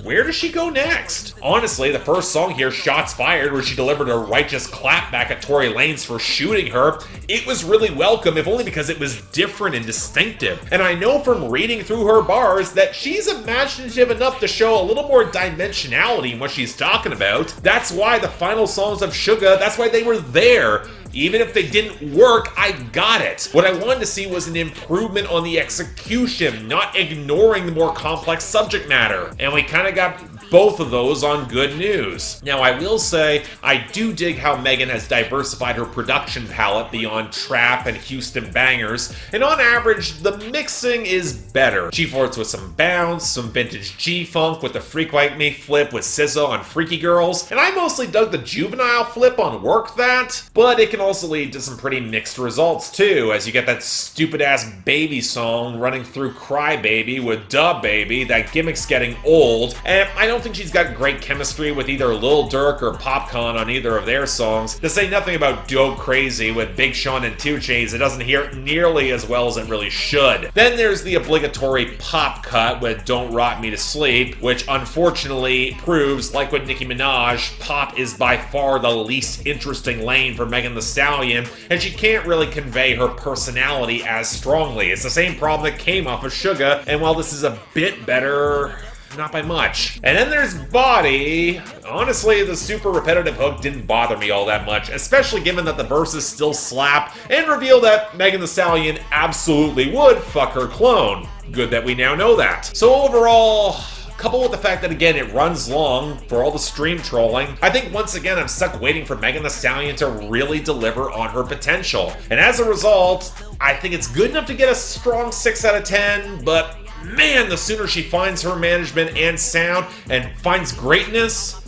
where does she go next? Honestly, the first song here, Shots Fired, where she delivered a righteous clap back at Tory Lanez for shooting her, it was really welcome, if only because it was different and distinctive. And I know from reading through her bars that she's imaginative enough to show a little more dimensionality in what she's talking about. That's why the final songs of Suga, that's why they were there. Even if they didn't work, I got it. What I wanted to see was an improvement on the execution, not ignoring the more complex subject matter. And we kind of got both of those on Good News. Now, I will say, I do dig how Megan has diversified her production palette beyond trap and Houston bangers, and on average, the mixing is better. She flirts with some bounce, some vintage G-funk with the Freak Like Me flip with SZA on Freaky Girls, and I mostly dug the Juvenile flip on Work That, but it can also lead to some pretty mixed results too, as you get that stupid-ass Baby song running through Cry Baby with Duh Baby, that gimmick's getting old, and I don't don't think she's got great chemistry with either Lil Durk or Popcorn on either of their songs, to say nothing about Dope Crazy with Big Sean and 2 Chainz. It doesn't hear nearly as well as it really should. Then there's the obligatory pop cut with Don't Rock Me to Sleep, which unfortunately proves, like with Nicki Minaj, pop is by far the least interesting lane for Megan Thee Stallion, and she can't really convey her personality as strongly. It's the same problem that came off of Suga, and while this is a bit better, not by much. And then there's Body. Honestly, the super repetitive hook didn't bother me all that much, especially given that the verses still slap and reveal that Megan Thee Stallion absolutely would fuck her clone. Good that we now know that. So overall, coupled with the fact that, again, it runs long for all the stream trolling, I think once again I'm stuck waiting for Megan Thee Stallion to really deliver on her potential. And as a result, I think it's good enough to get a strong 6 out of 10, but man, the sooner she finds her management and sound and finds greatness,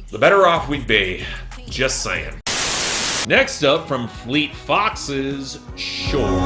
the better off we'd be. Just saying. Next up from Fleet Foxes, Sure.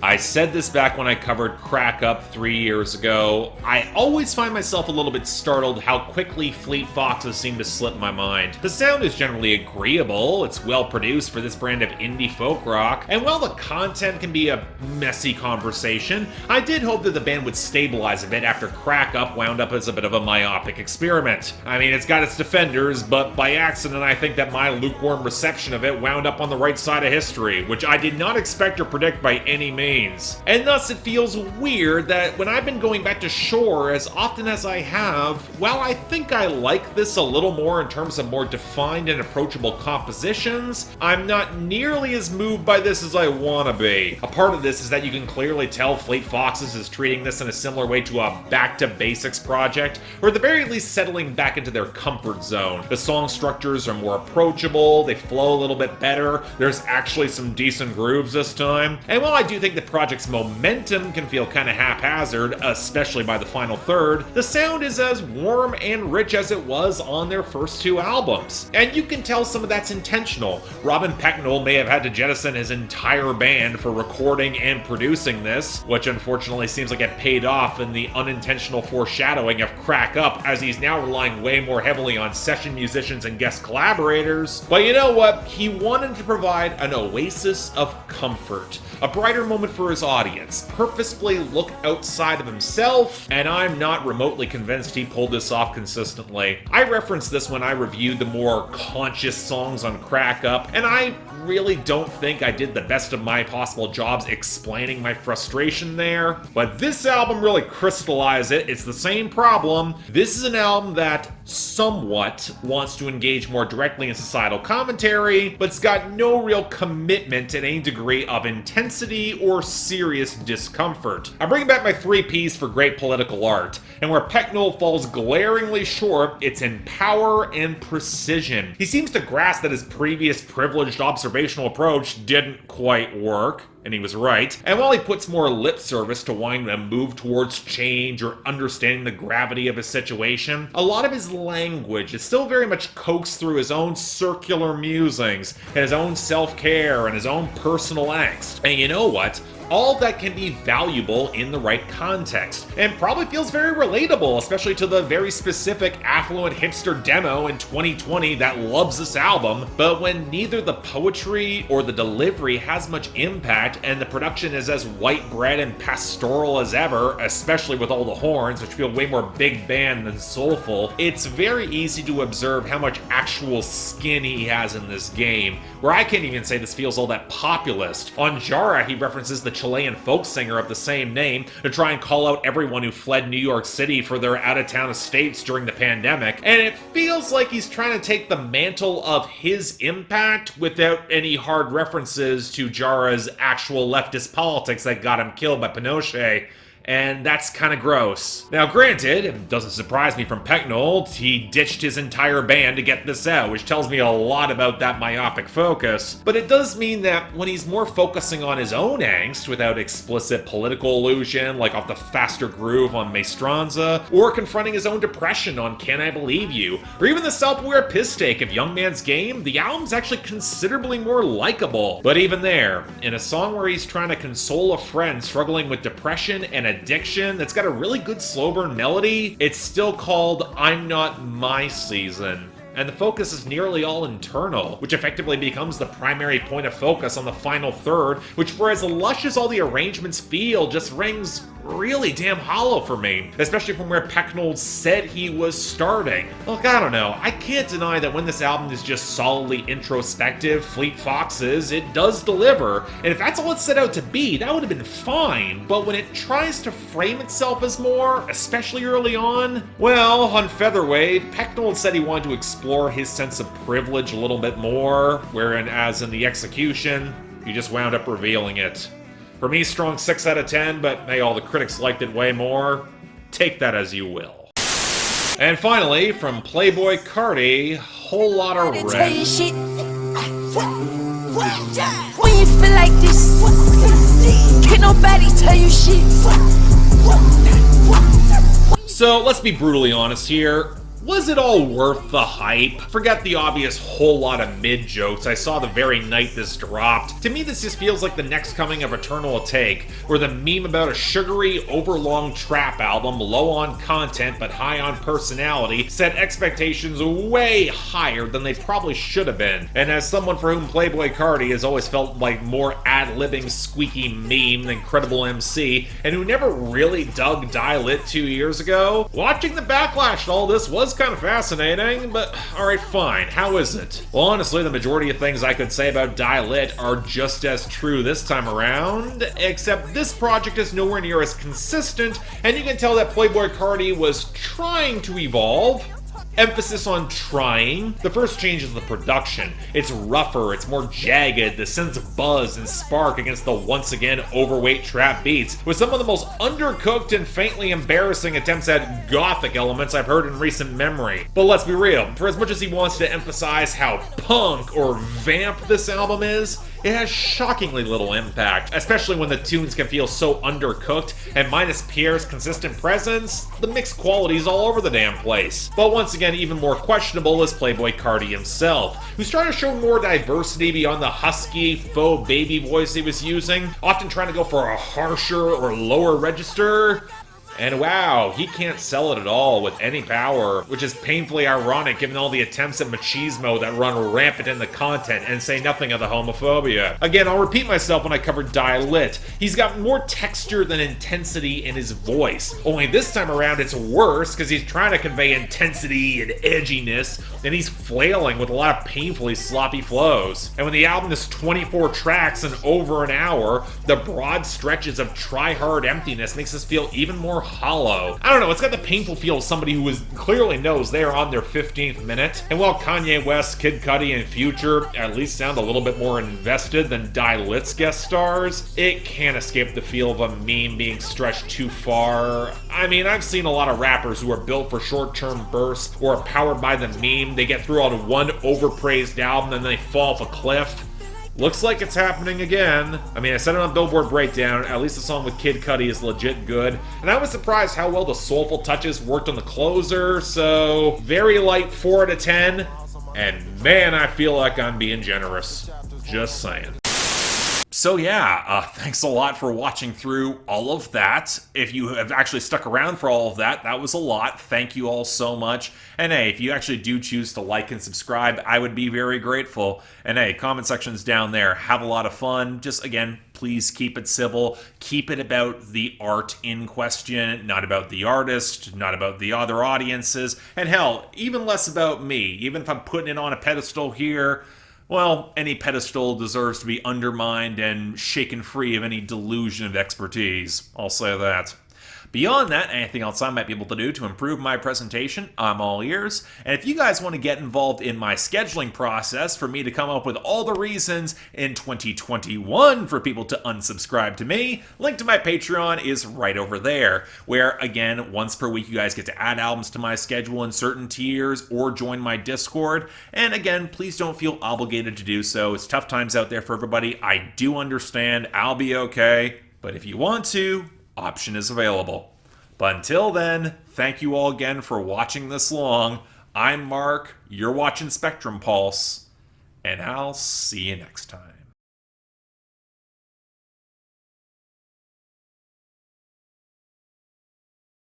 I said this back when I covered Crack Up 3 years ago. I always find myself a little bit startled how quickly Fleet Foxes seem to slip my mind. The sound is generally agreeable, it's well produced for this brand of indie folk rock, and while the content can be a messy conversation, I did hope that the band would stabilize a bit after Crack Up wound up as a bit of a myopic experiment. I mean, it's got its defenders, but by accident I think that my lukewarm reception of it wound up on the right side of history, which I did not expect or predict by any means. And thus it feels weird that when I've been going back to Shore as often as I have, while I think I like this a little more in terms of more defined and approachable compositions, I'm not nearly as moved by this as I want to be. A part of this is that you can clearly tell Fleet Foxes is treating this in a similar way to a back to basics project, or at the very least settling back into their comfort zone. The song structures are more approachable, they flow a little bit better, there's actually some decent grooves this time, and while I do think the project's momentum can feel kind of haphazard, especially by the final third, the sound is as warm and rich as it was on their first 2 albums. And you can tell some of that's intentional. Robin Pecknold may have had to jettison his entire band for recording and producing this, which unfortunately seems like it paid off in the unintentional foreshadowing of Crack Up, as he's now relying way more heavily on session musicians and guest collaborators. But you know what? He wanted to provide an oasis of comfort, a brighter moment for his audience, purposefully look outside of himself, and I'm not remotely convinced he pulled this off consistently. I referenced this when I reviewed the more conscious songs on Crack Up, and I really don't think I did the best of my possible jobs explaining my frustration there, but this album really crystallized it. It's the same problem. This is an album that somewhat wants to engage more directly in societal commentary, but it's got no real commitment to any degree of intensity or serious discomfort. I'm bringing back my 3 Ps for great political art, and where Pecknold falls glaringly short, it's in power and precision. He seems to grasp that his previous privileged observational approach didn't quite work, and he was right. And while he puts more lip service to wanting to move towards change or understanding the gravity of his situation, a lot of his language is still very much coaxed through his own circular musings, and his own self-care, and his own personal angst. And you know what? All of that can be valuable in the right context, and probably feels very relatable, especially to the very specific affluent hipster demo in 2020 that loves this album. But when neither the poetry or the delivery has much impact, and the production is as white bread and pastoral as ever, especially with all the horns, which feel way more big band than soulful, it's very easy to observe how much actual skin he has in this game, where I can't even say this feels all that populist. On Jara, he references the Chilean folk singer of the same name to try and call out everyone who fled New York City for their out-of-town estates during the pandemic, and it feels like he's trying to take the mantle of his impact without any hard references to Jara's actual leftist politics that got him killed by Pinochet. and that's kind of gross. Now granted, it doesn't surprise me from Pecknold, he ditched his entire band to get this out, which tells me a lot about that myopic focus, but it does mean that when he's more focusing on his own angst without explicit political allusion, like off the faster groove on Maestranza, or confronting his own depression on Can I Believe You, or even the self-aware piss take of Young Man's Game, the album's actually considerably more likable. But even there, in a song where he's trying to console a friend struggling with depression and addiction that's got a really good slow burn melody, it's still called I'm Not My Season. And the focus is nearly all internal, which effectively becomes the primary point of focus on the final third, which for as lush as all the arrangements feel, just rings really damn hollow for me, especially from where Pecknold said he was starting. Look, I don't know, I can't deny that when this album is just solidly introspective, Fleet Foxes, it does deliver, and if that's all it set out to be, that would have been fine, but when it tries to frame itself as more, especially early on, well, on Featherweight, Pecknold said he wanted to explore his sense of privilege a little bit more, wherein as in the execution, he just wound up revealing it. For me, strong 6 out of 10, but hey, all the critics liked it way more. Take that as you will. And finally, from Playboi Carti, Whole Lot of Red. When you feel like this, can't nobody tell you shit. So let's be brutally honest here. Was it all worth the hype? Forget the obvious whole lot of mid jokes I saw the very night this dropped. To me, this just feels like the next coming of Eternal Atake, where the meme about a sugary, overlong trap album, low on content but high on personality, set expectations way higher than they probably should have been. And as someone for whom Playboi Carti has always felt like more ad-libbing squeaky meme than credible MC, and who never really dug Die Lit 2 years ago, watching the backlash to all this was kind of fascinating, but alright, fine. How is it? Well, honestly, the majority of things I could say about Die Lit are just as true this time around, except this project is nowhere near as consistent, and you can tell that Playboi Carti was trying to evolve. Emphasis on trying. The first change is the production. It's rougher, it's more jagged, the sense of buzz and spark against the once again overweight trap beats, with some of the most undercooked and faintly embarrassing attempts at gothic elements I've heard in recent memory. But let's be real, for as much as he wants to emphasize how punk or vamp this album is, it has shockingly little impact, especially when the tunes can feel so undercooked, and minus Pierre's consistent presence, the mixed quality is all over the damn place. But once again, even more questionable is Playboi Carti himself, who's trying to show more diversity beyond the husky, faux baby voice he was using, often trying to go for a harsher or lower register. And wow, he can't sell it at all with any power, which is painfully ironic given all the attempts at machismo that run rampant in the content, and say nothing of the homophobia. Again, I'll repeat myself when I covered Die Lit. He's got more texture than intensity in his voice, only this time around it's worse because he's trying to convey intensity and edginess, and he's flailing with a lot of painfully sloppy flows. And when the album is 24 tracks and over an hour, the broad stretches of try-hard emptiness makes us feel even more hollow. I don't know, it's got the painful feel of somebody who clearly knows they are on their 15th minute, and while Kanye West, Kid Cudi, and Future at least sound a little bit more invested than Die Lit's guest stars, it can't escape the feel of a meme being stretched too far. I mean, I've seen a lot of rappers who are built for short-term bursts or are powered by the meme. They get through on one overpraised album and then they fall off a cliff. Looks like it's happening again. I mean, I said it on Billboard Breakdown, at least the song with Kid Cudi is legit good. And I was surprised how well the soulful touches worked on the closer, so very light 4 out of 10. And man, I feel like I'm being generous. Just saying. So yeah, thanks a lot for watching through all of that. If you have actually stuck around for all of that, that was a lot. Thank you all so much. And hey, if you actually do choose to like and subscribe, I would be very grateful. And hey, comment section's down there. Have a lot of fun. Just again, please keep it civil. Keep it about the art in question, not about the artist, not about the other audiences, and hell, even less about me. Even if I'm putting it on a pedestal here, well, any pedestal deserves to be undermined and shaken free of any delusion of expertise. I'll say that. Beyond that, anything else I might be able to do to improve my presentation, I'm all ears. And if you guys want to get involved in my scheduling process for me to come up with all the reasons in 2021 for people to unsubscribe to me, link to my Patreon is right over there, where, again, once per week you guys get to add albums to my schedule in certain tiers or join my Discord. And again, please don't feel obligated to do so. It's tough times out there for everybody. I do understand. I'll be okay. But if you want to, option is available. But until then, thank you all again for watching this long. I'm Mark, you're watching Spectrum Pulse, and I'll see you next time.